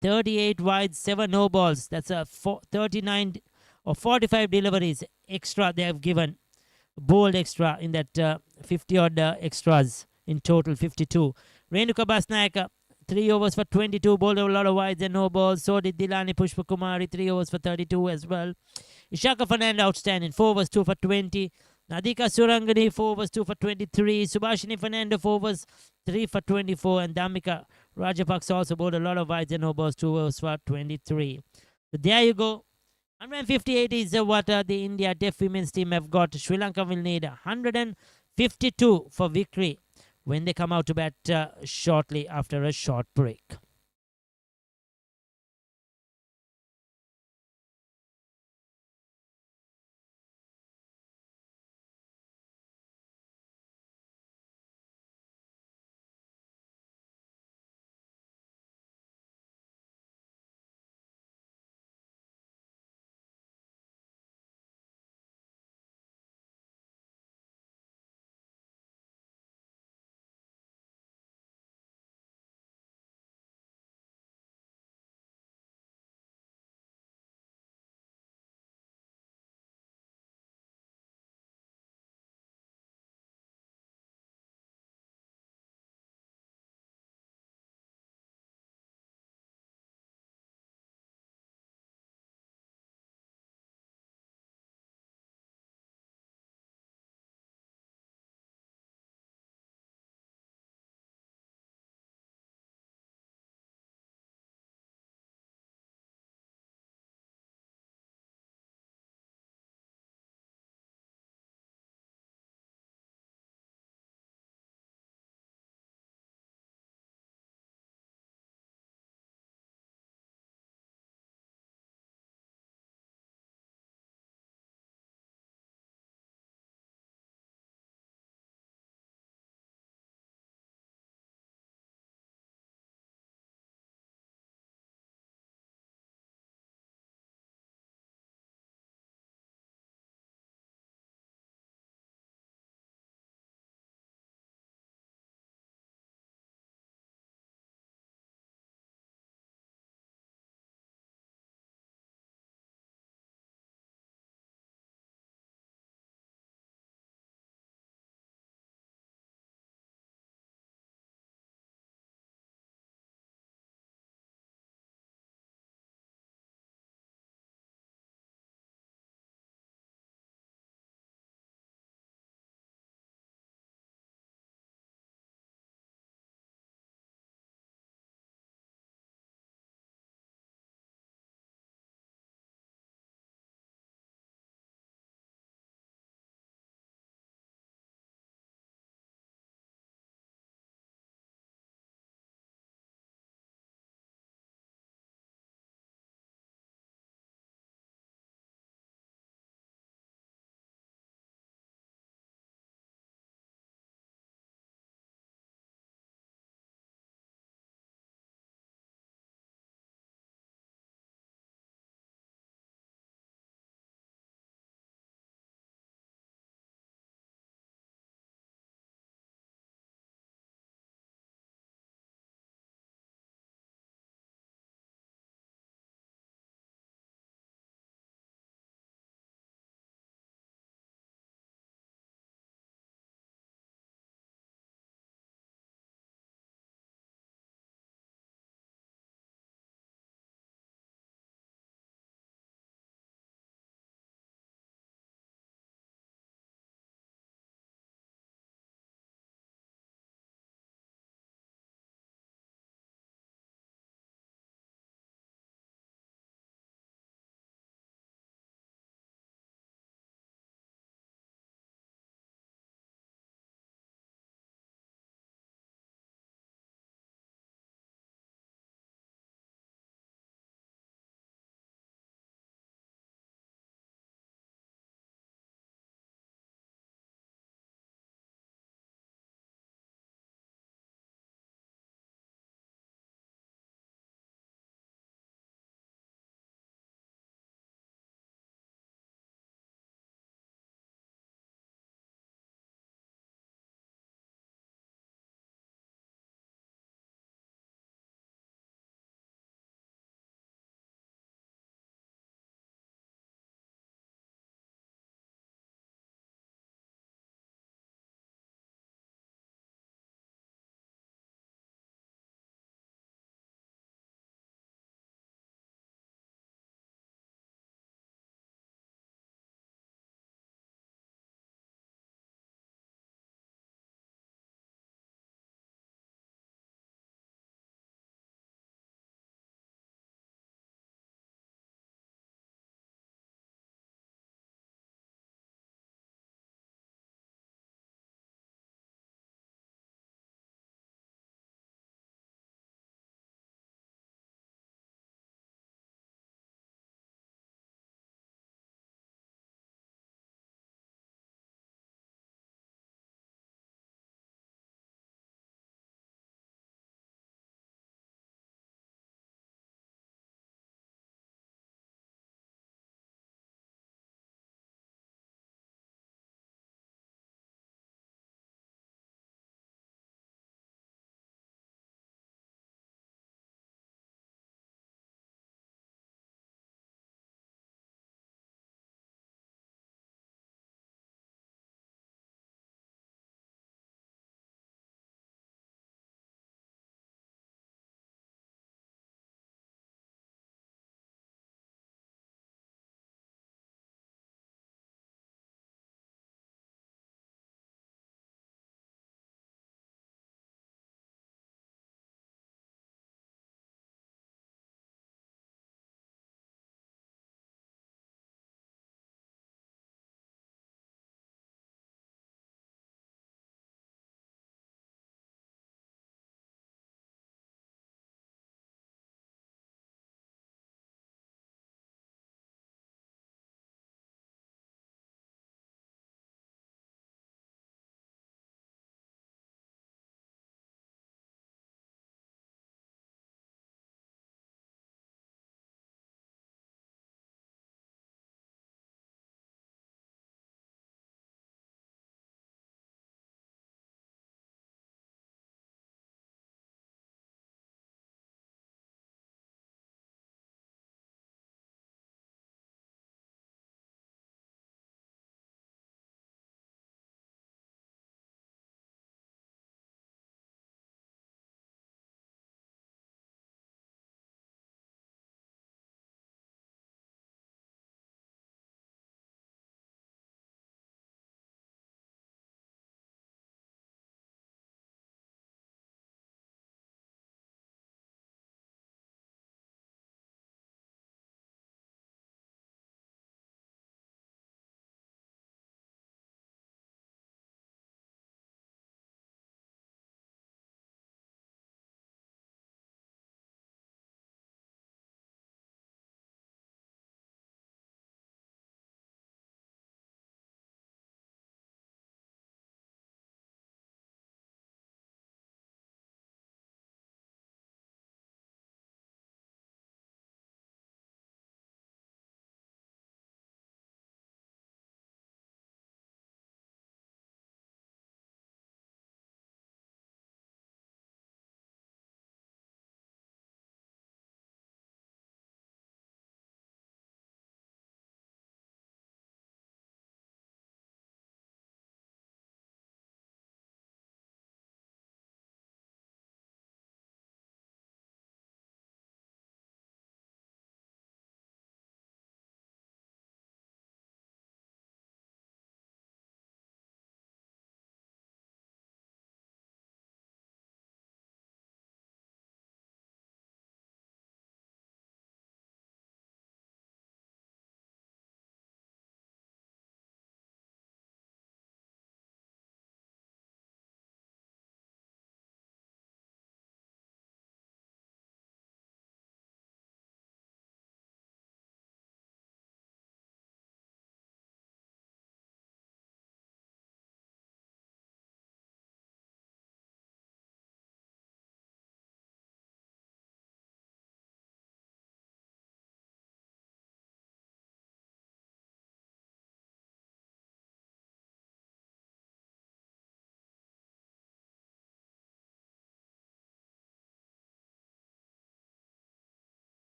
38 wides, 7 no balls. That's a 39 or 45 deliveries extra they have given. Bold extra in that 50 odd extras. In total, 52. Renuka Basnaik, 3 overs for 22, bowled a lot of wides and no balls. So did Dilani Pushpakumari, 3 overs for 32 as well. Ishaka Fernando, outstanding, 4 overs, 2 for 20. Nadika Surangani 4 overs 2 for 23. Subhashini Fernando 4 overs 3 for 24. And Damika Rajapaksa also bowled a lot of wides and no balls 2 overs for 23. So there you go. 158 is what the India deaf women's team have got. Sri Lanka will need 152 for victory when they come out to bat shortly after a short break.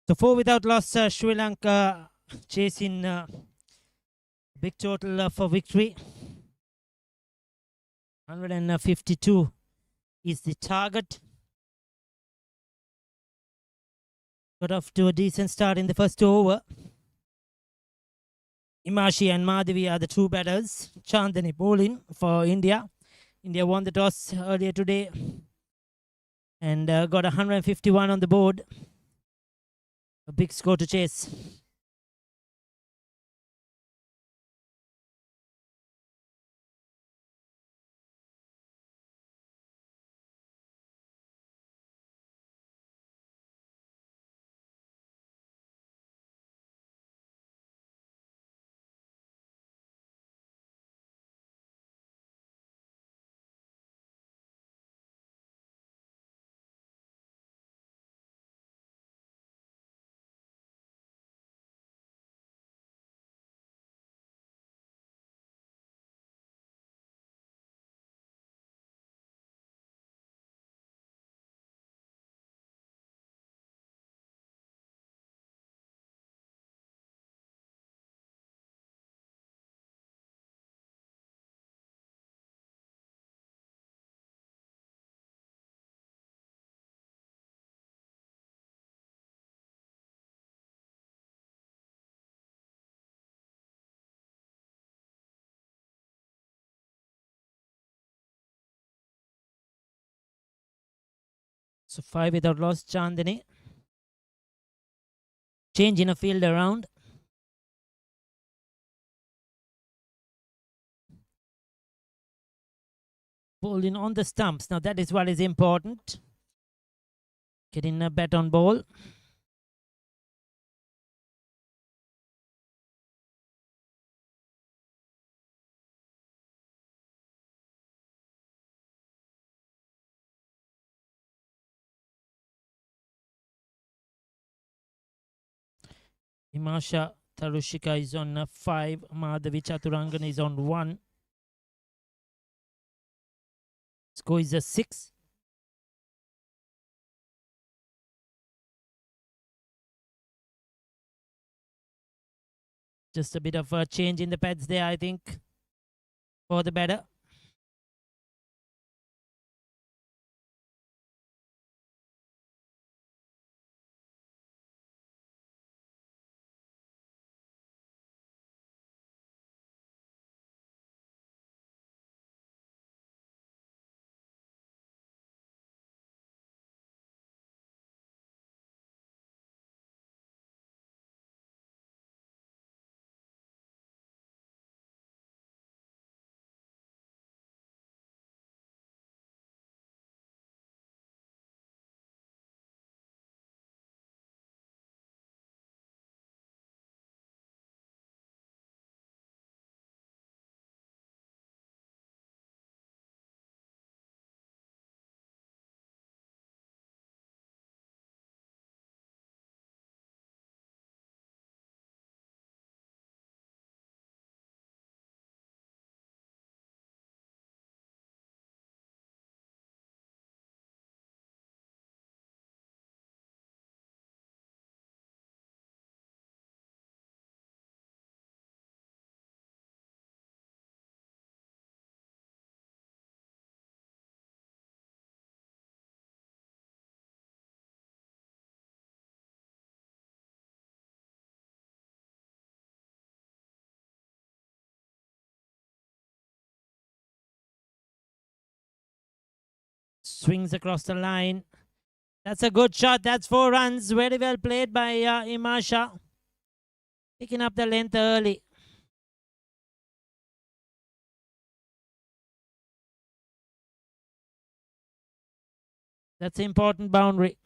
So 4 without loss, Sri Lanka chasing big total for victory. 152 is the target. Got off to a decent start in the first over. Imashi and Madhavi are the two batters. Chandani bowling for India. India won the toss earlier today and got 151 on the board. A big score to chase. So 5 without loss, Chandani. Change in a field around. Bowling on the stumps. Now that is what is important. Getting a bat on ball. Himasha Tarushika is on 5. Madhavi Chaturangan is on 1. Score is a 6. Just a bit of a change in the pads there, I think, for the batter. Swings across the line. That's a good shot. That's 4 runs. Very well played by Imasha. Picking up the length early. That's an important boundary.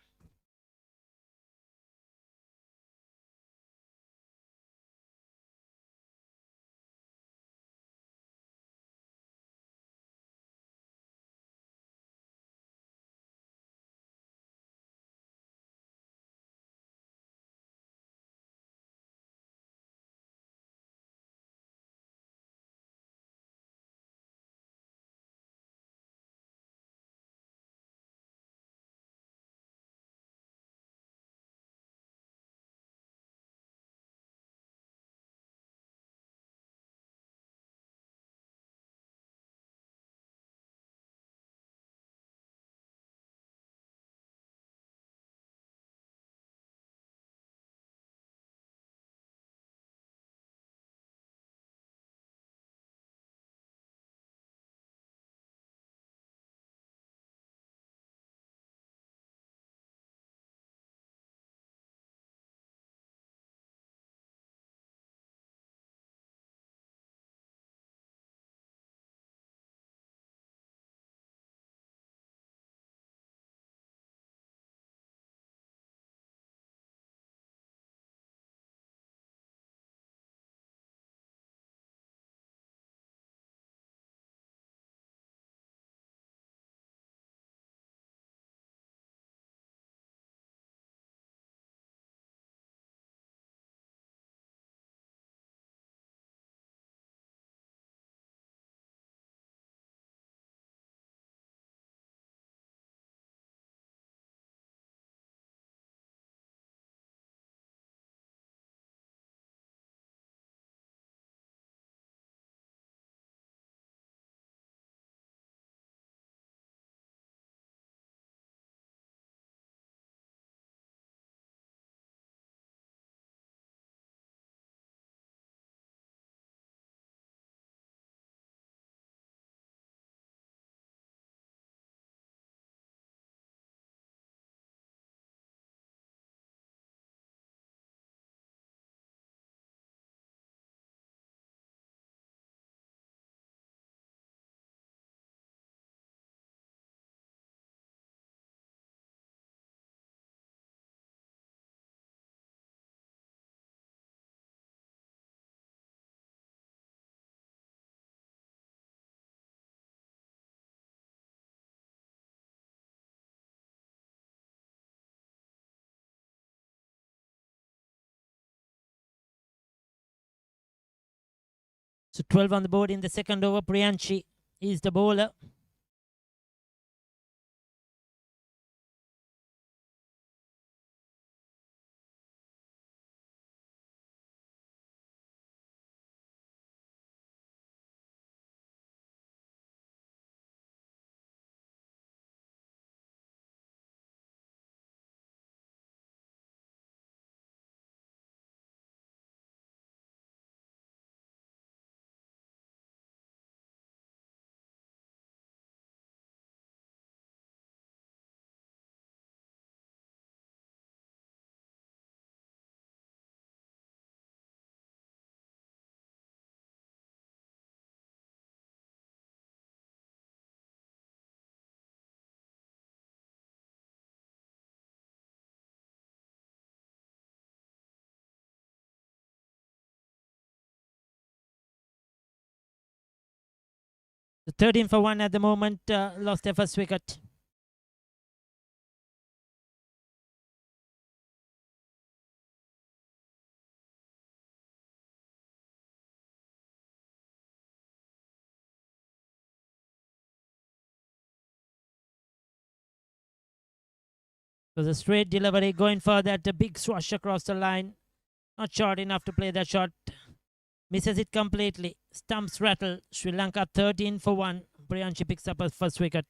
So 12 on the board in the second over. Priyanshi is the bowler. So 13 for 1 at the moment. Lost their first wicket. So the straight delivery going for that big swash across the line. Not short enough to play that shot. Misses it completely. Stumps rattle. Sri Lanka 13 for 1. Priyanshi picks up a first wicket.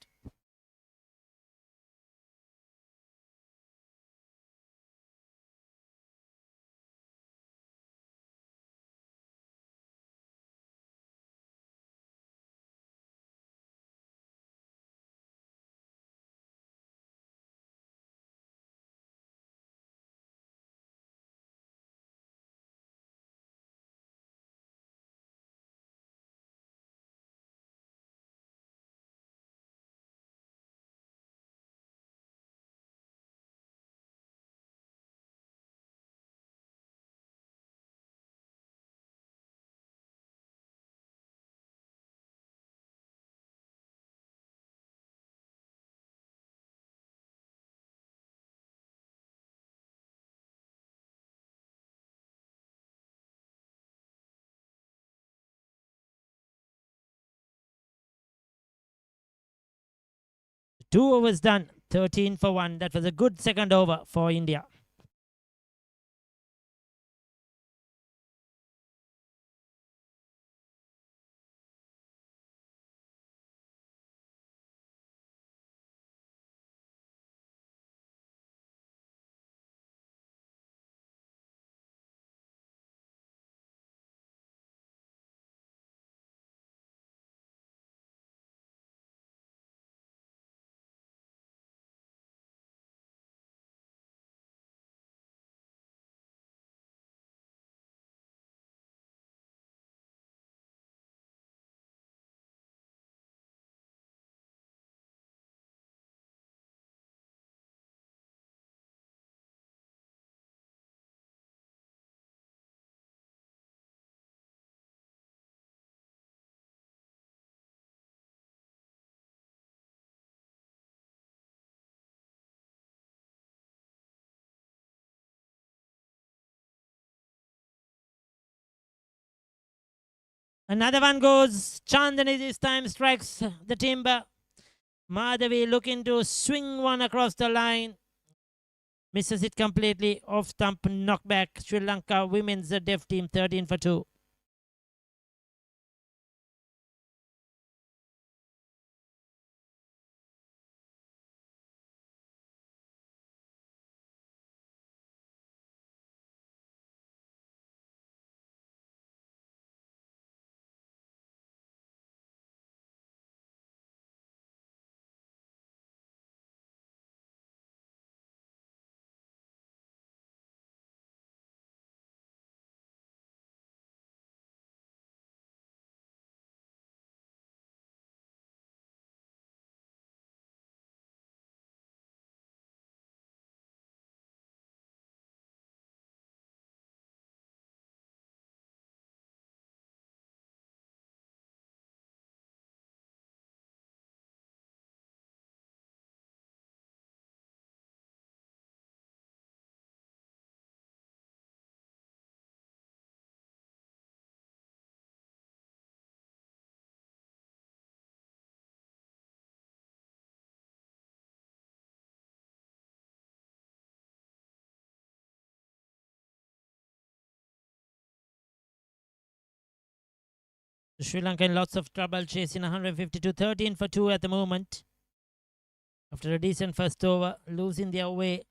Two overs done. 13 for 1. That was a good second over for India. Another one goes. Chandani this time strikes the timber. Madhavi looking to swing one across the line. Misses it completely. Off stump knockback. Sri Lanka women's deaf team 13 for 2. Sri Lanka in lots of trouble, chasing 152, 13 for 2 at the moment. After a decent first over, losing their way.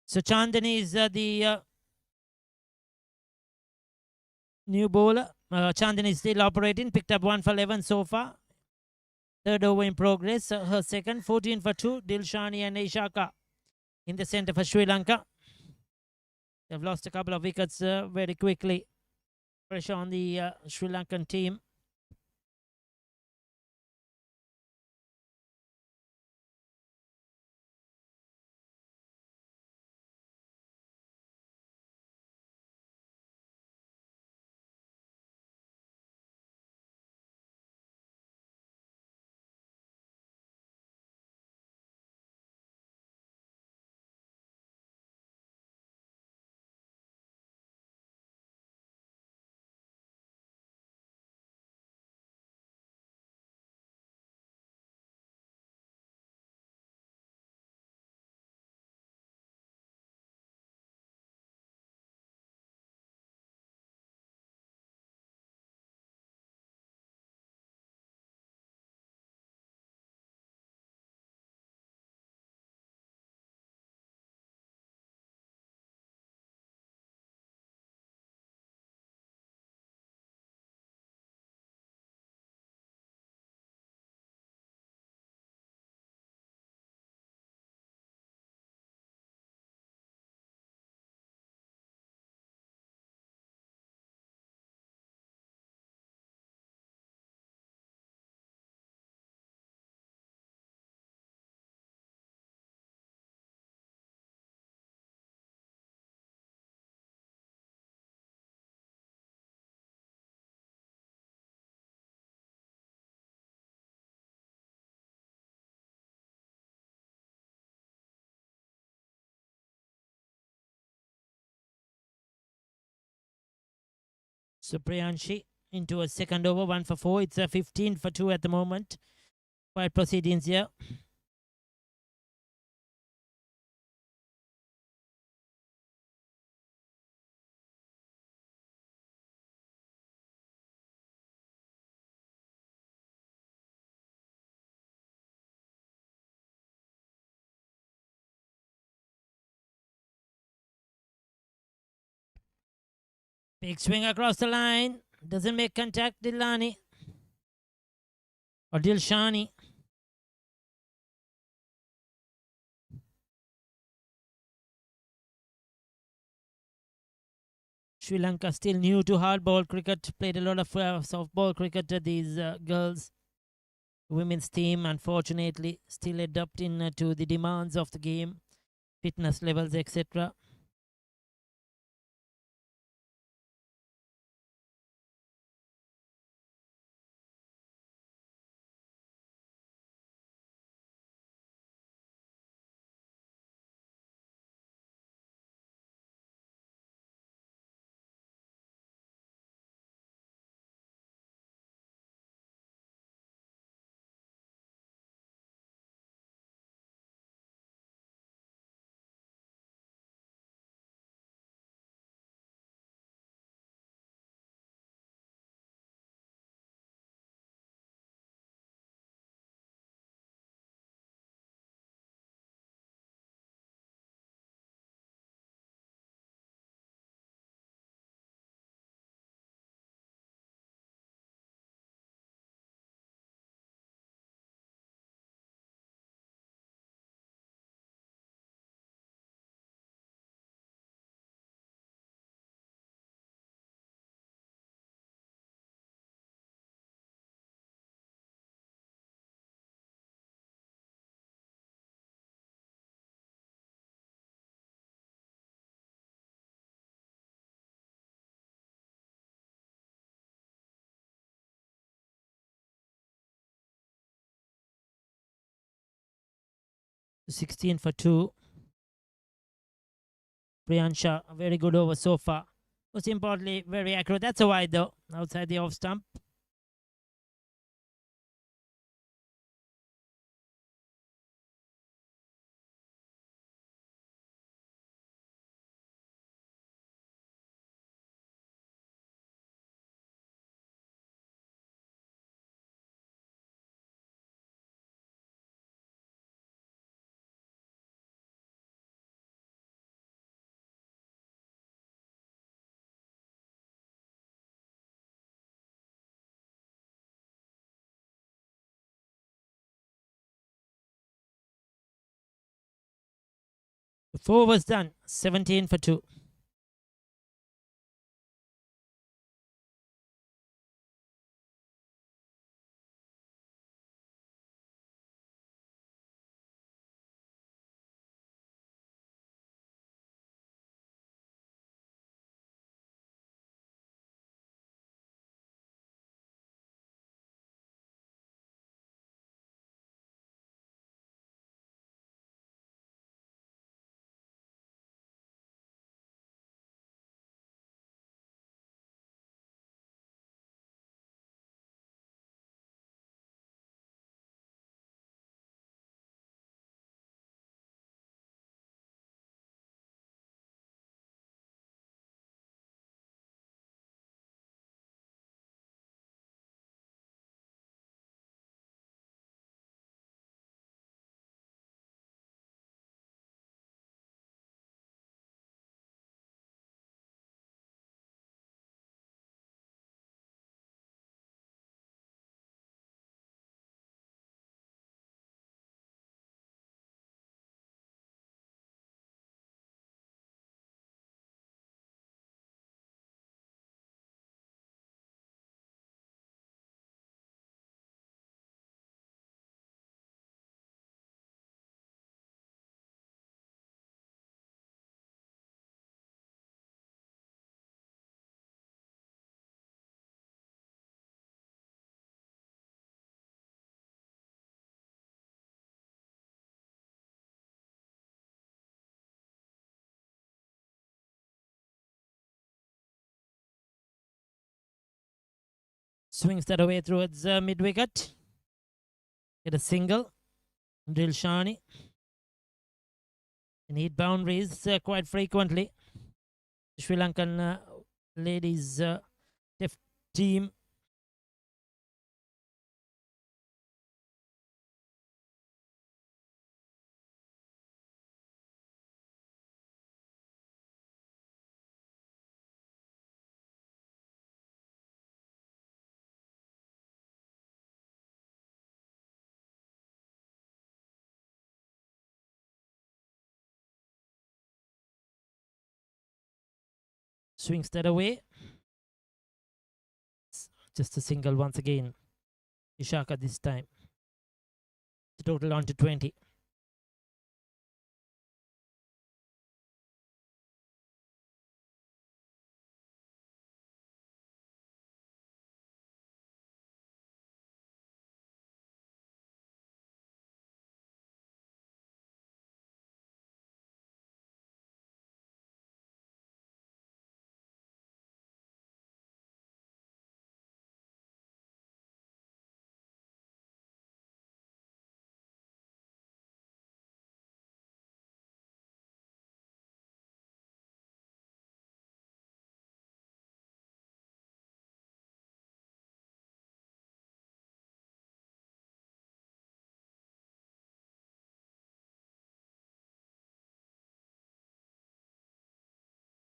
So Chandani is the new bowler. Chandani is still operating. Picked up 1 for 11 so far. Third over in progress. Her second, 14 for 2. Dilshani and Ishaka in the centre for Sri Lanka. They've lost a couple of wickets very quickly. Pressure on the Sri Lankan team. So Priyanshi into a second over, 1 for 4. It's a 15 for 2 at the moment. Quiet proceedings here. Big swing across the line. Doesn't make contact, Dilani. Or Dilshani. Sri Lanka still new to hardball cricket. Played a lot of softball cricket. These girls, women's team, unfortunately, still adapting to the demands of the game, fitness levels, etc. 16 for 2. Priyansha, a very good over so far. Most importantly, very accurate. That's a wide though, outside the off stump. The 4 was done. 17 for 2. Swings that away towards mid wicket. Get a single. Dilshani. Need boundaries quite frequently. Sri Lankan ladies def team. Swings that away. Just a single once again. Ishaka this time. The total on to 20.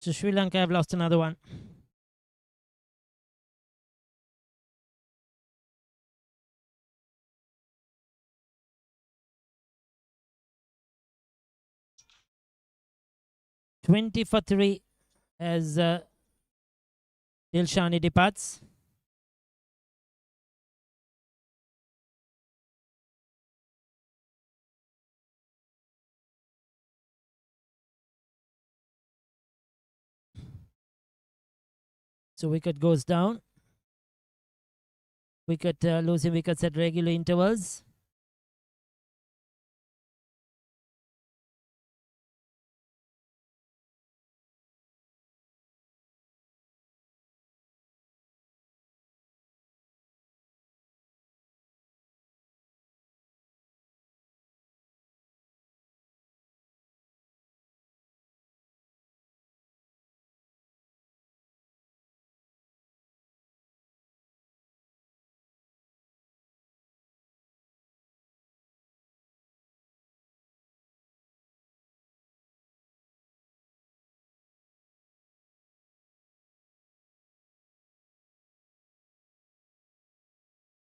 So Sri Lanka have lost another one. $20 for 3 as Dilshani departs. So wicket goes down. Wicket losing wickets at regular intervals.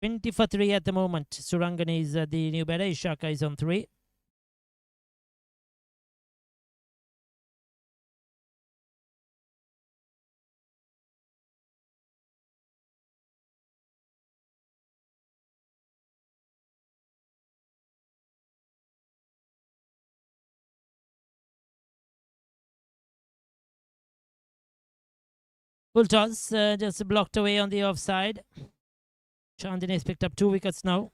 20 for 3 at the moment. Surangani is the new batter. Ishaka is on 3. Full toss, just blocked away on the offside. Chandini has picked up 2 wickets now.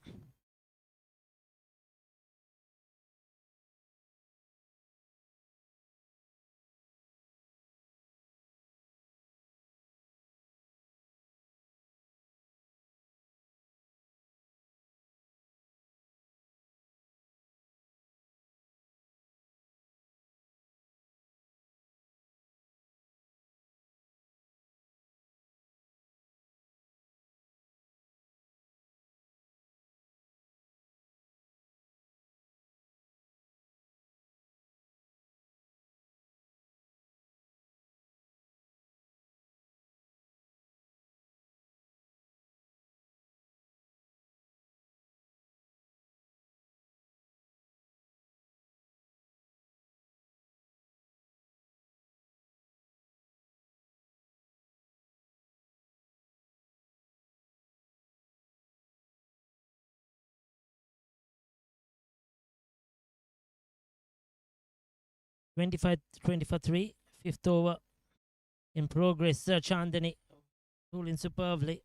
Twenty for 3. Fifth over in progress. Chandani ruling superbly.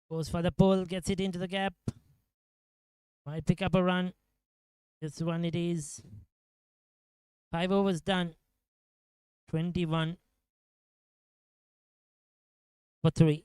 Goes for the pole, gets it into the gap. Might pick up a run. This one it is. 5 overs done. 21 for 3.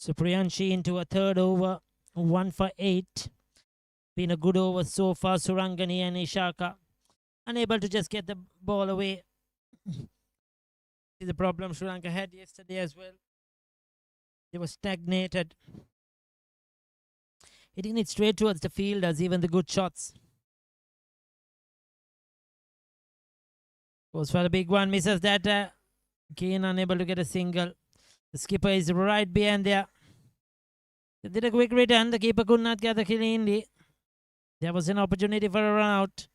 So Priyanshi into a third over. 1 for 8. Been a good over so far. Surangani and Ishaka unable to just get the ball away. The problem Sri Lanka had yesterday as well. They were stagnated. Hitting it straight towards the fielders, even the good shots. Goes for the big one, misses that. Kane unable to get a single. The skipper is right behind there. They did a quick return. The keeper could not get the cleanly. There was an opportunity for a run out.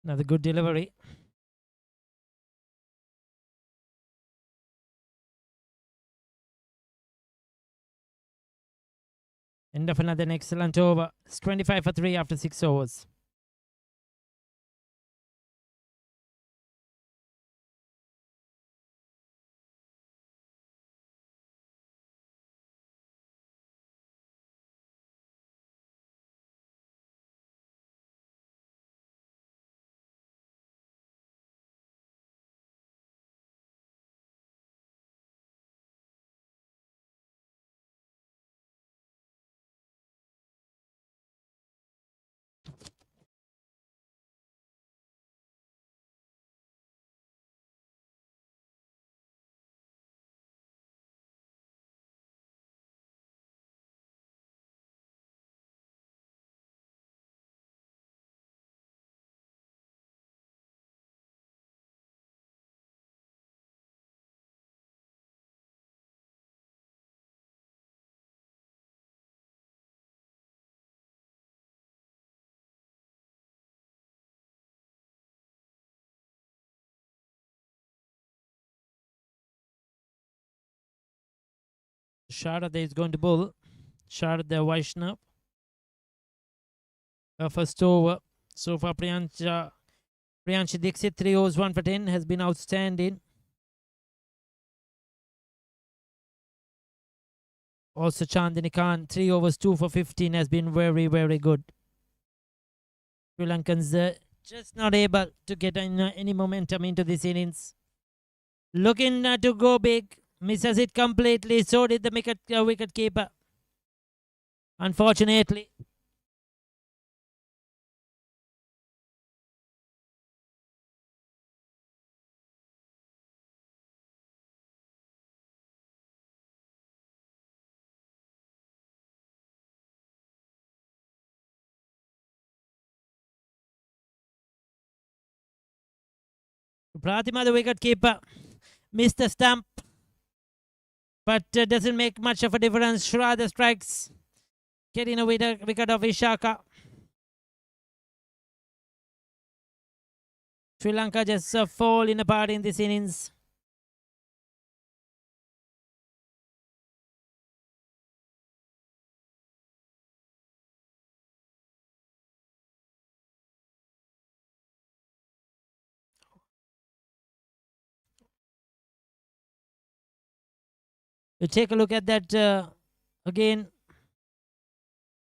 Another good delivery. End of another excellent over. It's 25 for 3 after 6 overs. Sharada is going to bowl. Sharada Vaishnav. First over. So far, Priyanshi Dixit, 3 overs, 1 for 10, has been outstanding. Also, Chandini Khan, 3 overs, 2 for 15, has been very, very good. Sri Lankans just not able to get any momentum into this innings. Looking to go big. Misses it completely. So did the wicket keeper. Unfortunately. Pratima, the wicket keeper, missed the stump, but doesn't make much of a difference. Shrada strikes, getting a wicket of Ishaka. Sri Lanka just falling apart in this innings. You take a look at that again.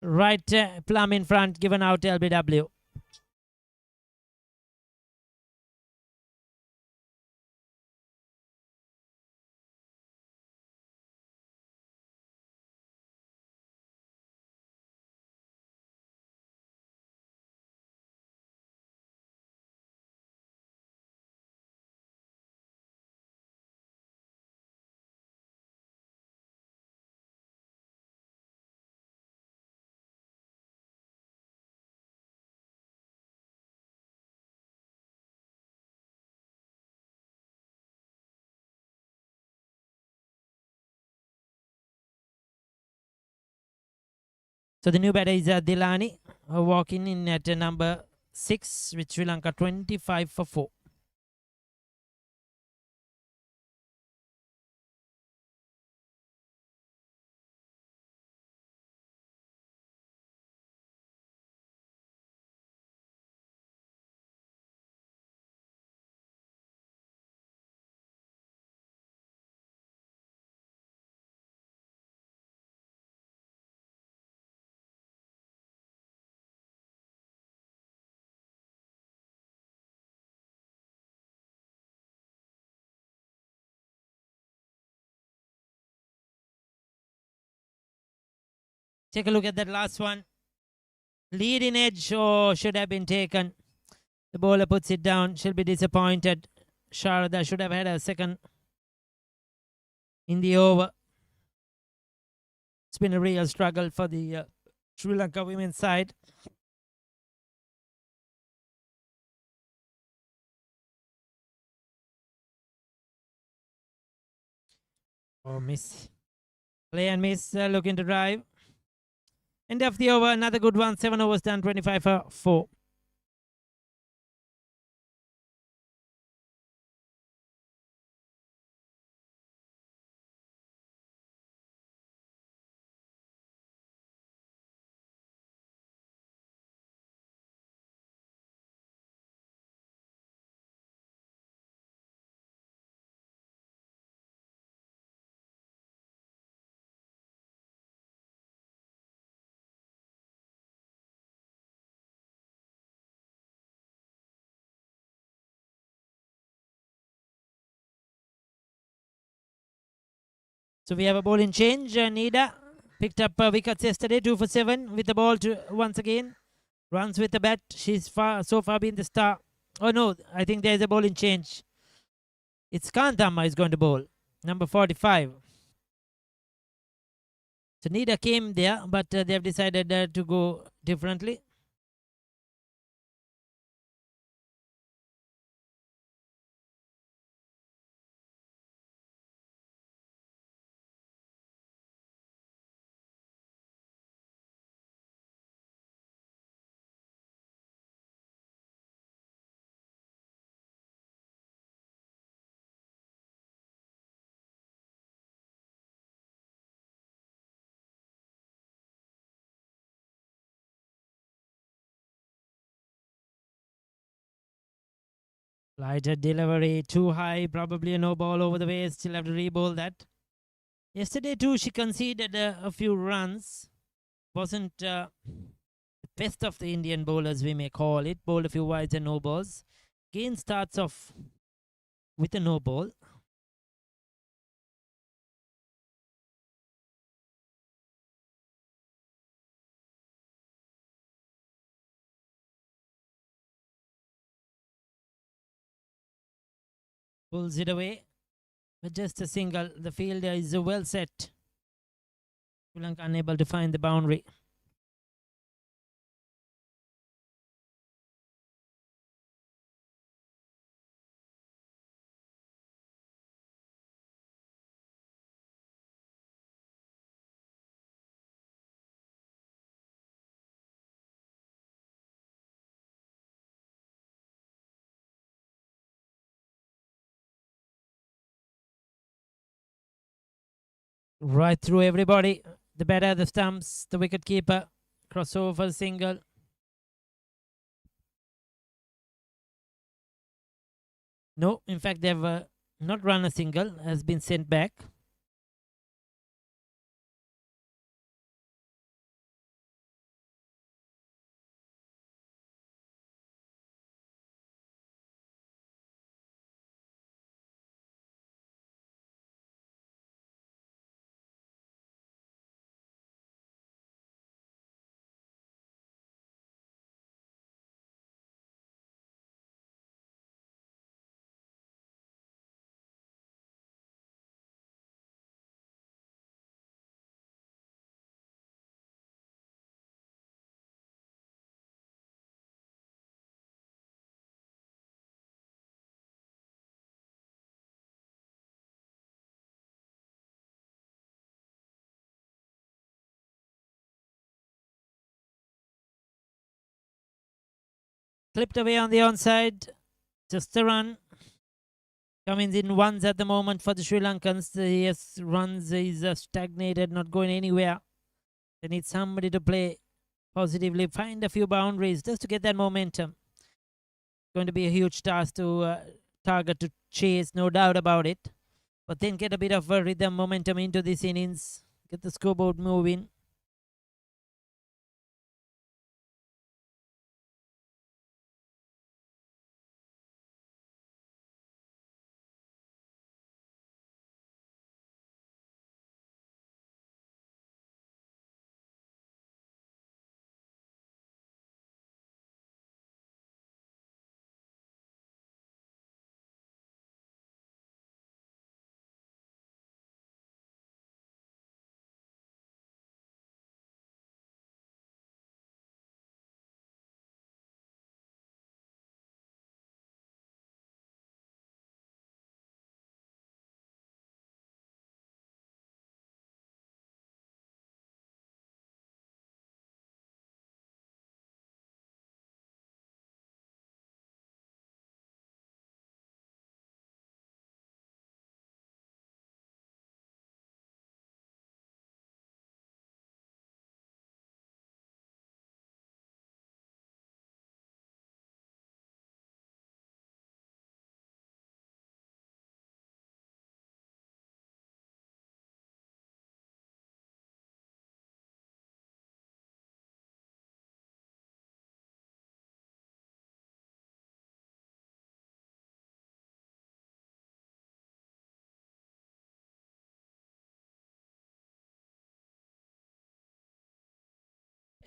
Right plum in front, given out LBW. So the new batter is Dilani, walking in at number 6 with Sri Lanka 25 for 4. Take a look at that last one. Leading edge, oh, should have been taken. The bowler puts it down. She'll be disappointed. Sharada should have had a second in the over. It's been a real struggle for the Sri Lanka women's side. Oh, miss. Play and miss, looking to drive. End of the over, another good one. 7 overs done, 25 for 4. So we have a bowling change. Nida picked up wickets yesterday, 2 for 7 with the ball to once again. Runs with the bat. She's so far been the star. Oh no, I think there's a bowling change. It's Kanthamma is going to bowl. Number 45. So Nida came there, but they have decided to go differently. Lighter delivery, too high, probably a no ball over the way. Still have to re-bowl that. Yesterday too, she conceded a few runs. Wasn't the best of the Indian bowlers, we may call it. Bowled a few wides and no balls. Again starts off with a no ball. Pulls it away. But just a single. The fielder is well set. Sri Lanka unable to find the boundary. Right through everybody. The batter, the stumps, the wicket keeper. Crossover for the single. No, in fact, they've not run a single. Has been sent back. Clipped away on the onside. Just a run. Coming in ones at the moment for the Sri Lankans. Yes, runs is stagnated, not going anywhere. They need somebody to play positively, find a few boundaries just to get that momentum. Going to be a huge task to target to chase, no doubt about it. But then get a bit of a rhythm, momentum into this innings. Get the scoreboard moving.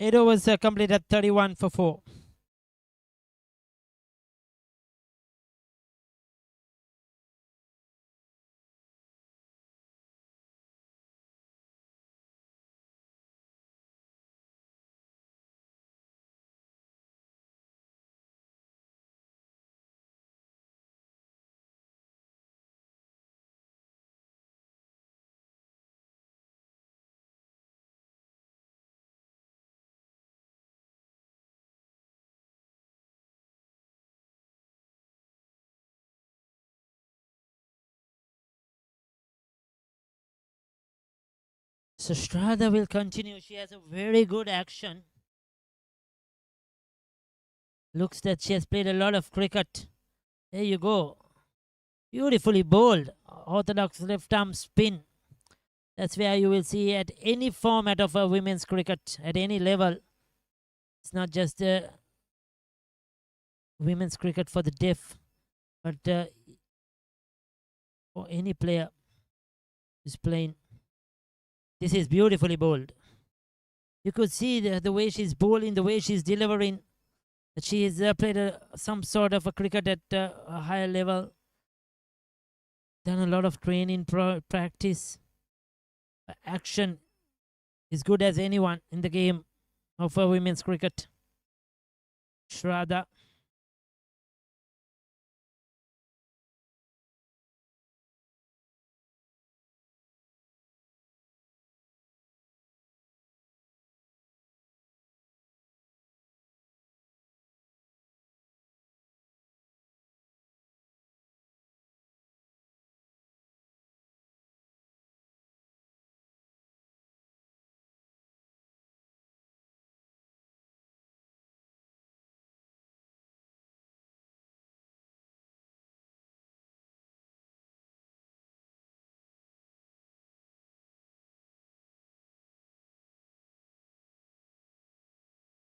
8 overs completed, 31 for 4. So Strada will continue. She has a very good action. Looks that she has played a lot of cricket. There you go. Beautifully bowled. Orthodox left arm spin. That's where you will see at any format of a women's cricket, at any level. It's not just women's cricket for the deaf, but for any player who's playing. This is beautifully bowled. You could see the way she's bowling, the way she's delivering. That she has played some sort of a cricket at a higher level. Done a lot of training, practice. Action is good as anyone in the game of women's cricket. Shraddha.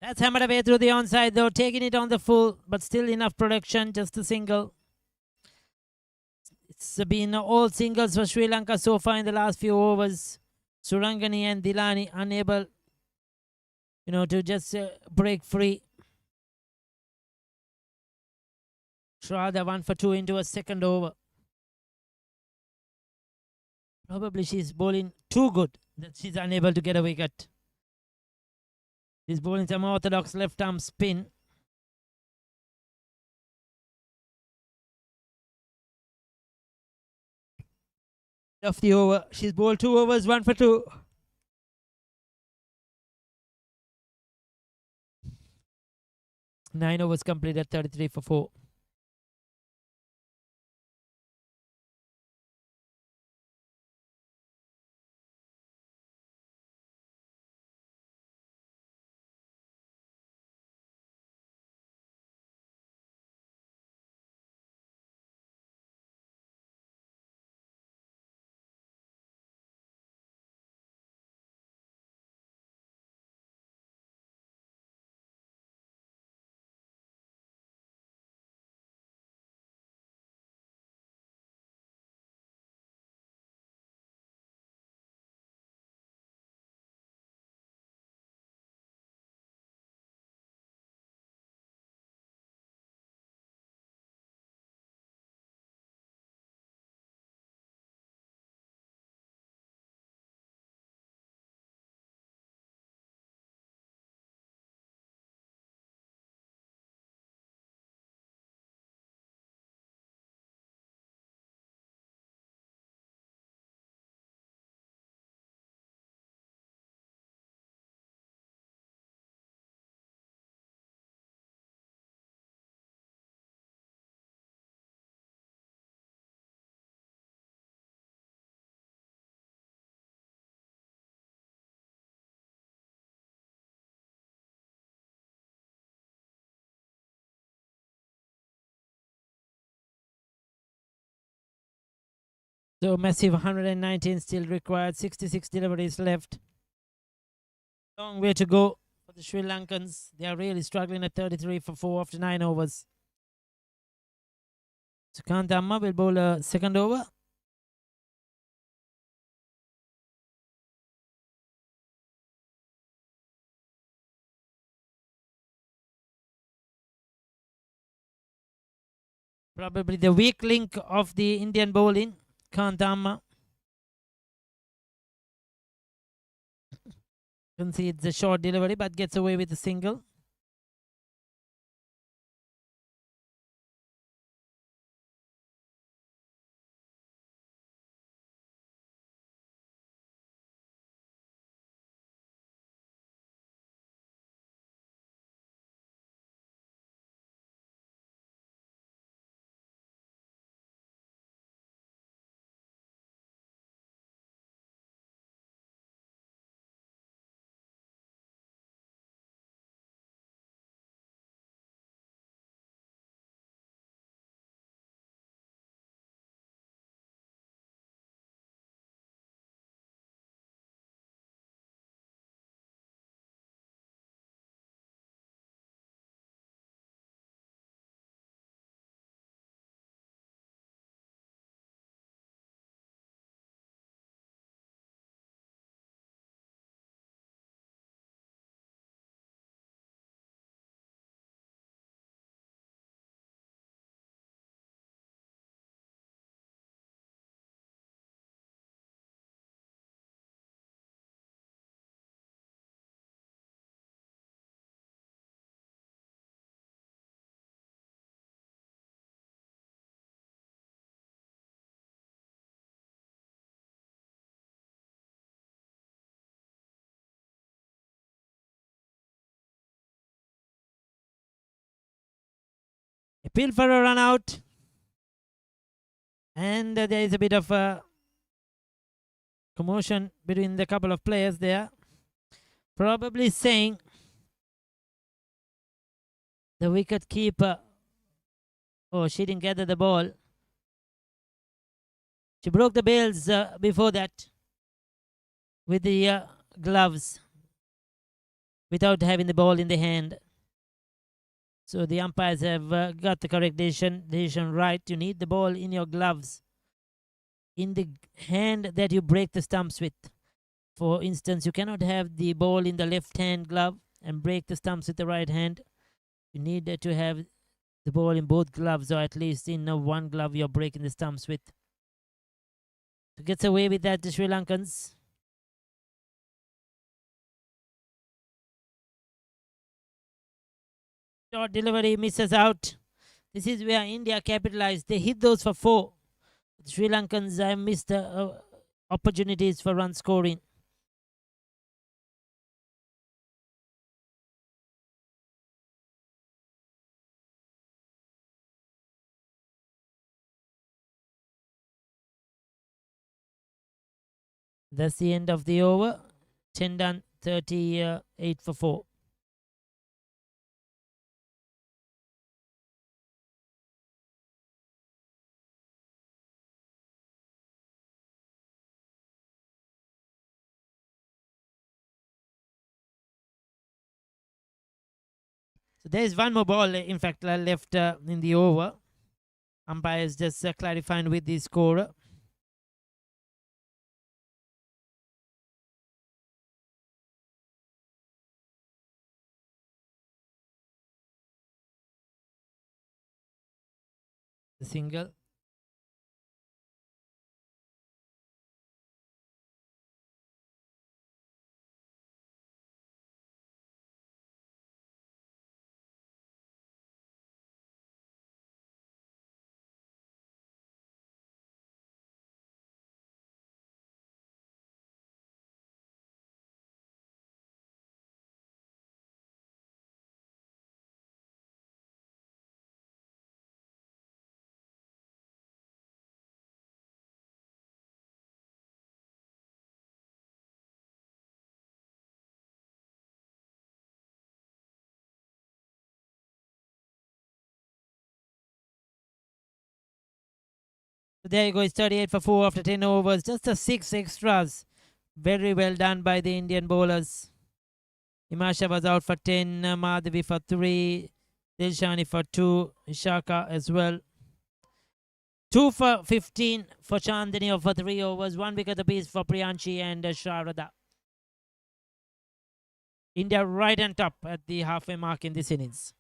That's hammered away through the onside though, taking it on the full, but still enough production, just a single. It's been all singles for Sri Lanka so far in the last few overs. Surangani and Dilani unable, to just break free. Shraddha 1 for 2 into a second over. Probably she's bowling too good that she's unable to get a wicket. She's bowling some orthodox left arm spin. Of the over, she's bowled 2 overs, 1 for 2. Nine overs completed, 33 for 4. So massive 119 still required, 66 deliveries left. Long way to go for the Sri Lankans. They are really struggling at 33 for 4 after 9 overs. Sukant Amma will bowl a second over. Probably the weak link of the Indian bowling. Kantama concedes a short delivery but gets away with a single. Appeal for a run out. And there is a bit of a commotion between the couple of players there. Probably saying the wicket keeper, oh, she didn't gather the ball. She broke the bails before that with the gloves without having the ball in the hand. So the umpires have got the correct decision right. You need the ball in your gloves, in the hand that you break the stumps with. For instance, you cannot have the ball in the left hand glove and break the stumps with the right hand. You need to have the ball in both gloves, or at least in one glove you're breaking the stumps with. So gets away with that, the Sri Lankans. Short delivery misses out. This is where India capitalized. They hit those for 4. The Sri Lankans have missed opportunities for run scoring. That's the end of the over. 10 done, 38 for 4. So there's one more ball, in fact, left in the over. Umpires just clarifying with the scorer. The single. So there you go. It's 38 for 4 after 10 overs. Just a 6 extras. Very well done by the Indian bowlers. Himasha was out for 10, Madhavi for 3, Dilshani for 2, Ishaka as well. 2 for 15 for Chandani for 3 overs, 1 wicket apiece for Priyanshi and Sharada. India right on top at the halfway mark in this innings.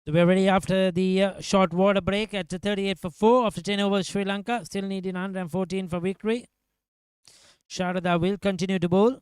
So we're ready after the short water break at 38 for 4 after 10 overs. Sri Lanka still needing 114 for victory. Sharada will continue to bowl.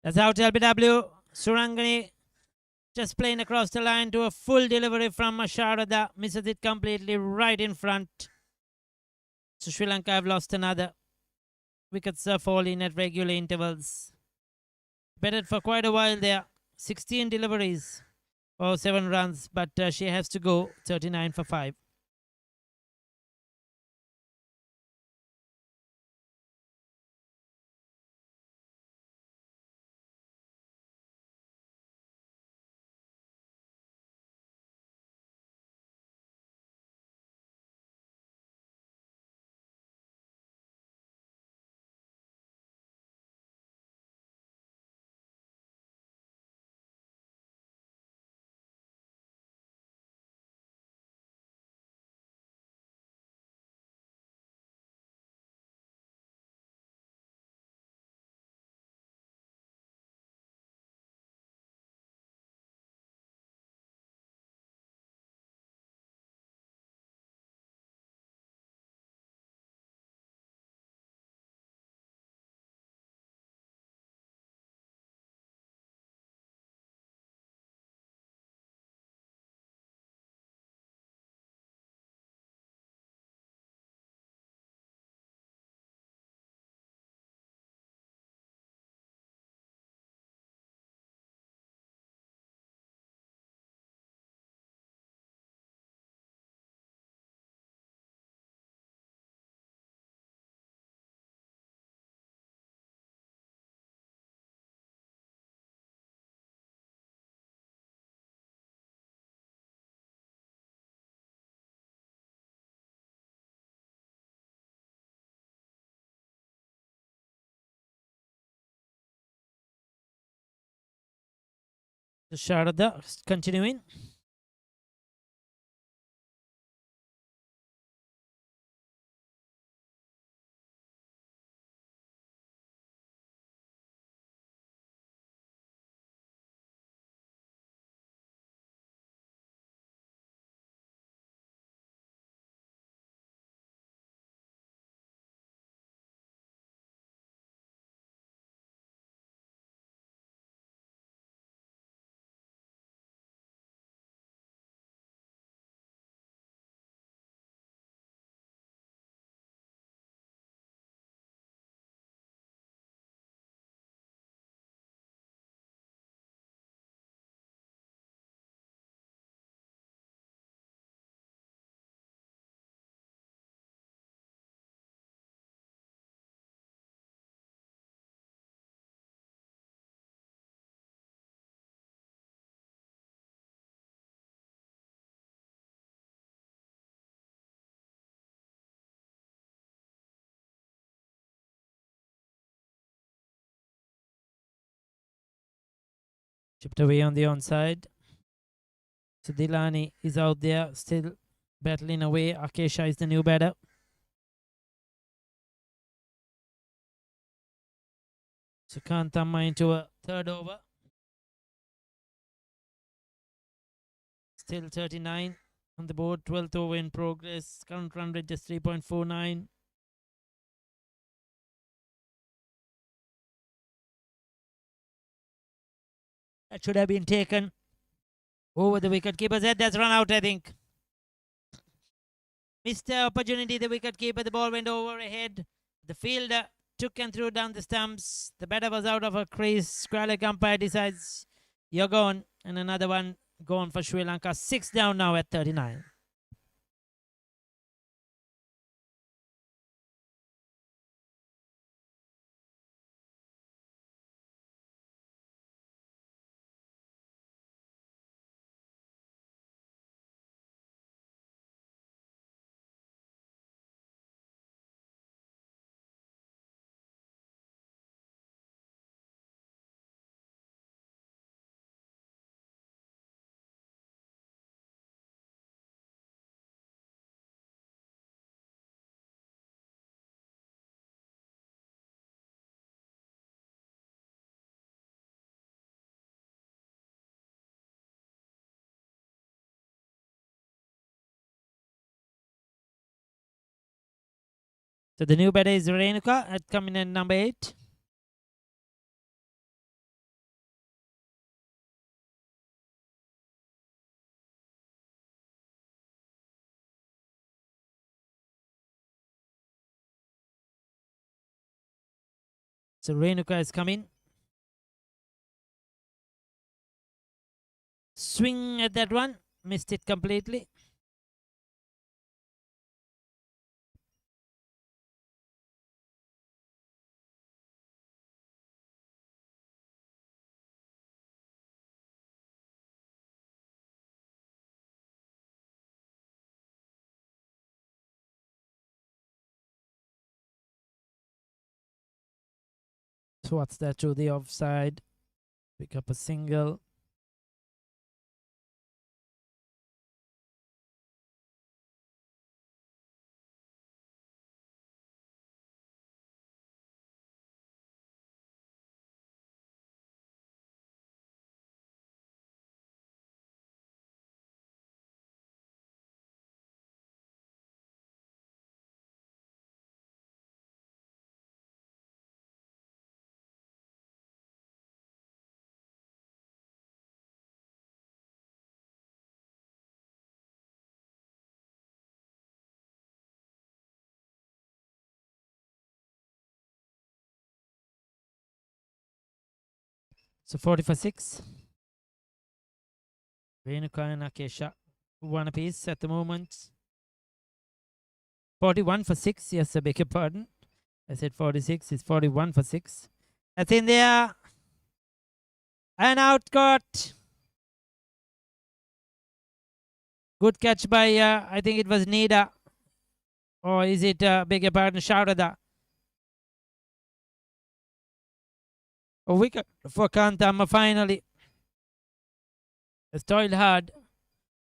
That's out LBW. Surangani just playing across the line to a full delivery from Sharada. Misses it completely right in front. So Sri Lanka have lost another. Wickets are falling at regular intervals. Batted for quite a while there. 16 deliveries for 7 runs, but she has to go 39 for 5. So Sharada continuing. Chipped away on the onside. So Dilani is out there, still battling away. Akesha is the new batter. So Kantama into a third over. Still 39 on the board. 12th over in progress. Current run rate just 3.49. That should have been taken over the wicket keeper's head. That's run out, I think. Missed the opportunity, the wicket keeper. The ball went over ahead. The fielder took and threw down the stumps. The batter was out of a crease. Squalid umpire decides you're gone. And another one gone for Sri Lanka. 6 down now at 39. So the new batter is Renuka at coming in number 8. So Renuka is coming. Swing at that one. Missed it completely. So what's that to the offside? Pick up a single. So 40 for 6. Renuka and Akesha, one apiece at the moment. 41 for 6. Yes, I beg your pardon. I said 46. It's 41 for 6. That's in there. And out got. Good catch by, I think it was Nida. Or is it, beg your pardon, Sharada? A wicket for Kantama finally. Has toiled hard.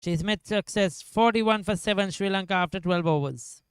She's met success. 41 for 7 Sri Lanka after 12 overs.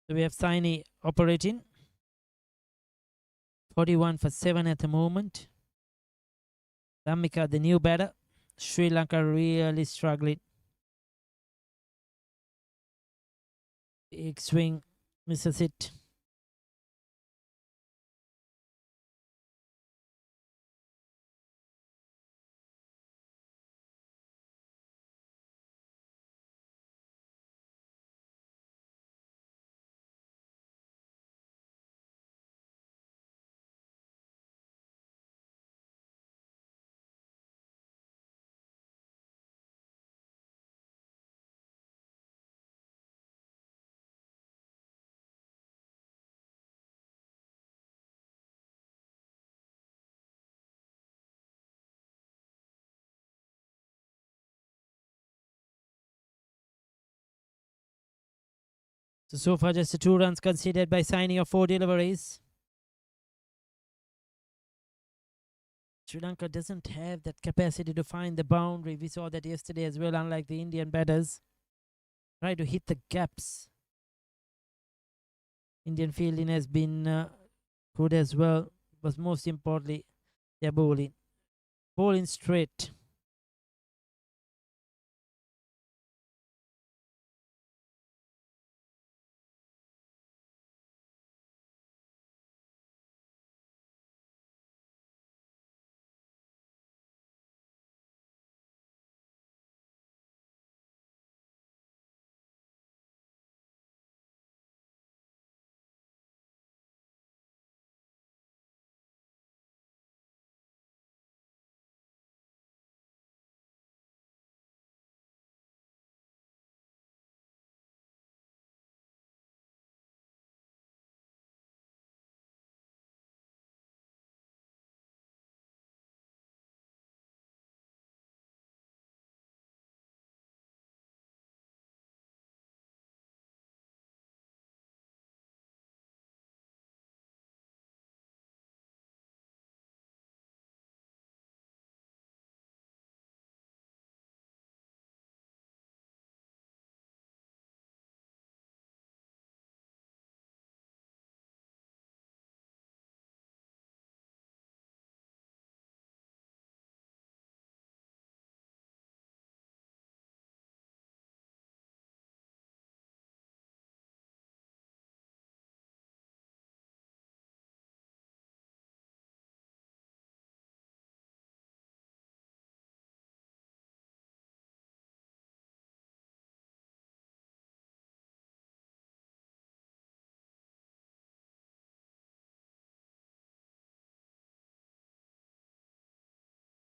So we have Saini operating 41 for 7 at the moment. Dhammika, the new batter. Sri Lanka really struggling. Big swing, misses it. So far, just the 2 runs conceded by Saini of 4 deliveries. Sri Lanka doesn't have that capacity to find the boundary. We saw that yesterday as well, unlike the Indian batters. Try to hit the gaps. Indian fielding has been good as well, but most importantly, their bowling. Bowling straight.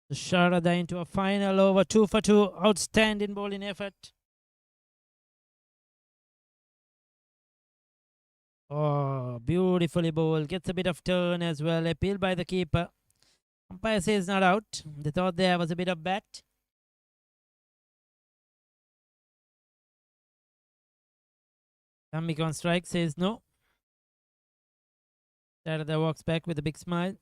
Sharada into a final over 2 for 2. Outstanding bowling effort. Oh, beautifully bowled. Gets a bit of turn as well. Appeal by the keeper. Umpire says not out. They thought there was a bit of bat. Dhammika on strike says no. Sharada walks back with a big smile.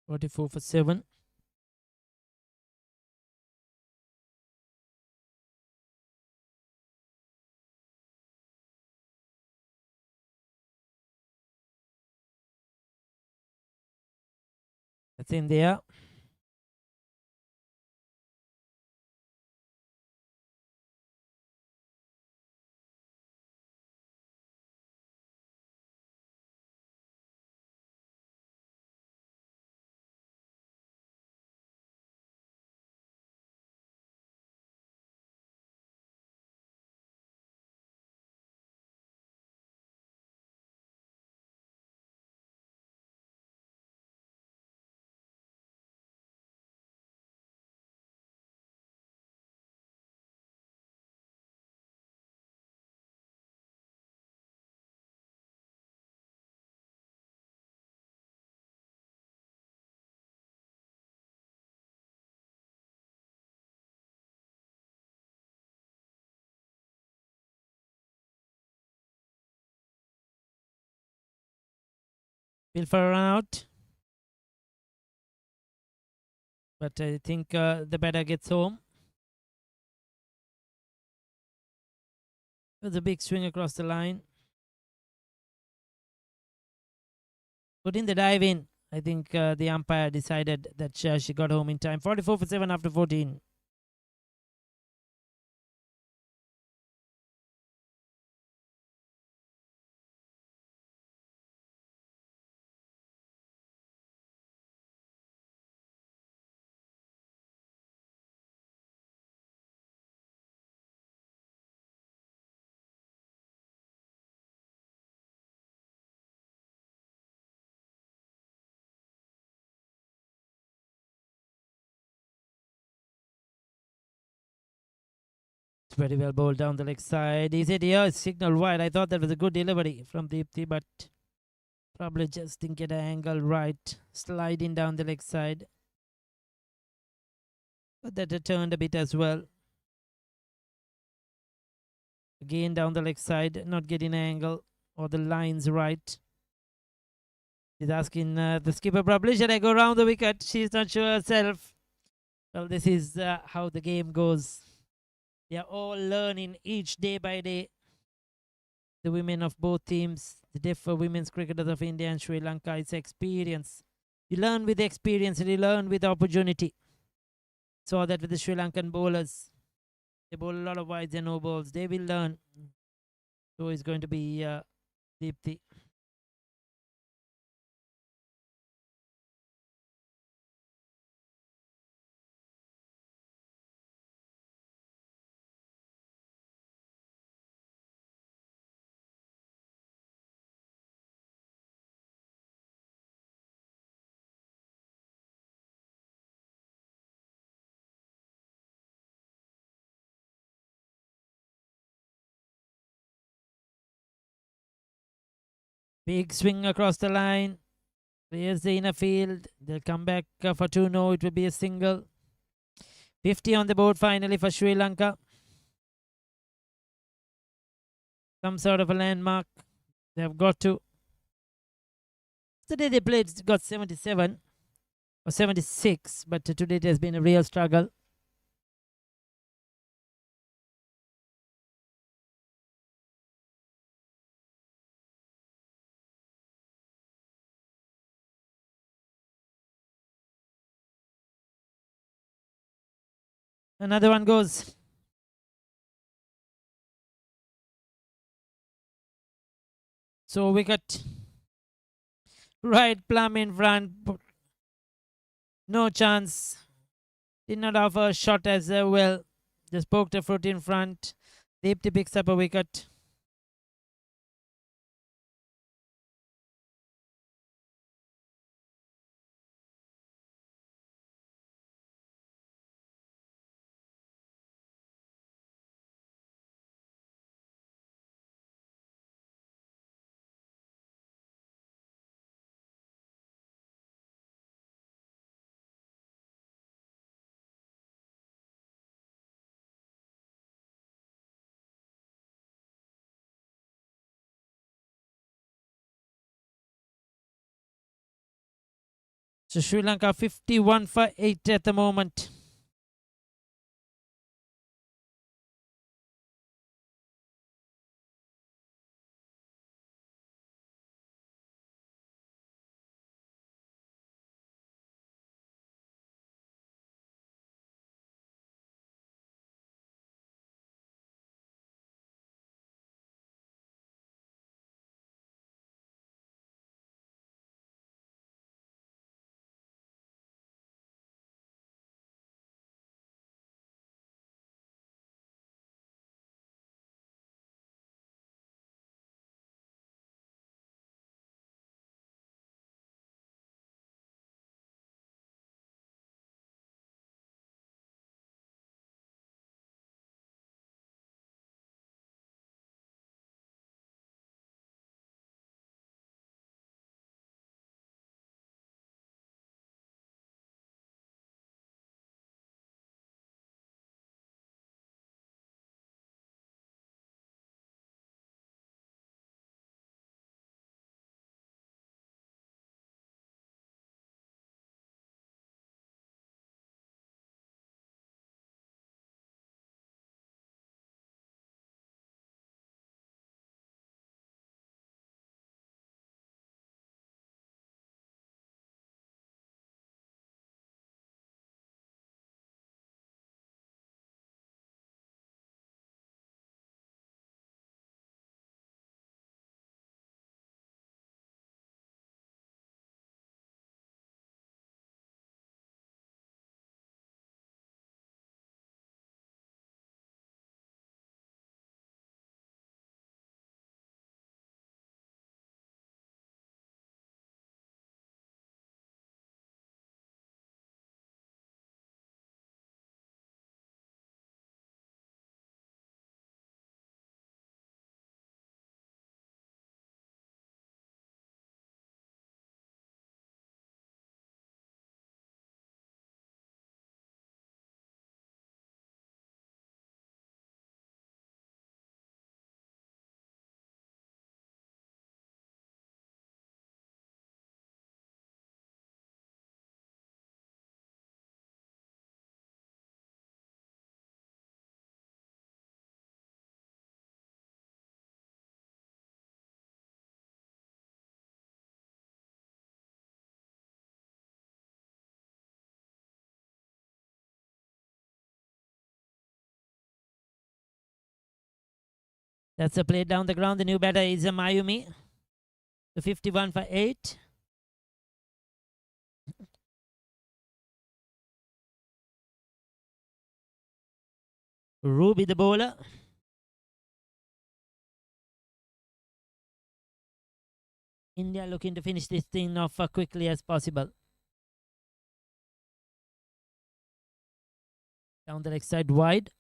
Forty-four for 7. That's in there. Bill for a run out. But I think the batter gets home. It was a big swing across the line. Putting the dive in. I think the umpire decided that she got home in time. 44 for 7 after 14. It's very well bowled down the leg side. He said, yeah, signal wide. I thought that was a good delivery from Deepthi, but probably just didn't get an angle right. Sliding down the leg side. But that returned a bit as well. Again down the leg side, not getting an angle or the lines right. She's asking the skipper probably, should I go around the wicket? She's not sure herself. Well, this is how the game goes. They are all learning each day by day. The women of both teams, the deaf women's cricketers of India and Sri Lanka, it's experience. You learn with experience and you learn with opportunity. Saw that with the Sri Lankan bowlers. They bowl a lot of wides and no balls. They will learn. So it's going to be Deepthi. Big swing across the line. There's the inner field. They'll come back for 2 no. It will be a single. 50 on the board finally for Sri Lanka. Some sort of a landmark. They have got to. Today they played, got 77 or 76, but today it has been a real struggle. Another one goes. So wicket. Right plumb in front. No chance. Did not offer a shot as well. Just poked a foot in front. Deepthi picks up a wicket. So Sri Lanka 51 for 8 at the moment. That's a play down the ground. The new batter is Mayumi. The 51 for 8. Ruby the bowler. India looking to finish this thing off quickly as possible. Down the leg side wide.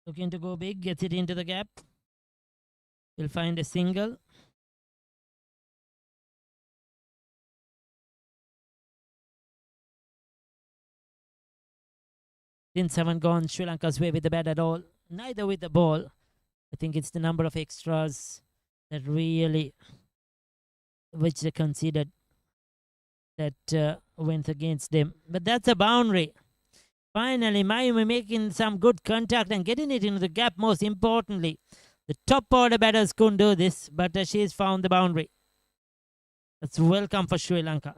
Looking to go big, gets it into the gap. Will find a single. Since haven't gone Sri Lanka's way with the bat at all, neither with the ball. I think it's the number of extras that really, which they considered, that went against them. But that's a boundary. Finally, Mayumi making some good contact and getting it into the gap, most importantly. The top order batters couldn't do this, but she's found the boundary. That's welcome for Sri Lanka.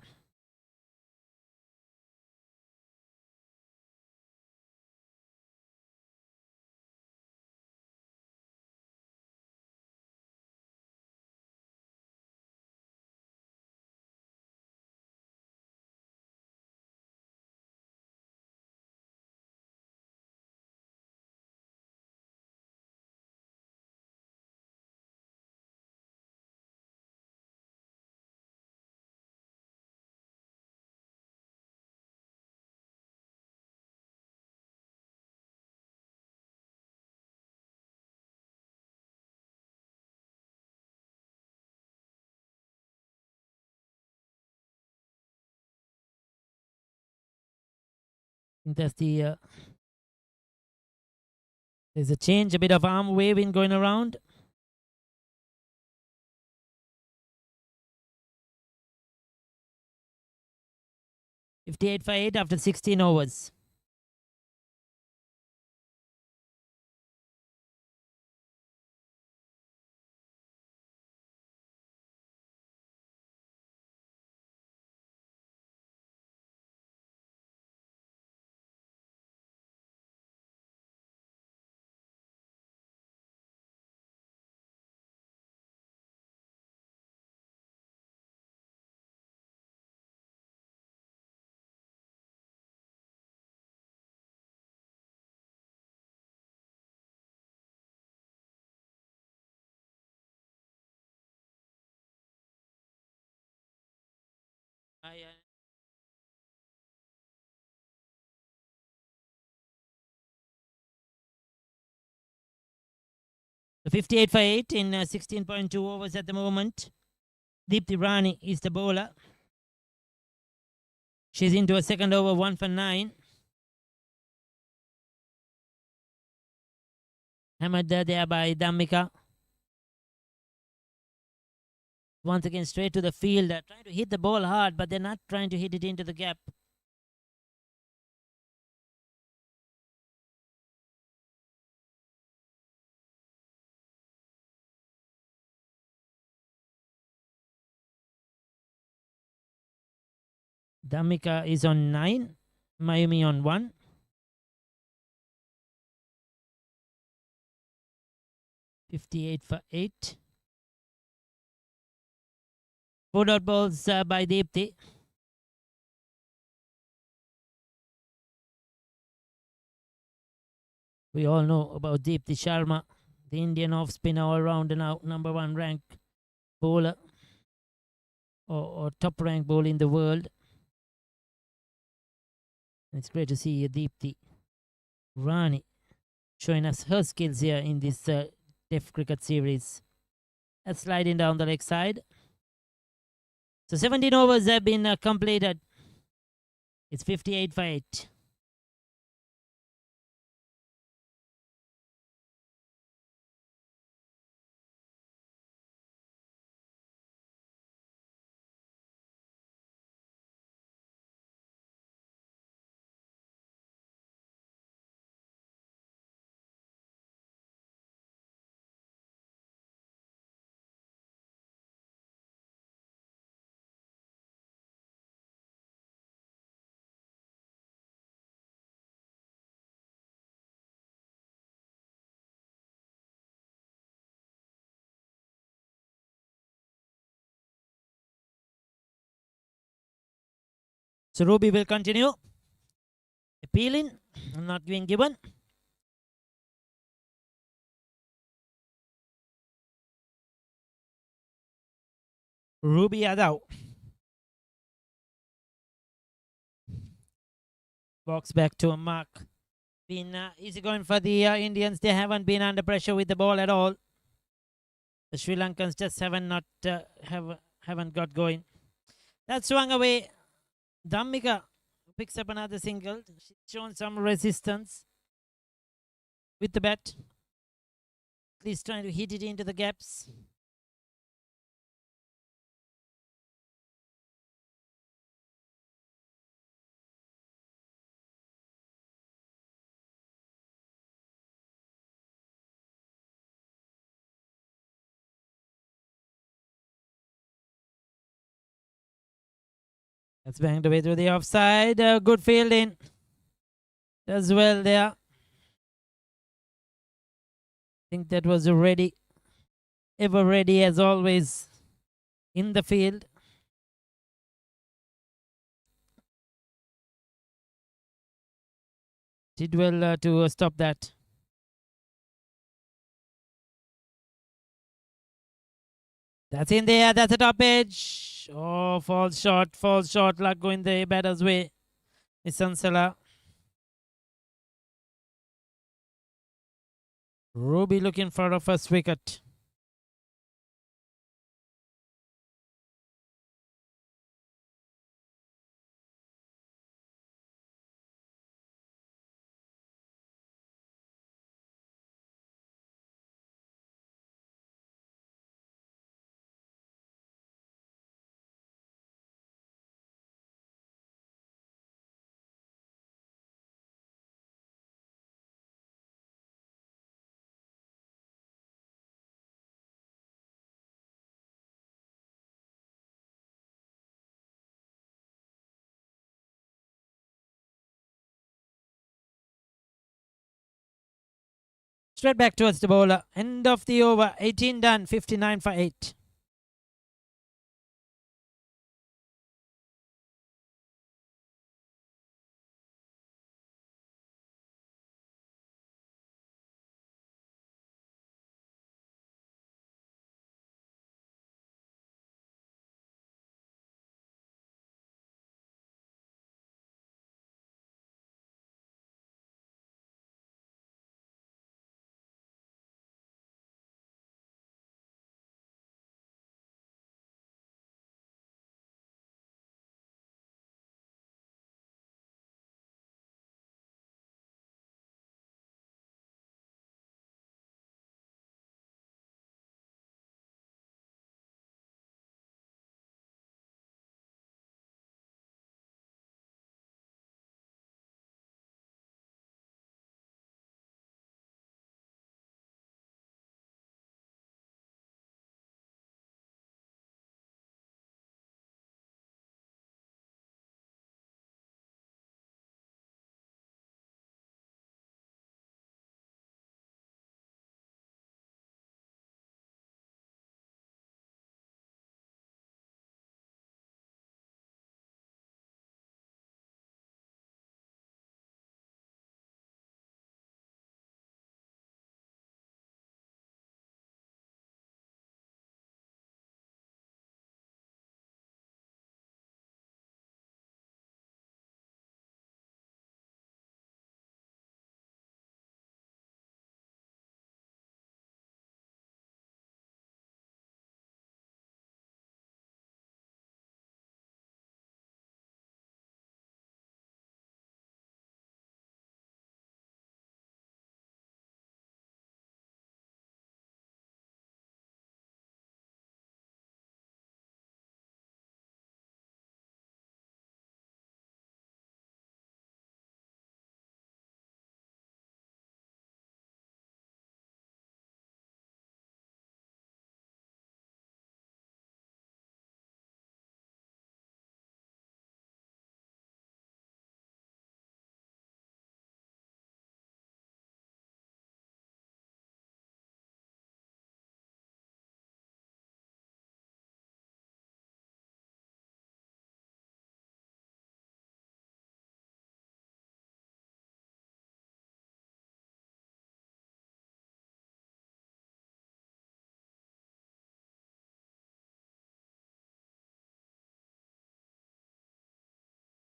That's the there's a change, a bit of arm waving going around. .58 for 8 after 16 overs. The 58 for 8 in 16.2 overs at the moment. Deepti Rani is the bowler. She's into a second over, 1 for 9. Hammered there by Dhammika. Once again, straight to the field. Trying to hit the ball hard, but they're not trying to hit it into the gap. Dhammika is on 9. Mayumi on 1. .58 for 8. 4 dot balls by Deepti. We all know about Deepti Sharma, the Indian off spinner, all round and out, number 1 ranked bowler or top ranked bowler in the world. It's great to see Deepti Rani showing us her skills here in this Test cricket series. That's sliding down the leg side. So 17 overs have been completed. It's 58 for 8. So Ruby will continue appealing, not being given. Ruby Yadav. Walks back to a mark. Been easy going for the Indians. They haven't been under pressure with the ball at all. The Sri Lankans just haven't got going. That swung away. Dhammika picks up another single. She's shown some resistance with the bat. At least trying to hit it into the gaps. That's banged away through the offside. Good fielding as well there. I think that was ready, ever ready as always in the field. Did well to stop that. That's in there. That's a top edge. Oh, falls short. Falls short. Luck going the batter's way. It's Sansala. Ruby looking for a first wicket. Straight back towards the bowler. End of the over. 18 done. 59 for 8.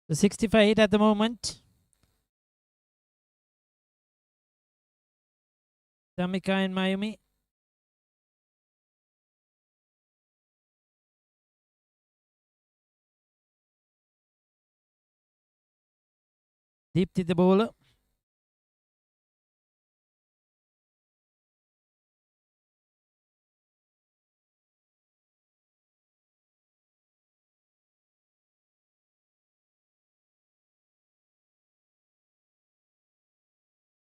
So 65 at the moment. Tamika in Miami. Deepti the bowler.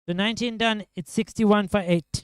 So 19 done. It's 61 for 8.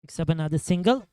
Picks up another single.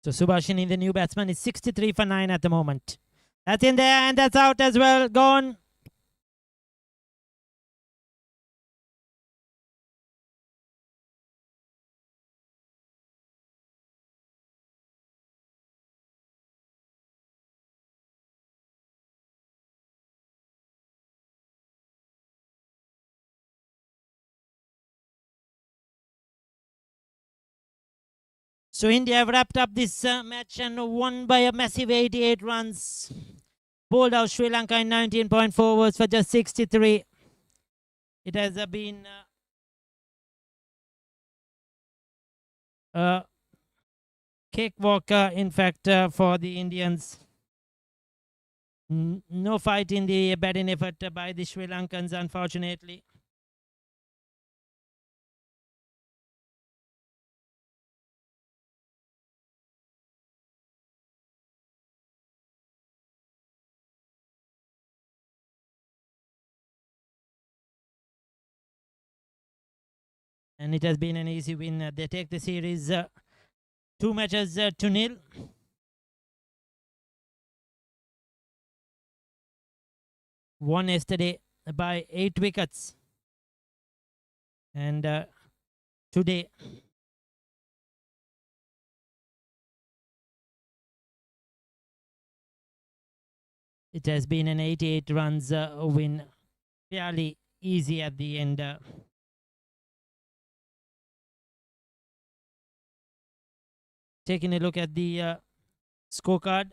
So Subhashini, the new batsman, is 63 for 9 at the moment. That's in there and that's out as well. Gone. So India have wrapped up this match and won by a massive 88 runs. Bowled out Sri Lanka in 19.4 overs for just 63. It has been a cakewalk, in fact, for the Indians. No fight in the batting effort by the Sri Lankans, unfortunately. And it has been an easy win. They take the series 2 matches to nil. Won yesterday by 8 wickets. And today It has been an 88 runs win, fairly easy at the end. Taking a look at the scorecard.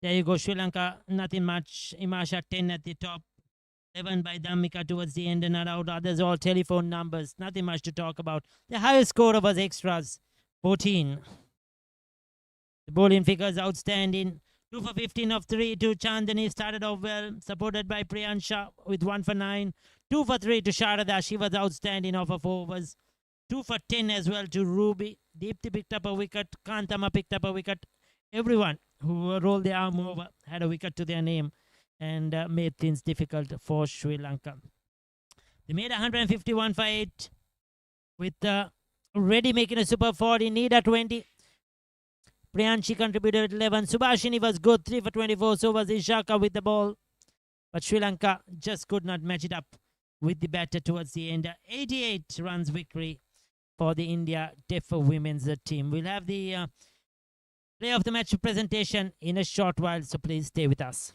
There you go, Sri Lanka, nothing much. Imasha 10 at the top, 11 by Dhammika towards the end and around. Others all telephone numbers, nothing much to talk about. The highest score was extras, 14. The bowling figures outstanding. 2 for 15 of 3 to Chandani, started off well, supported by Priyansha with 1 for 9. 2 for 3 to Sharada, she was outstanding off of overs. 2 for 10 as well to Ruby. Deepti picked up a wicket. Kantama picked up a wicket. Everyone who rolled their arm over had a wicket to their name and made things difficult for Sri Lanka. They made 151 for 8 with Reddy making a super 40. Nida 20. Priyanshi contributed 11. Subhashini was good, 3 for 24. So was Ishaka with the ball. But Sri Lanka just could not match it up with the batter towards the end. 88 runs victory for the India Deaf women's team. We'll have the play of the match presentation in a short while, so please stay with us.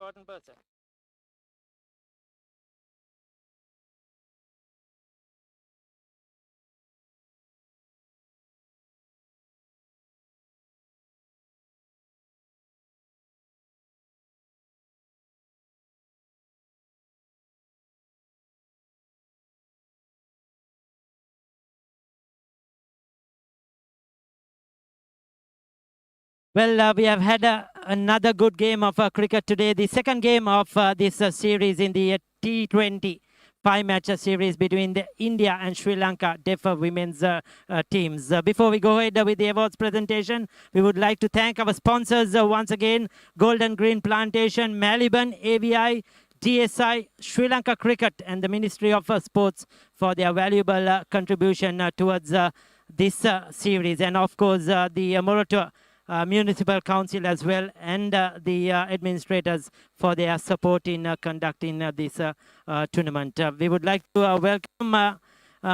important person. Well, we have had another good game of cricket today. The second game of this series in the T20 five-match series between the India and Sri Lanka deaf women's teams. Before we go ahead with the awards presentation, we would like to thank our sponsors once again, Golden Green Plantation, Maliban, AVI, DSI, Sri Lanka Cricket, and the Ministry of Sports for their valuable contribution towards this series. And of course, the Moratuwa Municipal Council as well, and the administrators for their support in conducting this tournament. We would like to welcome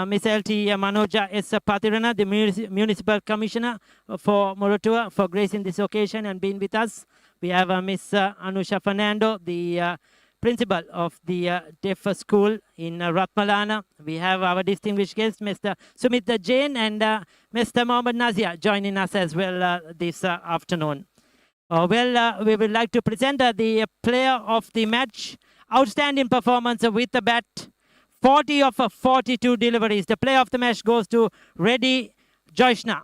Ms. L.T. Manoja S. Patirana, the Municipal Commissioner for Moratuwa, for gracing this occasion and being with us. We have Ms. Anusha Fernando, the principal of the deaf school in Ratmalana. We have our distinguished guest, Mr. Sumit Jain, and Mr. Mohammad Nazia joining us as well this afternoon. We would like to present the player of the match. Outstanding performance with the bat. 40 of 42 deliveries. The player of the match goes to Reddy Joyshna.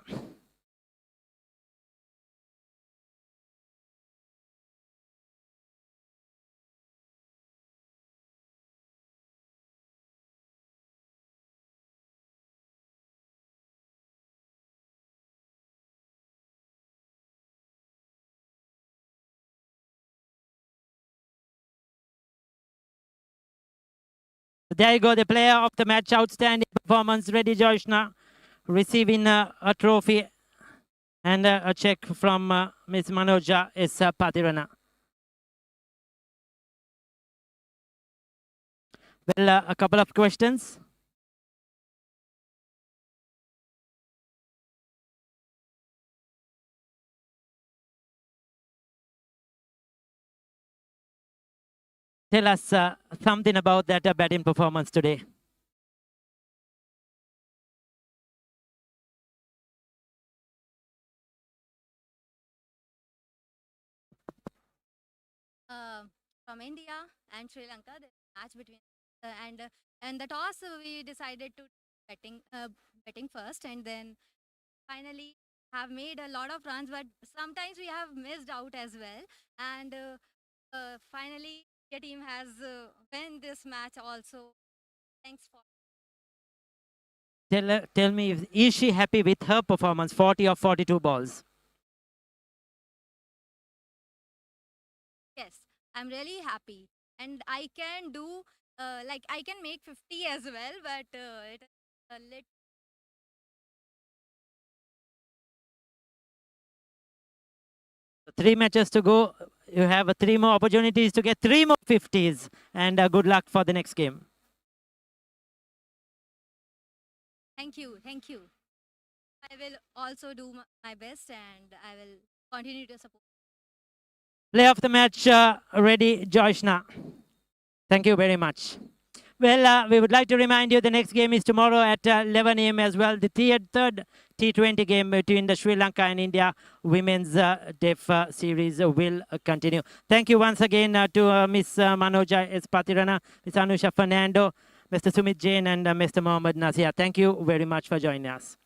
There you go, the player of the match, outstanding performance, Reddy Joyshna, receiving a trophy and a check from Ms. Manoja S. Patirana. Well, a couple of questions. Tell us something about that batting performance today. From India and Sri Lanka, the match between and the toss we decided to betting first, and then finally have made a lot of runs, but sometimes we have missed out as well. And finally, your team has won this match also. Thanks for. Tell me, is she happy with her performance, 40 of 42 balls? Yes, I'm really happy, and I can do I can make 50 as well, but it is a little. 3 matches to go. You have 3 more opportunities to get 3 more 50s, and good luck for the next game. Thank you, thank you. I will also do my best, and I will continue to support. Play of the match, Reddy Joyshna. Thank you very much. Well, we would like to remind you the next game is tomorrow at 11 a.m. as well. The third T20 game between the Sri Lanka and India women's deaf series will continue. Thank you once again to Ms. Manoja S. Patirana, Ms. Anusha Fernando, Mr. Sumit Jain, and Mr. Mohammad Nazia. Thank you very much for joining us.